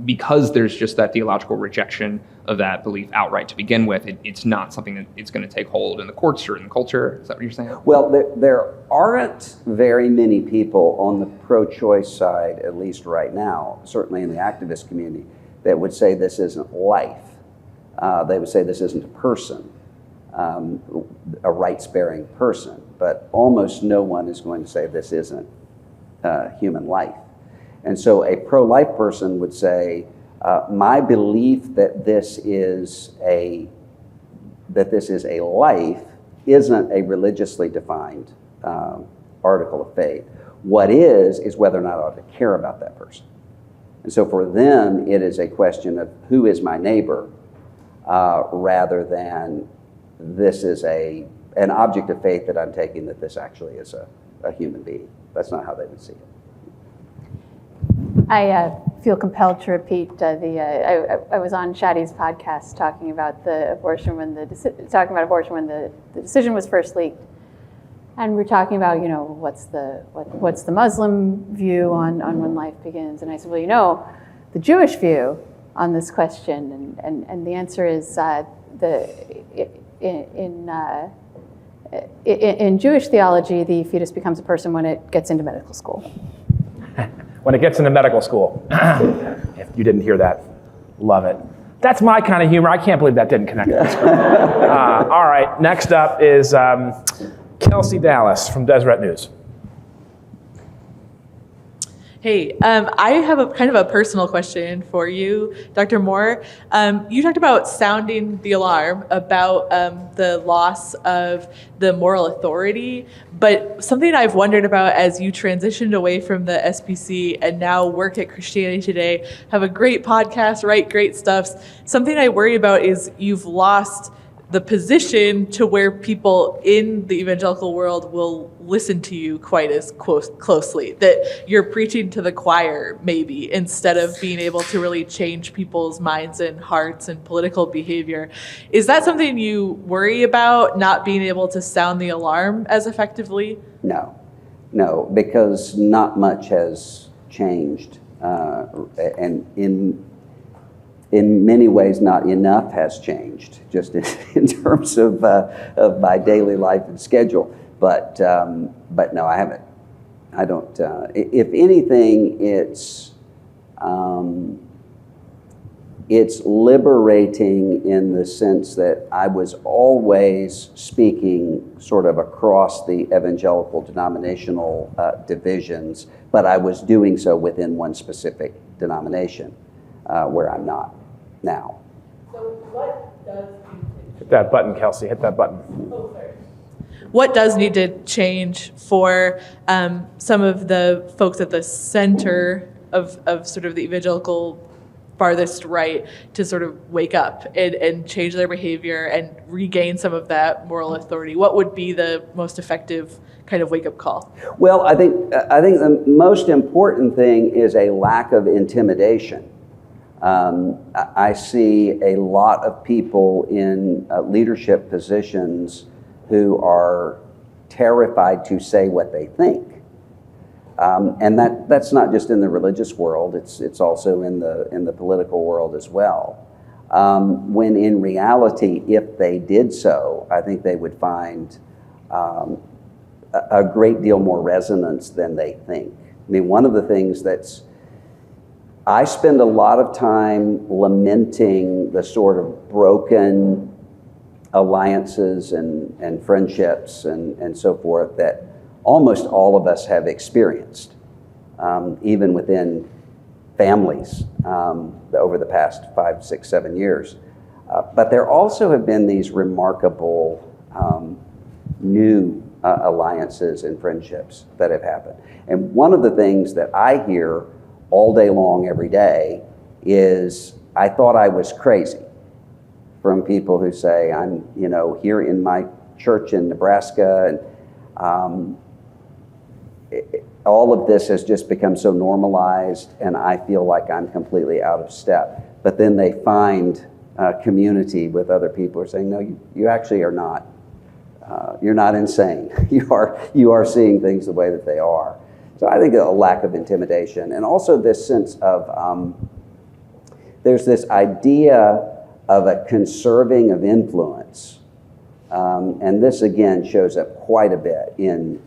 because there's just that theological rejection of that belief outright to begin with, it's not something that it's going to take hold in the courts or in the culture? Is that what you're saying? Well, there aren't very many people on the pro-choice side, at least right now, certainly in the activist community, that would say this isn't life. They would say this isn't a person, a rights-bearing person. But almost no one is going to say this isn't human life. And so a pro-life person would say, my belief that this is a life isn't a religiously defined article of faith. What is whether or not I ought to care about that person. And so for them, it is a question of who is my neighbor, rather than this is an object of faith that I'm taking, that this actually is a human being. That's not how they would see it. I feel compelled to repeat I was on Shadi's podcast talking about abortion when the decision was first leaked, and we're talking about what's the Muslim view on when life begins, and I said, well, the Jewish view on this question, and the answer is in Jewish theology, the fetus becomes a person when it gets into medical school. When it gets into medical school. If you didn't hear that, love it. That's my kind of humor. I can't believe that didn't connect with this group. All right, next up is Kelsey Dallas from Deseret News. Hey, I have a kind of a personal question for you, Dr. Moore. You talked about sounding the alarm about the loss of the moral authority, but something I've wondered about as you transitioned away from the SPC and now work at Christianity Today, have a great podcast, write great stuff. Something I worry about is you've lost the position to where people in the evangelical world will listen to you quite as closely, that you're preaching to the choir maybe, instead of being able to really change people's minds and hearts and political behavior. Is that something you worry about, not being able to sound the alarm as effectively? No, because not much has changed, and in many ways, not enough has changed, just in terms of my daily life and schedule. But no, I haven't. I don't. If anything, it's liberating in the sense that I was always speaking sort of across the evangelical denominational divisions, but I was doing so within one specific denomination, where I'm not now. So what does Hit that button, Kelsey. Hit that button. What does need to change for some of the folks at the center of sort of the evangelical farthest right to sort of wake up and change their behavior and regain some of that moral authority? What would be the most effective kind of wake-up call? Well, I think the most important thing is a lack of intimidation. I see a lot of people in leadership positions who are terrified to say what they think. And that's not just in the religious world, it's also in the political world as well. When in reality, if they did so, I think they would find a great deal more resonance than they think. I mean, one of the things I spend a lot of time lamenting the sort of broken alliances and friendships and so forth that almost all of us have experienced, even within families over the past 5, 6, 7 years. But there also have been these remarkable new alliances and friendships that have happened. And one of the things that I hear all day long, every day, is I thought I was crazy, from people who say, I'm here in my church in Nebraska, and all of this has just become so normalized, and I feel like I'm completely out of step. But then they find community with other people who are saying, no, you actually are not. You're not insane. You are seeing things the way that they are. So I think a lack of intimidation, and also this sense of there's this idea of a conserving of influence, and this again shows up quite a bit in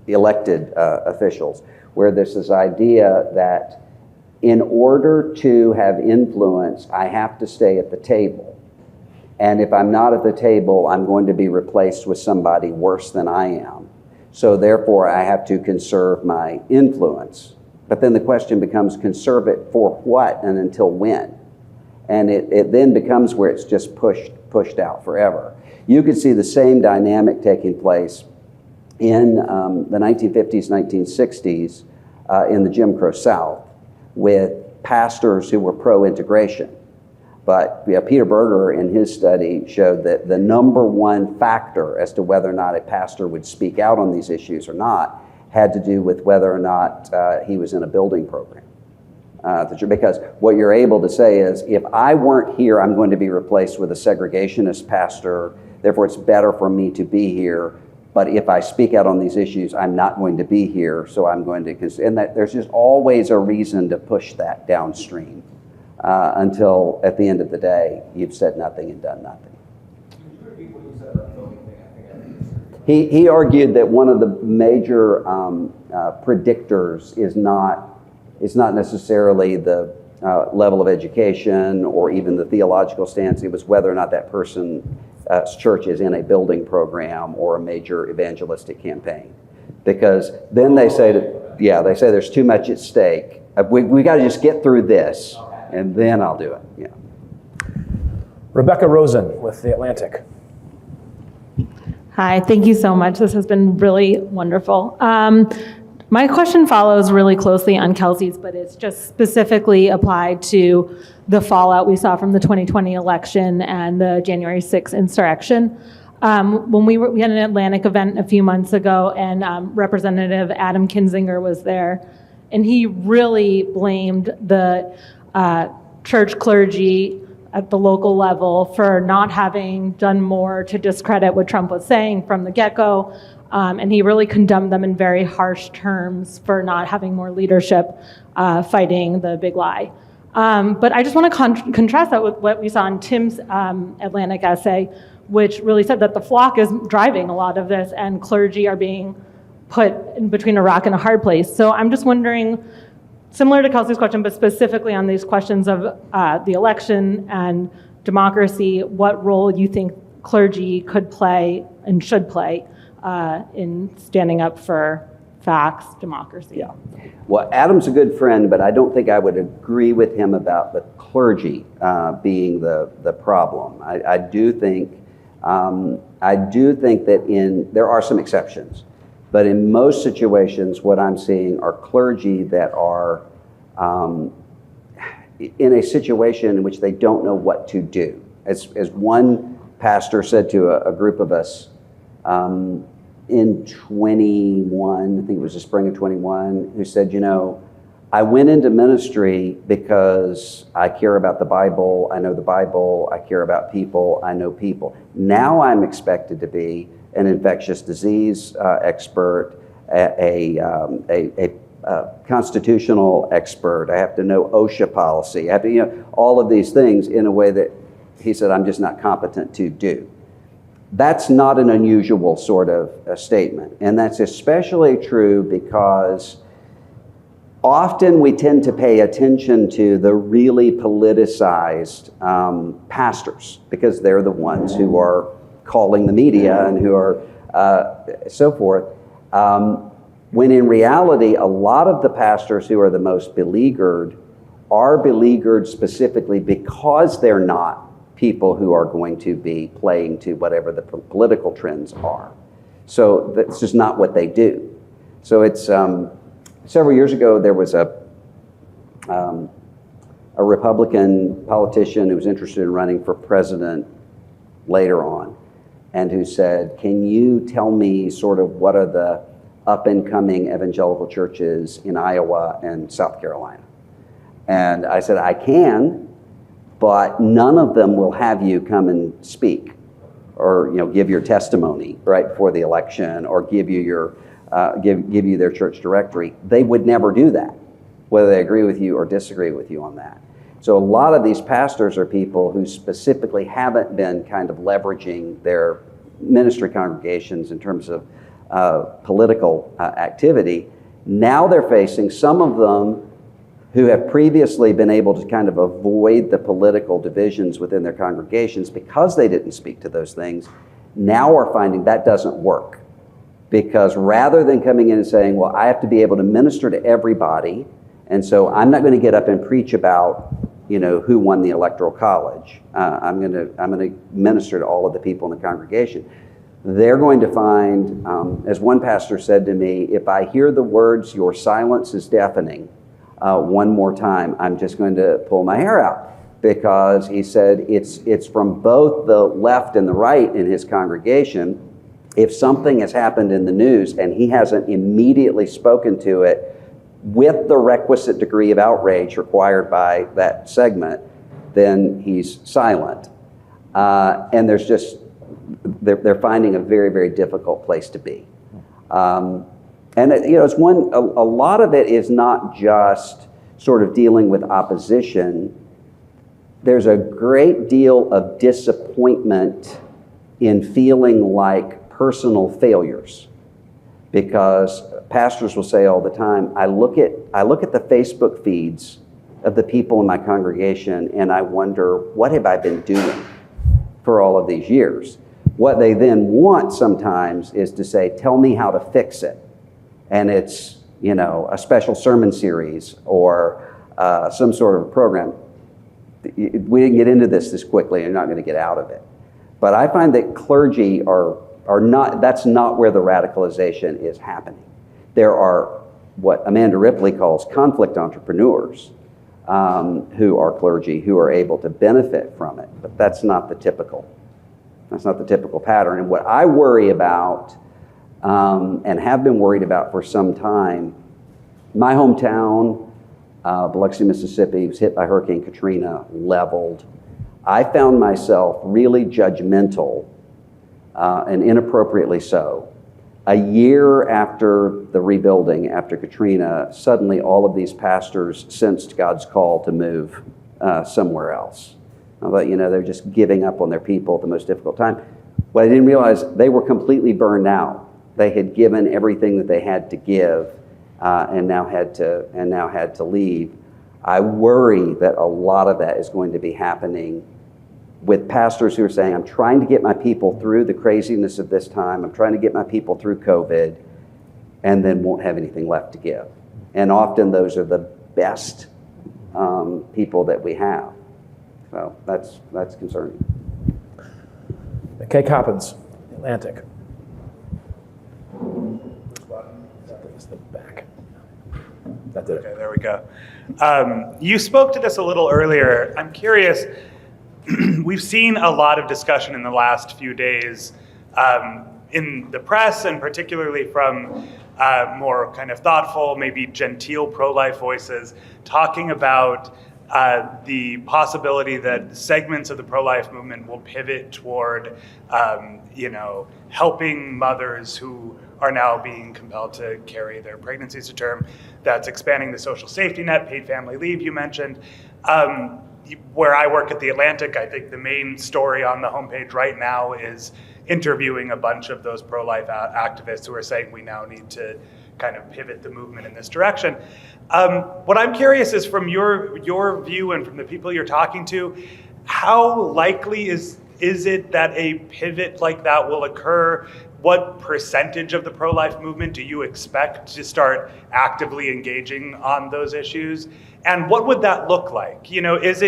elected officials, where there's this idea that in order to have influence, I have to stay at the table. And if I'm not at the table, I'm going to be replaced with somebody worse than I am. So therefore, I have to conserve my influence. But then the question becomes, conserve it for what and until when? And it then becomes where it's just pushed out forever. You could see the same dynamic taking place in the 1950s, 1960s in the Jim Crow South with pastors who were pro-integration. But Peter Berger in his study showed that the number one factor as to whether or not a pastor would speak out on these issues or not had to do with whether or not he was in a building program. Because what you're able to say is, if I weren't here, I'm going to be replaced with a segregationist pastor, therefore it's better for me to be here. But if I speak out on these issues, I'm not going to be here, so I'm going to, and that there's just always a reason to push that downstream until at the end of the day, you've said nothing and done nothing. He argued that one of the major predictors is not necessarily the level of education or even the theological stance. It was whether or not that person's church is in a building program or a major evangelistic campaign. Because then they say they say there's too much at stake. We got to just get through this, and then I'll do it. Yeah. Rebecca Rosen with The Atlantic. Hi, thank you so much. This has been really wonderful. My question follows really closely on Kelsey's, but it's just specifically applied to the fallout we saw from the 2020 election and the January 6th insurrection. When we had an Atlantic event a few months ago, and Representative Adam Kinzinger was there, and he really blamed the church clergy at the local level for not having done more to discredit what Trump was saying from the get-go. And he really condemned them in very harsh terms for not having more leadership fighting the big lie. But I just want to contrast that with what we saw in Tim's Atlantic essay, which really said that the flock is driving a lot of this and clergy are being put in between a rock and a hard place. So I'm just wondering, similar to Kelsey's question, but specifically on these questions of the election and democracy, what role you think clergy could play and should play in standing up for facts, democracy. Yeah. Well, Adam's a good friend, but I don't think I would agree with him about the clergy being the problem. I do think that there are some exceptions, but in most situations, what I'm seeing are clergy that are in a situation in which they don't know what to do. As one pastor said to a group of us, in 21, I think it was the spring of 21, who said, I went into ministry because I care about the Bible, I know the Bible, I care about people, I know people. Now I'm expected to be an infectious disease expert, a constitutional expert, I have to know OSHA policy, I have to, all of these things in a way that he said I'm just not competent to do. That's not an unusual sort of a statement. And that's especially true because often we tend to pay attention to the really politicized pastors because they're the ones who are calling the media and who are so forth. When in reality, a lot of the pastors who are the most beleaguered are beleaguered specifically because they're not people who are going to be playing to whatever the political trends are. So that's just not what they do. So it's several years ago there was a Republican politician who was interested in running for president later on, and who said, "Can you tell me sort of what are the up-and-coming evangelical churches in Iowa and South Carolina. And I said, I can, but none of them will have you come and speak or give your testimony right before the election or give you your give you their church directory. They would never do that, whether they agree with you or disagree with you on that. So a lot of these pastors are people who specifically haven't been kind of leveraging their ministry congregations in terms of political activity. Now they're facing, some of them who have previously been able to kind of avoid the political divisions within their congregations because they didn't speak to those things, now are finding that doesn't work. Because rather than coming in and saying, well, I have to be able to minister to everybody, and so I'm not going to get up and preach about who won the Electoral College. I'm going to minister to all of the people in the congregation. They're going to find, as one pastor said to me, if I hear the words, your silence is deafening, one more time, I'm just going to pull my hair out. Because he said it's from both the left and the right in his congregation. If something has happened in the news and he hasn't immediately spoken to it with the requisite degree of outrage required by that segment, then he's silent. And there's just, they're finding a very, very difficult place to be. And it's a lot of it is not just sort of dealing with opposition. There's a great deal of disappointment in feeling like personal failures, because pastors will say all the time, I look at the Facebook feeds of the people in my congregation and I wonder, what have I been doing for all of these years? What they then want sometimes is to say, tell me how to fix it. And it's, a special sermon series or some sort of program. We didn't get into this quickly, and you're not going to get out of it. But I find that clergy are not, that's not where the radicalization is happening. There are what Amanda Ripley calls conflict entrepreneurs who are clergy, who are able to benefit from it. But that's not the typical pattern. And what I worry about and have been worried about for some time, my hometown, Biloxi, Mississippi, was hit by Hurricane Katrina, leveled. I found myself really judgmental and inappropriately so. A year after the rebuilding, after Katrina, suddenly all of these pastors sensed God's call to move somewhere else. I thought, they're just giving up on their people at the most difficult time. What I didn't realize, they were completely burned out. They had given everything that they had to give and now had to leave. I worry that a lot of that is going to be happening with pastors who are saying, I'm trying to get my people through the craziness of this time. I'm trying to get my people through COVID, and then won't have anything left to give. And often those are the best people that we have. So that's concerning. Kay Coppins, Atlantic. That's the back. That's it. Okay, there we go. You spoke to this a little earlier. I'm curious, we've seen a lot of discussion in the last few days in the press, and particularly from more kind of thoughtful, maybe genteel pro-life voices, talking about the possibility that segments of the pro-life movement will pivot toward, helping mothers who are now being compelled to carry their pregnancies to term. That's expanding the social safety net, paid family leave you mentioned. Where I work at the Atlantic, I think the main story on the homepage right now is interviewing a bunch of those pro-life activists who are saying we now need to kind of pivot the movement in this direction. What I'm curious is, from your view and from the people you're talking to, how likely is it that a pivot like that will occur? What percentage of the pro-life movement do you expect to start actively engaging on those issues? And what would that look like? Is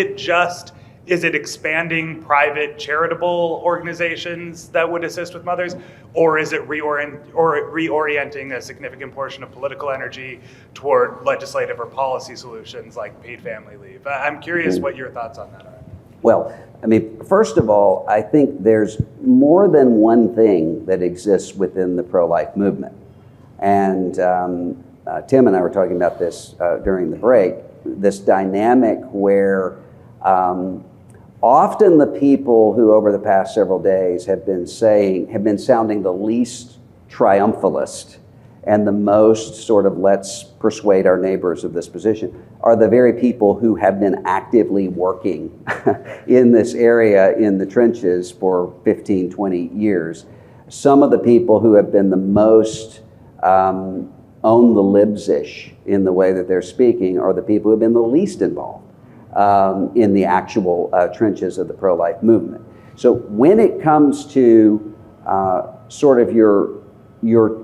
it expanding private charitable organizations that would assist with mothers? Or is it reorienting a significant portion of political energy toward legislative or policy solutions like paid family leave? I'm curious what your thoughts on that are. Well, first of all, I think there's more than one thing that exists within the pro-life movement. And Tim and I were talking about this during the break, this dynamic where often the people who over the past several days have been sounding the least triumphalist and the most sort of let's persuade our neighbors of this position are the very people who have been actively working in this area in the trenches for 15, 20 years. Some of the people who have been the most own the libs-ish in the way that they're speaking are the people who have been the least involved in the actual trenches of the pro-life movement. So when it comes to sort of your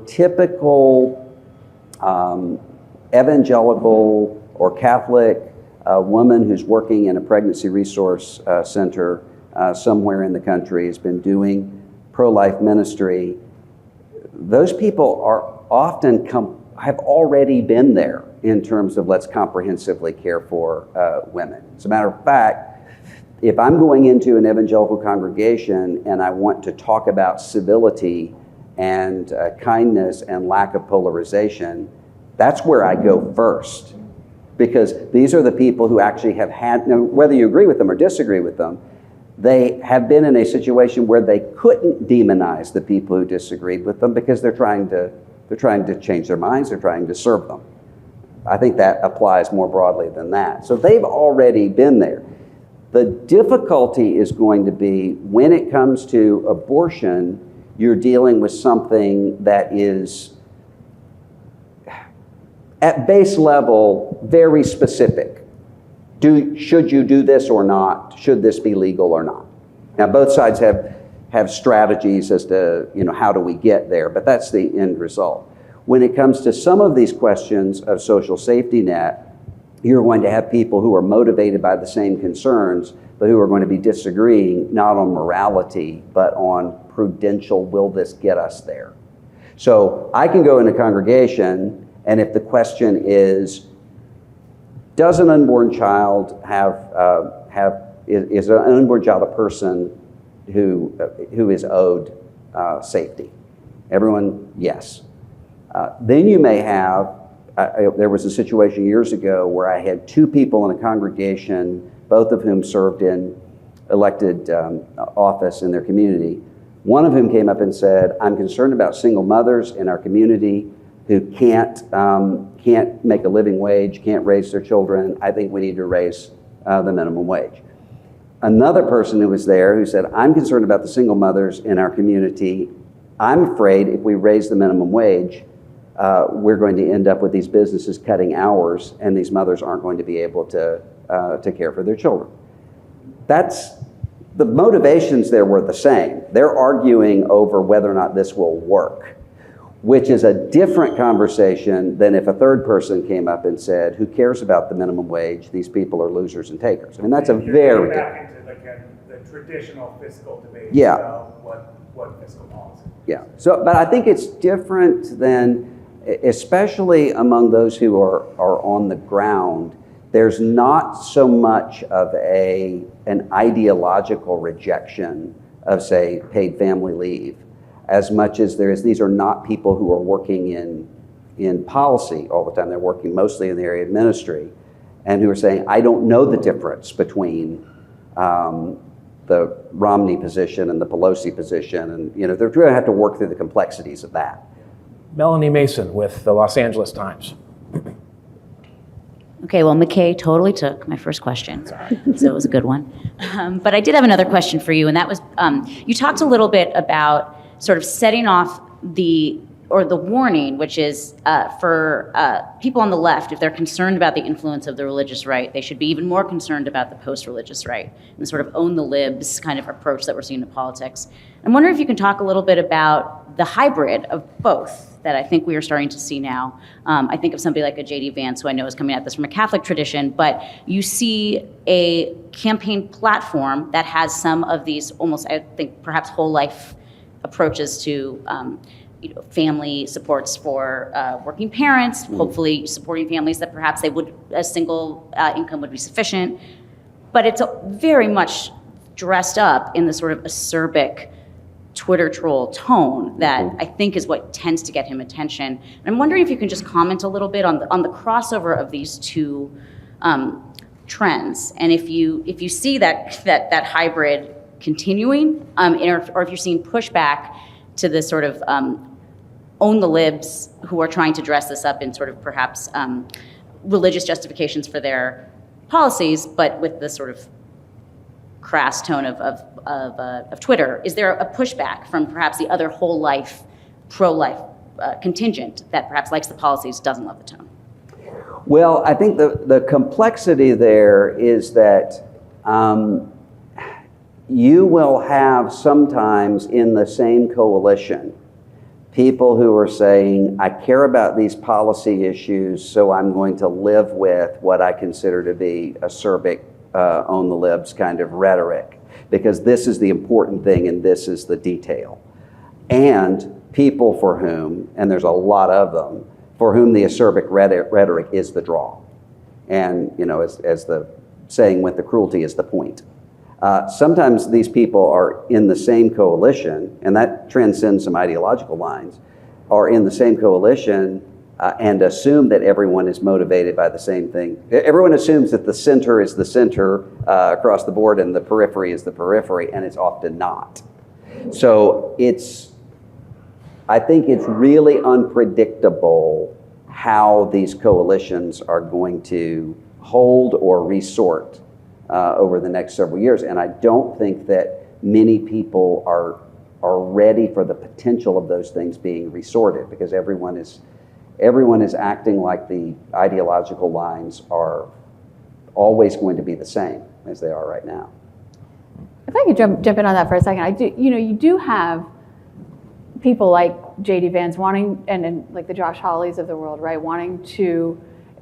typical evangelical or Catholic woman who's working in a pregnancy resource center somewhere in the country, has been doing pro-life ministry, those people are often have already been there in terms of let's comprehensively care for women. As a matter of fact, if I'm going into an evangelical congregation and I want to talk about civility and kindness and lack of polarization, that's where I go first. Because these are the people who actually have had, now, whether you agree with them or disagree with them, they have been in a situation where they couldn't demonize the people who disagreed with them because they're trying to change their minds, they're trying to serve them. I think that applies more broadly than that. So they've already been there. The difficulty is going to be when it comes to abortion, you're dealing with something that is at base level very specific. Should you do this or not? Should this be legal or not? Now both sides have strategies as to how do we get there, but that's the end result. When it comes to some of these questions of social safety net, you're going to have people who are motivated by the same concerns, but who are going to be disagreeing not on morality, but on prudential, will this get us there? So I can go in a congregation, and if the question is, does an unborn child is an unborn child a person who is owed safety? Everyone, yes. Then you may have, there was a situation years ago where I had two people in a congregation, both of whom served in elected office in their community. One of whom came up and said, I'm concerned about single mothers in our community who can't make a living wage, can't raise their children. I think we need to raise the minimum wage. Another person who was there who said, I'm concerned about the single mothers in our community. I'm afraid if we raise the minimum wage, we're going to end up with these businesses cutting hours and these mothers aren't going to be able to care for their children. The motivations there were the same. They're arguing over whether or not this will work, which is a different conversation than if a third person came up and said, who cares about the minimum wage? These people are losers and takers. I mean, that's a very different. Back into the traditional fiscal debate Yeah. about what fiscal policy. Yeah. So, but I think it's different than, especially among those who are on the ground, there's not so much of an ideological rejection of, say, paid family leave, as much as there is, these are not people who are working in policy all the time. They're working mostly in the area of ministry, and who are saying, I don't know the difference between the Romney position and the Pelosi position, and they're going to have to work through the complexities of that. Melanie Mason with the Los Angeles Times. Okay, well, McKay totally took my first question, so it was a good one. But I did have another question for you, and that was, you talked a little bit about sort of setting off the warning, which is for people on the left, if they're concerned about the influence of the religious right, they should be even more concerned about the post-religious right, and the sort of own the libs kind of approach that we're seeing in politics. I'm wondering if you can talk a little bit about the hybrid of both that I think we are starting to see now. I think of somebody like a J.D. Vance, who I know is coming at this from a Catholic tradition, but you see a campaign platform that has some of these almost, I think, perhaps whole life approaches to family supports for working parents, hopefully supporting families that perhaps a single income would be sufficient. But it's very much dressed up in the sort of acerbic Twitter troll tone that I think is what tends to get him attention. And I'm wondering if you can just comment a little bit on the crossover of these two trends, and if you see that hybrid continuing, or if you're seeing pushback to the sort of own the libs who are trying to dress this up in sort of perhaps religious justifications for their policies, but with the sort of crass tone of Twitter. Is there a pushback from perhaps the other whole life, pro-life contingent that perhaps likes the policies, doesn't love the tone? Well, I think the complexity there is that you will have sometimes in the same coalition people who are saying, I care about these policy issues, so I'm going to live with what I consider to be acerbic, own the libs kind of rhetoric, because this is the important thing and this is the detail. And people for whom, and there's a lot of them, for whom the acerbic rhetoric is the draw. And, you know, as the saying went, the cruelty is the point. Sometimes these people are in the same coalition, and that transcends some ideological lines, are in the same coalition and assume that everyone is motivated by the same thing. Everyone assumes that the center is the center across the board and the periphery is the periphery, and it's often not. So I think it's really unpredictable how these coalitions are going to hold or resort over the next several years. And I don't think that many people are ready for the potential of those things being resorted, because everyone is acting like the ideological lines are always going to be the same as they are right now. If I could jump in on that for a second, you do have people like J.D. Vance wanting, and like the Josh Hawleys of the world, right, wanting to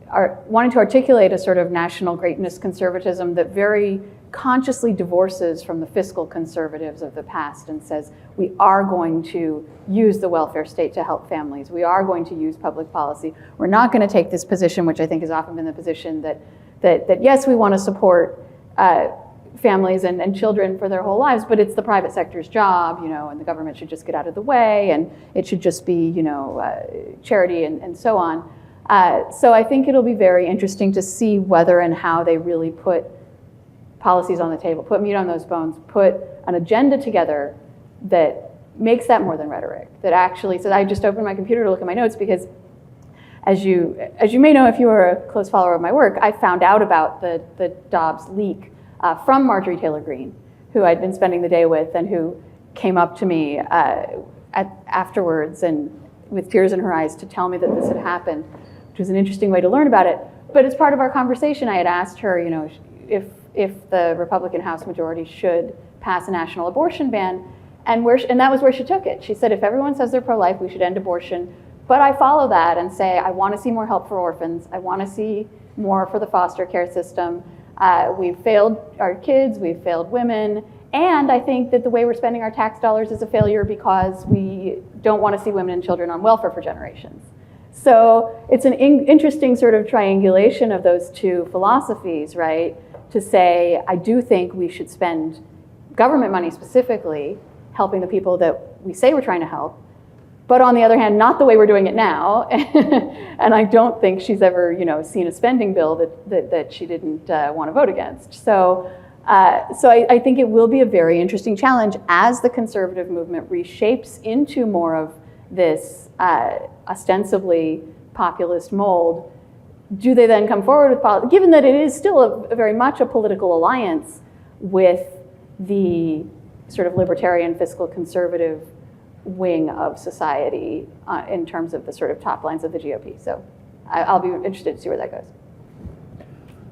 articulate a sort of national greatness conservatism that very consciously divorces from the fiscal conservatives of the past and says, we are going to use the welfare state to help families. We are going to use public policy. We're not going to take this position, which I think has often been the position that yes, we want to support families and children for their whole lives, but it's the private sector's job, and the government should just get out of the way, and it should just be, charity and so on. So I think it'll be very interesting to see whether and how they really put policies on the table, put meat on those bones, put an agenda together that makes that more than rhetoric, that actually, so I just opened my computer to look at my notes because as you may know, if you were a close follower of my work, I found out about the Dobbs leak from Marjorie Taylor Greene, who I'd been spending the day with and who came up to me afterwards and with tears in her eyes to tell me that this had happened, which was an interesting way to learn about it. But as part of our conversation, I had asked her, if the Republican House majority should pass a national abortion ban, and that was where she took it. She said, if everyone says they're pro-life, we should end abortion. But I follow that and say, I want to see more help for orphans. I want to see more for the foster care system. We've failed our kids, we've failed women, and I think that the way we're spending our tax dollars is a failure because we don't want to see women and children on welfare for generations. So it's an interesting sort of triangulation of those two philosophies, right? To say, I do think we should spend government money specifically helping the people that we say we're trying to help, but on the other hand, not the way we're doing it now. And I don't think she's ever, seen a spending bill that she didn't want to vote against. So I think it will be a very interesting challenge as the conservative movement reshapes into more of this ostensibly populist mold. Do they then come forward with policy, given that it is still very much a political alliance with the sort of libertarian fiscal conservative wing of society in terms of the sort of top lines of the GOP. So I'll be interested to see where that goes.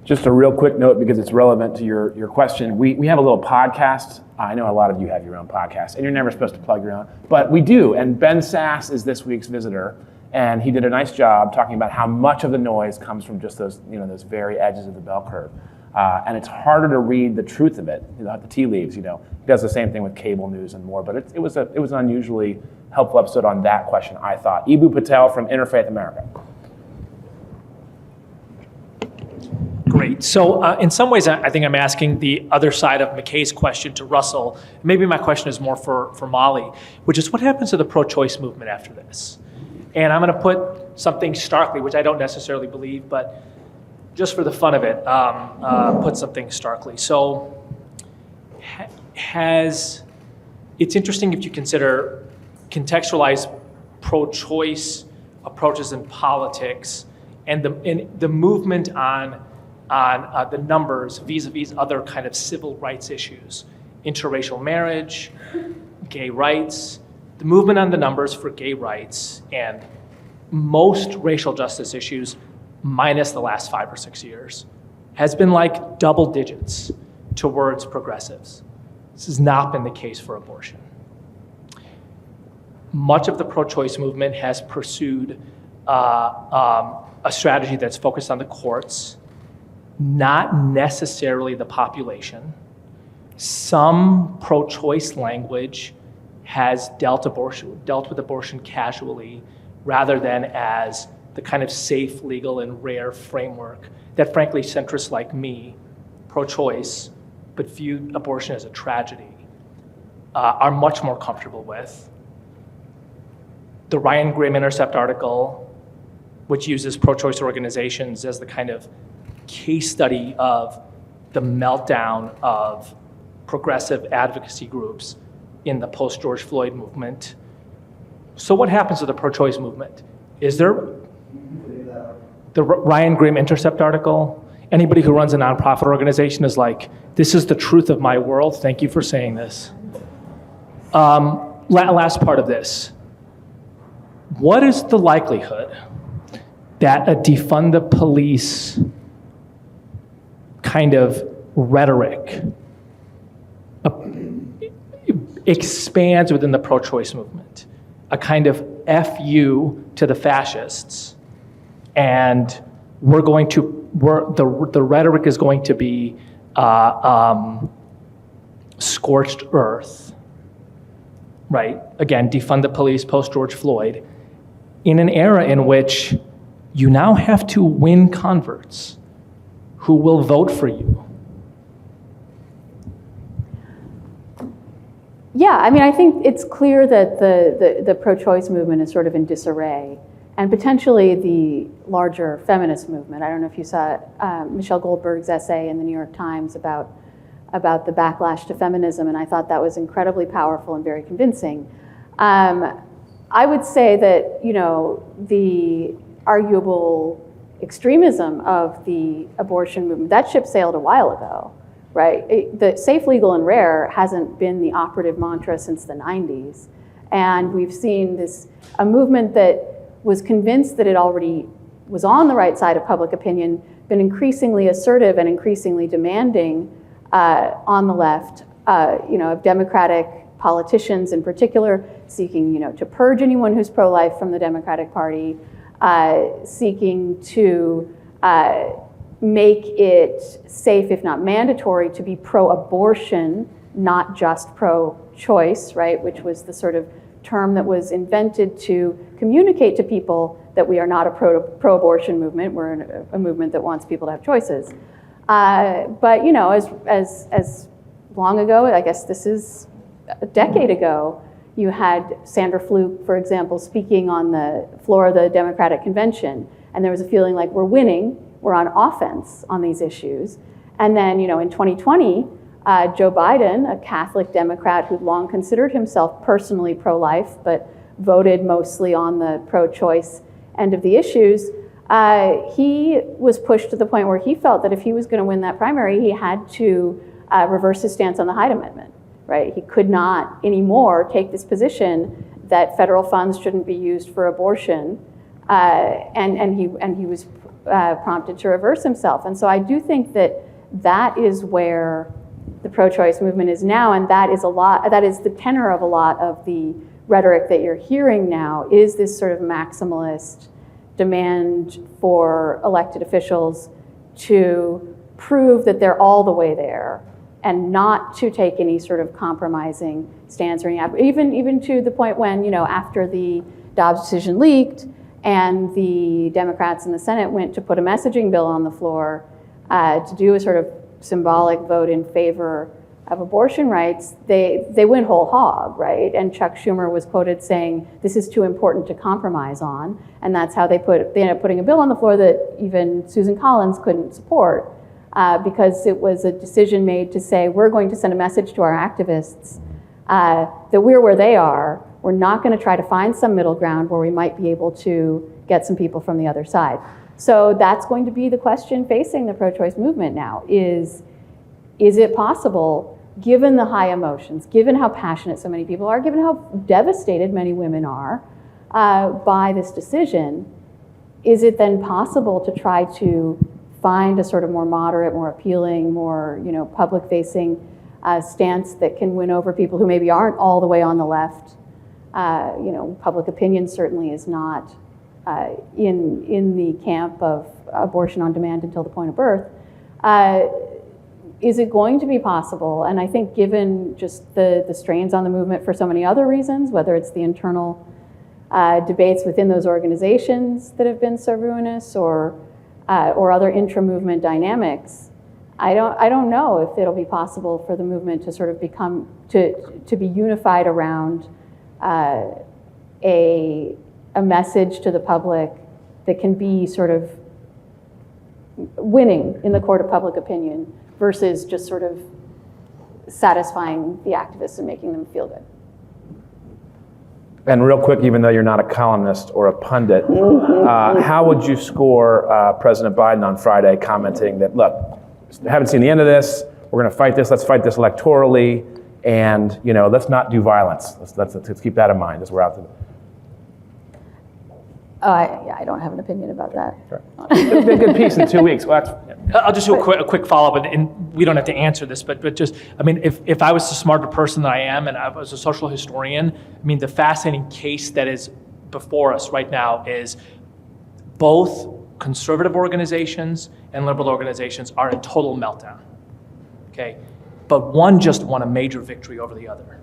Just a real quick note, because it's relevant to your question. We have a little podcast. I know a lot of you have your own podcast, and you're never supposed to plug your own, but we do. And Ben Sass is this week's visitor, and he did a nice job talking about how much of the noise comes from just those, those very edges of the bell curve. And it's harder to read the truth of it, the tea leaves. He does the same thing with cable news and more. But it was an unusually helpful episode on that question, I thought. Ibu Patel from Interfaith America. Great. Great. So in some ways, I think I'm asking the other side of McKay's question to Russell. Maybe my question is more for Molly, which is what happens to the pro-choice movement after this? And I'm going to put something starkly, which I don't necessarily believe, but just for the fun of it, put something starkly. So it's interesting if you contextualize pro-choice approaches in politics and the movement on the numbers vis-a-vis other kind of civil rights issues, interracial marriage, gay rights, the movement on the numbers for gay rights, and most racial justice issues, minus the last 5 or 6 years, has been like double digits towards progressives. This has not been the case for abortion. Much of the pro-choice movement has pursued a strategy that's focused on the courts, not necessarily the population. Some pro-choice language has dealt with abortion casually rather than as the kind of safe, legal, and rare framework that frankly centrists like me, pro-choice, but view abortion as a tragedy, are much more comfortable with. The Ryan Grim Intercept article, which uses pro-choice organizations as the kind of case study of the meltdown of progressive advocacy groups in the post-George Floyd movement. So what happens to the pro-choice movement? Is there the Ryan Grim Intercept article? Anybody who runs a nonprofit organization is like, this is the truth of my world. Thank you for saying this. Last part of this. What is the likelihood that a defund the police kind of rhetoric expands within the pro-choice movement? A kind of FU to the fascists, and the rhetoric is going to be scorched earth, right? Again, defund the police post-George Floyd, in an era in which you now have to win converts who will vote for you. Yeah, I mean, I think it's clear that the pro-choice movement is sort of in disarray, and potentially the larger feminist movement. I don't know if you saw Michelle Goldberg's essay in the New York Times about the backlash to feminism, and I thought that was incredibly powerful and very convincing. I would say that, the arguable extremism of the abortion movement, that ship sailed a while ago, right? The safe, legal, and rare hasn't been the operative mantra since the 90s. And we've seen a movement that was convinced that it already was on the right side of public opinion, been increasingly assertive and increasingly demanding on the left, of Democratic politicians in particular, seeking, to purge anyone who's pro-life from the Democratic Party, seeking to make it safe, if not mandatory, to be pro-abortion, not just pro-choice, right? Which was the sort of term that was invented to communicate to people that we are not a pro-abortion movement. We're a movement that wants people to have choices. But as long ago, I guess this is a decade ago, you had Sandra Fluke, for example, speaking on the floor of the Democratic Convention, and there was a feeling like we're winning, we're on offense on these issues. And then, in 2020, Joe Biden, a Catholic Democrat who'd long considered himself personally pro-life, but voted mostly on the pro-choice end of the issues, he was pushed to the point where he felt that if he was going to win that primary, he had to reverse his stance on the Hyde Amendment, right? He could not anymore take this position that federal funds shouldn't be used for abortion, and he was prompted to reverse himself. And so I do think that is where the pro-choice movement is now, and that is the tenor of a lot of the rhetoric that you're hearing now, is this sort of maximalist demand for elected officials to prove that they're all the way there and not to take any sort of compromising stance or even to the point when, after the Dobbs decision leaked and the Democrats in the Senate went to put a messaging bill on the floor, to do a sort of symbolic vote in favor of abortion rights, they went whole hog, right? And Chuck Schumer was quoted saying, this is too important to compromise on. And that's how they ended up putting a bill on the floor that even Susan Collins couldn't support, because it was a decision made to say, we're going to send a message to our activists that we're where they are. We're not going to try to find some middle ground where we might be able to get some people from the other side. So that's going to be the question facing the pro-choice movement now, is it possible, given the high emotions, given how passionate so many people are, given how devastated many women are by this decision, is it then possible to try to find a sort of more moderate, more appealing, more public-facing stance that can win over people who maybe aren't all the way on the left? Public opinion certainly is not in the camp of abortion on demand until the point of birth. Is it going to be possible? And I think given just the strains on the movement for so many other reasons, whether it's the internal debates within those organizations that have been so ruinous, or other intra-movement dynamics, I don't know if it'll be possible for the movement to sort of become, to be unified around a message to the public that can be sort of winning in the court of public opinion versus just sort of satisfying the activists and making them feel good. And real quick, even though you're not a columnist or a pundit, how would you score President Biden on Friday commenting that, look, haven't seen the end of this, we're going to fight this, let's fight this electorally, and let's not do violence. Let's keep that in mind as we're out there. I don't have an opinion about that. Sure. It'll be a good piece in 2 weeks. Well, I'll just do a quick follow-up, and we don't have to answer this, but just, if I was a smarter person than I am, and I was a social historian, the fascinating case that is before us right now is both conservative organizations and liberal organizations are in total meltdown, okay? But one just won a major victory over the other.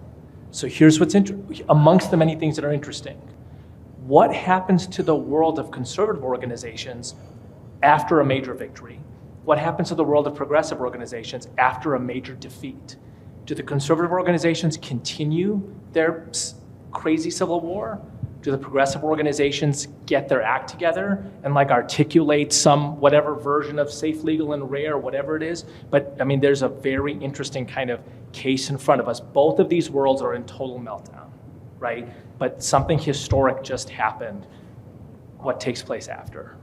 So here's what's amongst the many things that are interesting. What happens to the world of conservative organizations after a major victory? What happens to the world of progressive organizations after a major defeat? Do the conservative organizations continue their crazy civil war? Do the progressive organizations get their act together and articulate some whatever version of safe, legal, and rare, whatever it is? But there's a very interesting kind of case in front of us. Both of these worlds are in total meltdown, right? But something historic just happened. What takes place after?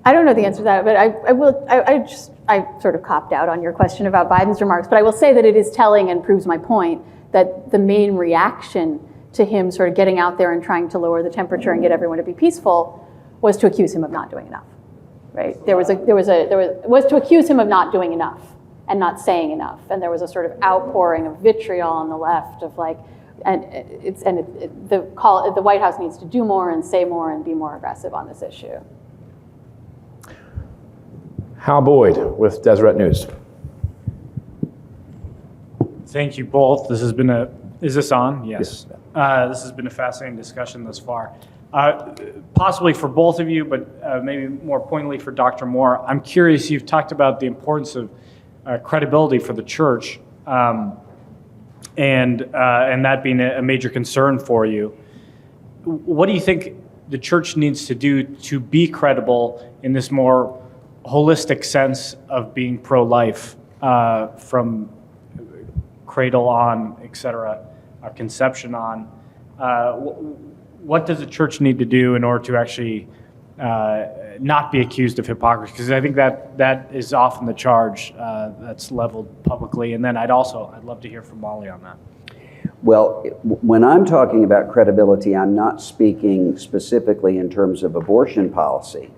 I don't know the answer to that, but I sort of copped out on your question about Biden's remarks, but I will say that it is telling and proves my point that the main reaction to him sort of getting out there and trying to lower the temperature and get everyone to be peaceful was to accuse him of not doing enough, right? Was to accuse him of not doing enough and not saying enough, and there was a sort of outpouring of vitriol on the left of the White House needs to do more and say more and be more aggressive on this issue. Hal Boyd with Deseret News. Thank you both. This has been is this on? Yes. This has been a fascinating discussion thus far. Possibly for both of you, but maybe more pointedly for Dr. Moore. I'm curious, you've talked about the importance of credibility for the church, and that being a major concern for you. What do you think the church needs to do to be credible in this more holistic sense of being pro-life, from cradle on, et cetera, conception on? What does the church need to do in order to actually not be accused of hypocrisy? Because I think that is often the charge that's leveled publicly. And then I'd love to hear from Molly on that. Well, when I'm talking about credibility, I'm not speaking specifically in terms of abortion policy.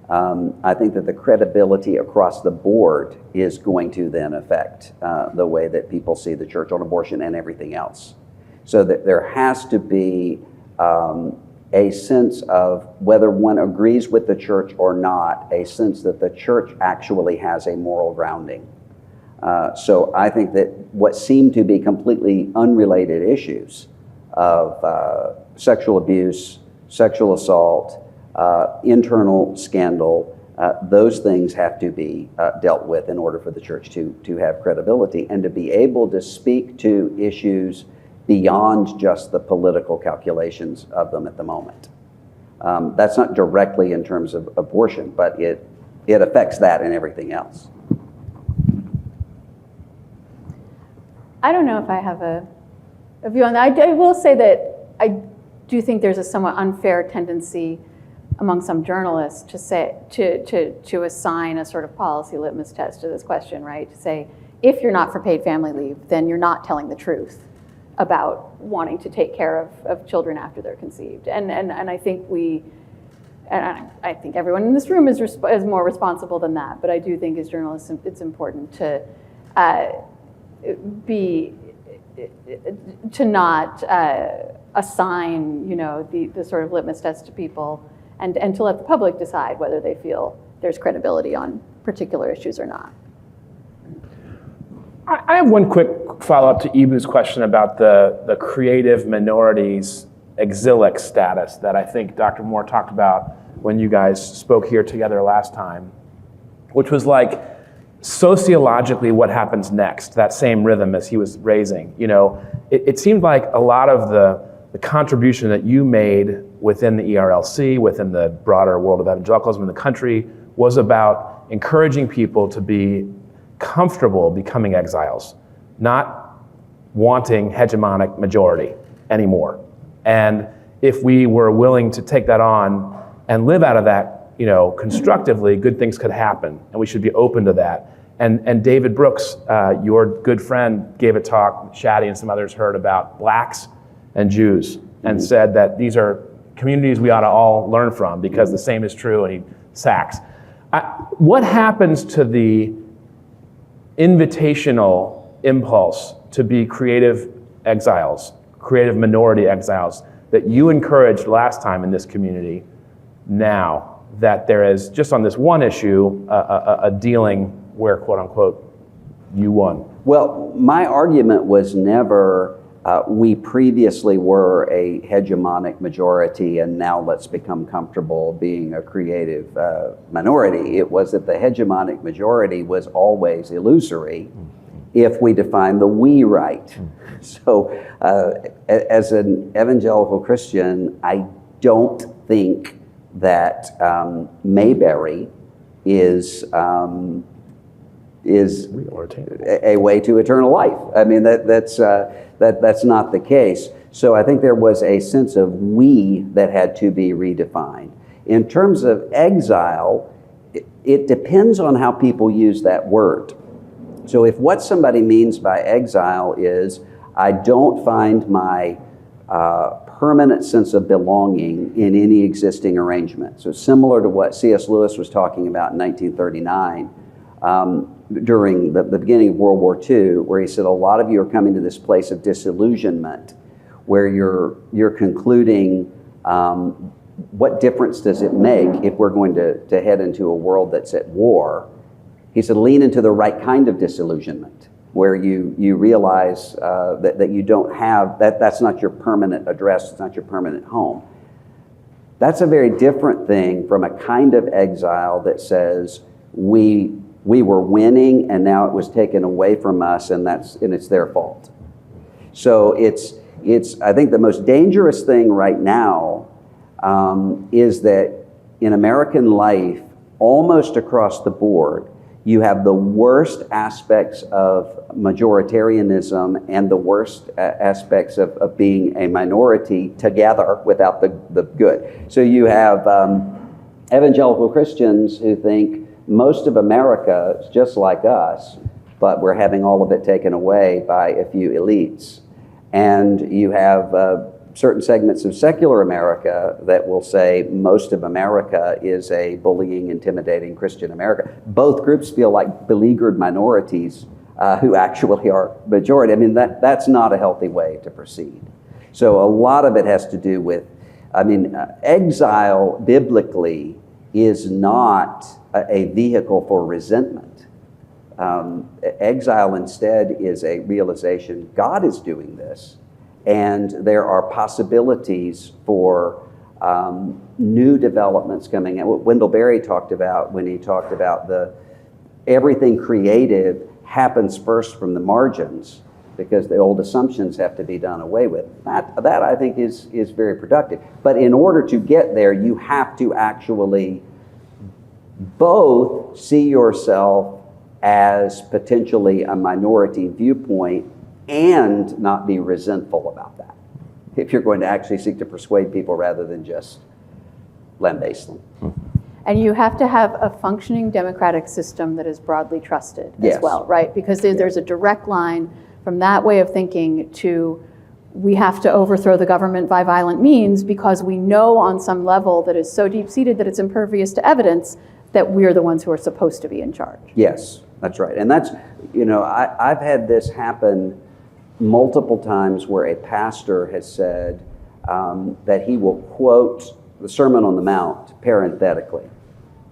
I think that the credibility across the board is going to then affect the way that people see the church on abortion and everything else. So that there has to be a sense of, whether one agrees with the church or not, a sense that the church actually has a moral grounding. So I think that what seem to be completely unrelated issues of sexual abuse, sexual assault, internal scandal, those things have to be dealt with in order for the church to have credibility and to be able to speak to issues beyond just the political calculations of them at the moment. That's not directly in terms of abortion, but it affects that and everything else. I don't know if I have a view on that. I will say that I do think there's a somewhat unfair tendency among some journalists to say to assign a sort of policy litmus test to this question, right? To say, if you're not for paid family leave, then you're not telling the truth about wanting to take care of children after they're conceived. And I think I think everyone in this room is more responsible than that. But I do think as journalists, it's important to not assign, the sort of litmus test to people, and to let the public decide whether they feel there's credibility on particular issues or not. I have one quick follow-up to Ibu's question about the creative minorities exilic status that I think Dr. Moore talked about when you guys spoke here together last time, which was like sociologically what happens next, that same rhythm as he was raising. It seemed like a lot of the contribution that you made within the ERLC, within the broader world of evangelicalism in the country, was about encouraging people to be comfortable becoming exiles, not wanting hegemonic majority anymore. And if we were willing to take that on and live out of that, constructively, good things could happen, and we should be open to that. And David Brooks, your good friend, gave a talk, Shadi and some others heard, about blacks and Jews, and said that these are communities we ought to all learn from because the same is true, and he sacks. What happens to the invitational impulse to be creative exiles, creative minority exiles, that you encouraged last time in this community, now that there is, just on this one issue, a dealing where, quote unquote, you won? Well, My argument was never, we previously were a hegemonic majority and now let's become comfortable being a creative minority. It was that the hegemonic majority was always illusory if we define the we right. So as an evangelical Christian, I don't think that Mayberry is a way to eternal life. I mean, that's not the case. So I think there was a sense of we that had to be redefined. In terms of exile, it depends on how people use that word. So if what somebody means by exile is, I don't find my permanent sense of belonging in any existing arrangement. So similar to what C.S. Lewis was talking about in 1939, during the beginning of World War II, where he said a lot of you are coming to this place of disillusionment, where you're concluding what difference does it make if we're going to head into a world that's at war. He said lean into the right kind of disillusionment, where you realize that you don't have, that's not your permanent address, it's not your permanent home. That's a very different thing from a kind of exile that says we were winning and now it was taken away from us and it's their fault. So it's I think the most dangerous thing right now is that in American life, almost across the board, you have the worst aspects of majoritarianism and the worst aspects of being a minority together without the good. So you have evangelical Christians who think most of America is just like us, but we're having all of it taken away by a few elites. And you have certain segments of secular America that will say most of America is a bullying, intimidating Christian America. Both groups feel like beleaguered minorities who actually are majority. I mean, that's not a healthy way to proceed. So a lot of it has to do with, exile biblically is not a vehicle for resentment. Exile instead is a realization God is doing this, and there are possibilities for new developments coming in. What Wendell Berry talked about when he talked about everything creative happens first from the margins, because the old assumptions have to be done away with. That I think is very productive. But in order to get there, you have to actually both see yourself as potentially a minority viewpoint and not be resentful about that, if you're going to actually seek to persuade people rather than just lambaste them. And you have to have a functioning democratic system that is broadly trusted as Yes. well, right? Because there's a direct line from that way of thinking to we have to overthrow the government by violent means because we know on some level that is so deep-seated that it's impervious to evidence that we're the ones who are supposed to be in charge. Yes, that's right. And that's, I've had this happen multiple times where a pastor has said that he will quote the Sermon on the Mount parenthetically,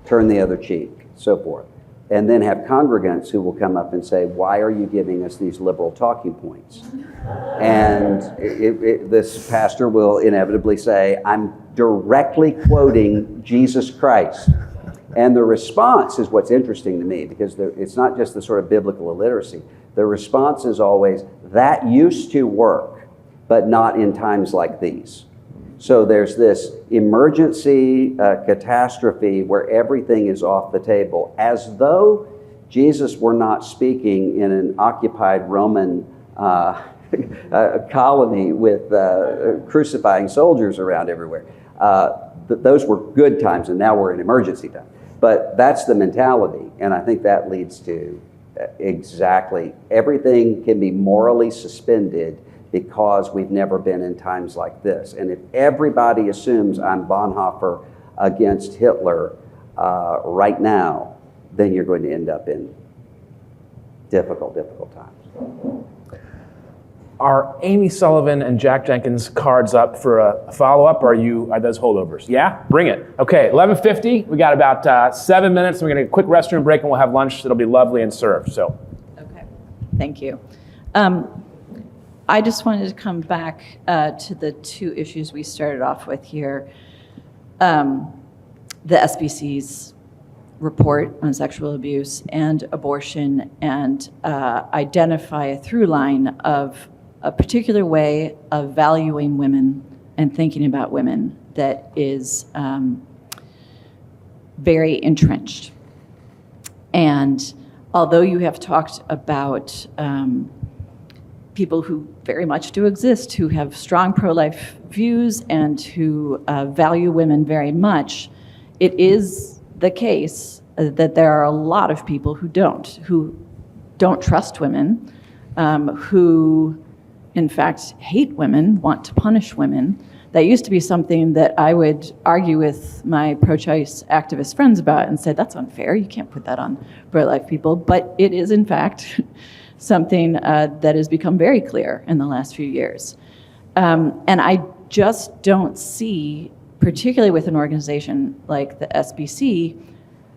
turn the other cheek, so forth, and then have congregants who will come up and say, why are you giving us these liberal talking points? And this pastor will inevitably say, I'm directly quoting Jesus Christ. And the response is what's interesting to me, because it's not just the sort of biblical illiteracy. The response is always, that used to work, but not in times like these. So there's this emergency catastrophe where everything is off the table, as though Jesus were not speaking in an occupied Roman colony with crucifying soldiers around everywhere. Those were good times, and now we're in emergency time. But that's the mentality, and I think that leads to exactly everything can be morally suspended because we've never been in times like this. And if everybody assumes I'm Bonhoeffer against Hitler right now, then you're going to end up in difficult times. Are Amy Sullivan and Jack Jenkins cards up for a follow-up, or are those holdovers? Yeah? Bring it. Okay, 11:50. We got about 7 minutes. We're going to get a quick restroom break, and we'll have lunch. It'll be lovely and served. So. Okay, thank you. I just wanted to come back to the two issues we started off with here. The SBC's report on sexual abuse and abortion, and identify a through line of a particular way of valuing women and thinking about women that is very entrenched. And although you have talked about people who very much do exist, who have strong pro-life views and who value women very much, it is the case that there are a lot of people who don't trust women, who in fact hate women, want to punish women. That used to be something that I would argue with my pro-choice activist friends about and said, that's unfair, you can't put that on pro-life people. But it is in fact something that has become very clear in the last few years. And I just don't see, particularly with an organization like the SBC,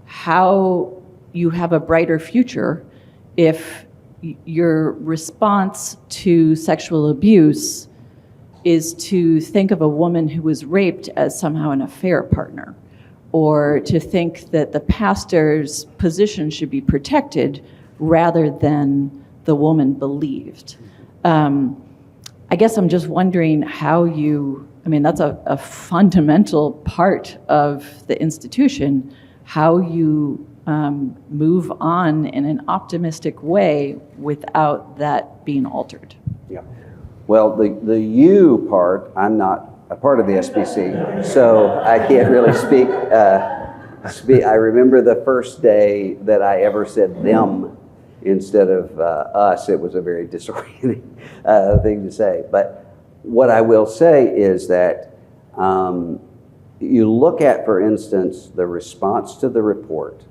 how you have a brighter future if your response to sexual abuse is to think of a woman who was raped as somehow an affair partner, or to think that the pastor's position should be protected rather than the woman believed. I guess I'm just wondering how that's a fundamental part of the institution, how you move on in an optimistic way without that being altered. Yeah. Well, the you part, I'm not a part of the SBC, so I can't really speak. I remember the first day that I ever said them instead of us. It was a very disorienting thing to say. But what I will say is that you look at, for instance, the response to the report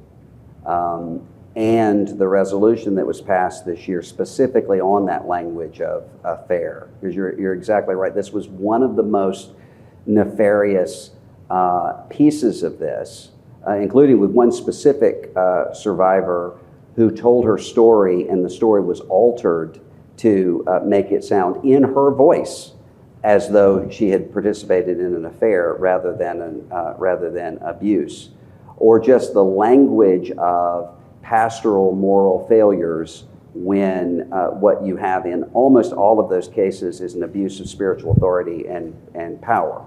and the resolution that was passed this year specifically on that language of affair. Because you're exactly right. This was one of the most nefarious pieces of this, including with one specific survivor who told her story, and the story was altered to make it sound in her voice as though she had participated in an affair rather than abuse, or just the language of pastoral moral failures when what you have in almost all of those cases is an abuse of spiritual authority and power.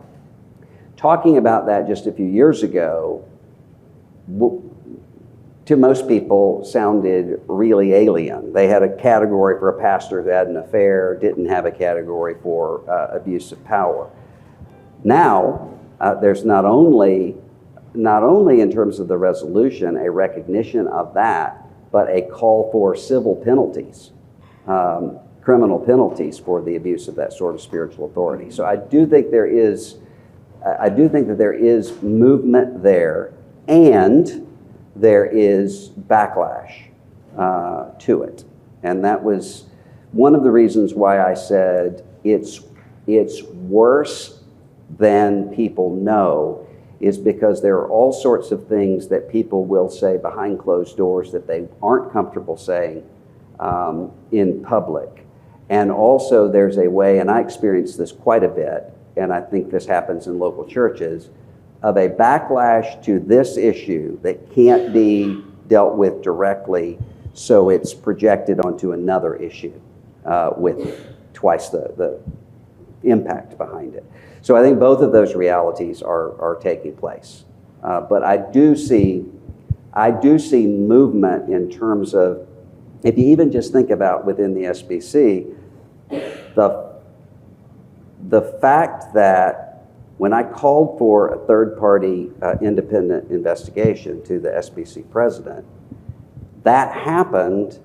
Talking about that just a few years ago, to most people, sounded really alien. They had a category for a pastor who had an affair, didn't have a category for abuse of power. Now, there's not only in terms of the resolution a recognition of that, but a call for civil penalties, criminal penalties for the abuse of that sort of spiritual authority. So I do think that there is movement there, and there is backlash to it. And that was one of the reasons why I said it's worse than people know, is because there are all sorts of things that people will say behind closed doors that they aren't comfortable saying in public. And also there's a way, and I experience this quite a bit, and I think this happens in local churches, of a backlash to this issue that can't be dealt with directly, so it's projected onto another issue with twice the impact behind it. So I think both of those realities are taking place. But I do see movement in terms of, if you even just think about within the SBC, the fact that when I called for a third-party independent investigation to the SBC president, that happened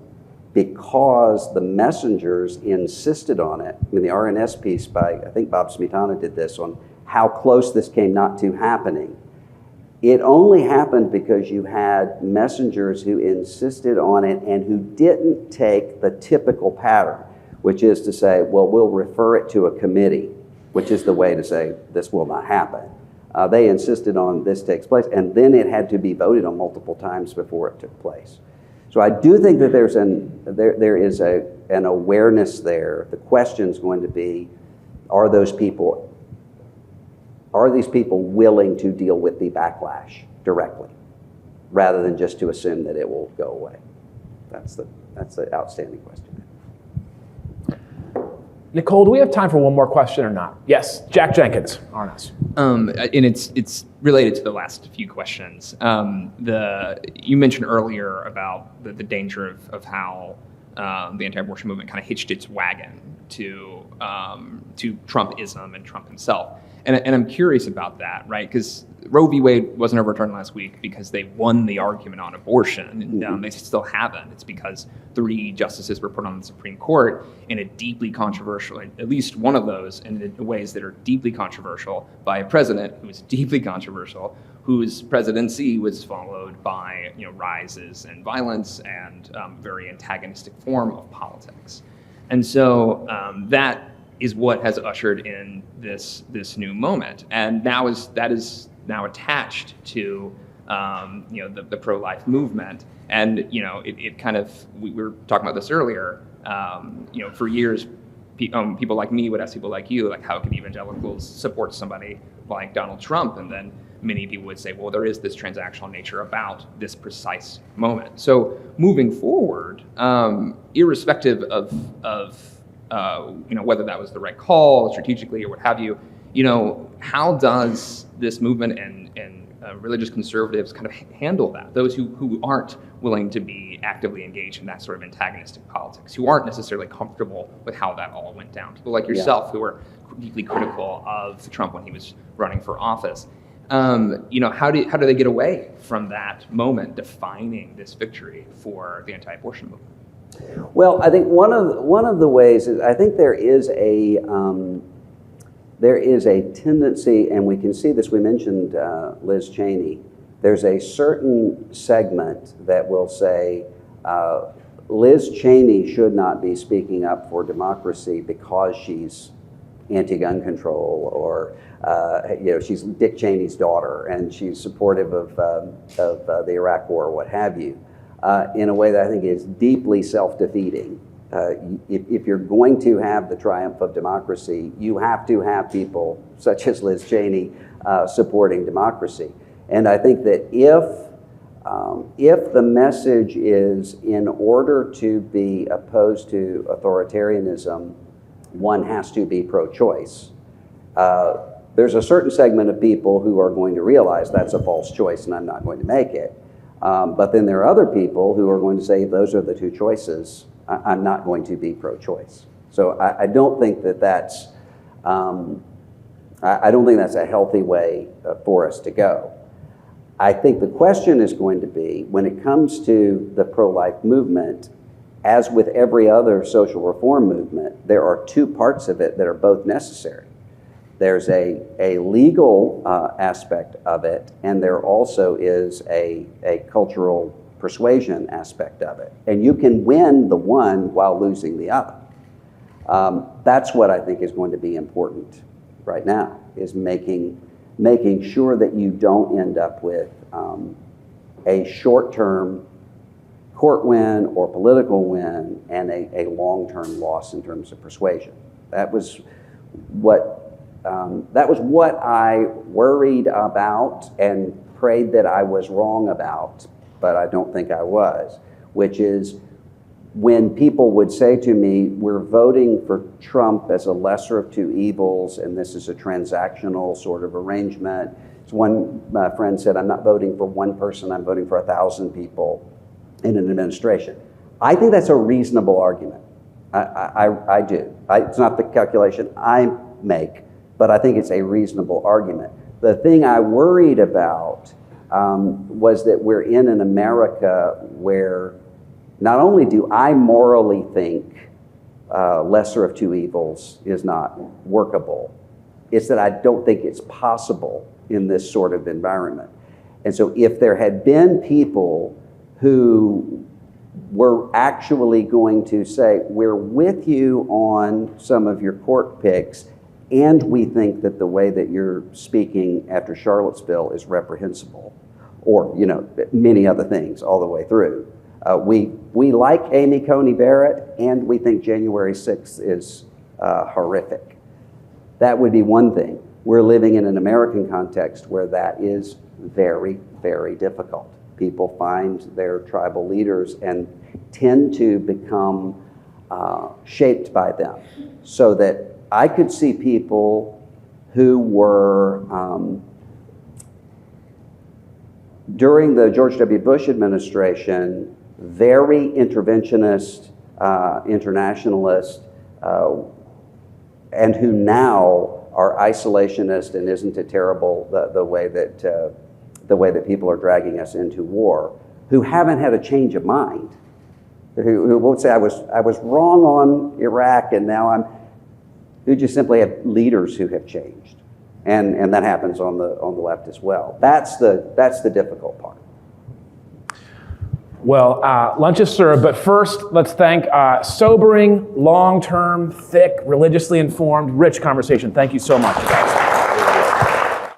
because the messengers insisted on it. I mean, the RNS piece by, I think Bob Smetana did this, on how close this came not to happening. It only happened because you had messengers who insisted on it and who didn't take the typical pattern, which is to say, well, we'll refer it to a committee, which is the way to say this will not happen. They insisted on this takes place, and then it had to be voted on multiple times before it took place. So I do think that there is an awareness there. The question's going to be, are these people willing to deal with the backlash directly, rather than just to assume that it will go away? That's the outstanding question. Nicole, do we have time for one more question or not? Yes, Jack Jenkins, Arnas. And it's related to the last few questions. You mentioned earlier about the danger of how the anti-abortion movement kind of hitched its wagon to Trumpism and Trump himself. And I'm curious about that, right? Because Roe v. Wade wasn't overturned last week because they won the argument on abortion, and they still haven't. It's because 3 justices were put on the Supreme Court in a deeply controversial, at least one of those, in ways that are deeply controversial, by a president who was deeply controversial, whose presidency was followed by rises in violence and very antagonistic form of politics. And so that is what has ushered in this new moment, and that is now attached to the pro-life movement. And it kind of, we were talking about this earlier. For years, people like me would ask people like you, like, how can evangelicals support somebody like Donald Trump? And then many people would say, well, there is this transactional nature about this precise moment. So moving forward, irrespective of whether that was the right call strategically or what have you, how does this movement and religious conservatives kind of handle that? Those who aren't willing to be actively engaged in that sort of antagonistic politics, who aren't necessarily comfortable with how that all went down. People like yourself who are deeply critical of Trump when he was running for office. How do they get away from that moment defining this victory for the anti-abortion movement? Well, I think one of the ways is, I think there is a tendency, and we can see this. We mentioned Liz Cheney. There's a certain segment that will say Liz Cheney should not be speaking up for democracy because she's anti-gun control, or she's Dick Cheney's daughter and she's supportive of the Iraq War, or what have you. In a way that I think is deeply self-defeating, If you're going to have the triumph of democracy, you have to have people such as Liz Cheney supporting democracy. And I think that if the message is in order to be opposed to authoritarianism, one has to be pro-choice. There's a certain segment of people who are going to realize that's a false choice and I'm not going to make it. But then there are other people who are going to say, if those are the two choices, I'm not going to be pro-choice. So I don't think that that's a healthy way for us to go. I think the question is going to be, when it comes to the pro-life movement, as with every other social reform movement, there are two parts of it that are both necessary. There's a legal aspect of it, and there also is a cultural persuasion aspect of it. And you can win the one while losing the other. That's what I think is going to be important right now, is making sure that you don't end up with a short-term court win or political win and a long-term loss in terms of persuasion. That was what I worried about and prayed that I was wrong about, but I don't think I was, which is when people would say to me, we're voting for Trump as a lesser of two evils, and this is a transactional sort of arrangement. So one friend said, I'm not voting for one person, I'm voting for 1,000 people in an administration. I think that's a reasonable argument. I do. It's not the calculation I make, but I think it's a reasonable argument. The thing I worried about was that we're in an America where not only do I morally think lesser of two evils is not workable, it's that I don't think it's possible in this sort of environment. And so if there had been people who were actually going to say, we're with you on some of your court picks, and we think that the way that you're speaking after Charlottesville is reprehensible, or many other things all the way through. We like Amy Coney Barrett, and we think January 6th is horrific. That would be one thing. We're living in an American context where that is very, very difficult. People find their tribal leaders and tend to become shaped by them. So that I could see people who were, during the George W. Bush administration, very interventionist, internationalist, and who now are isolationist, and isn't it terrible the way that people are dragging us into war, who haven't had a change of mind, who won't say I was wrong on Iraq and now who just simply have leaders who have changed, and that happens on the left as well. That's the difficult part. Well, lunch is served, but first let's thank sobering, long-term, thick, religiously informed, rich conversation. Thank you so much, guys.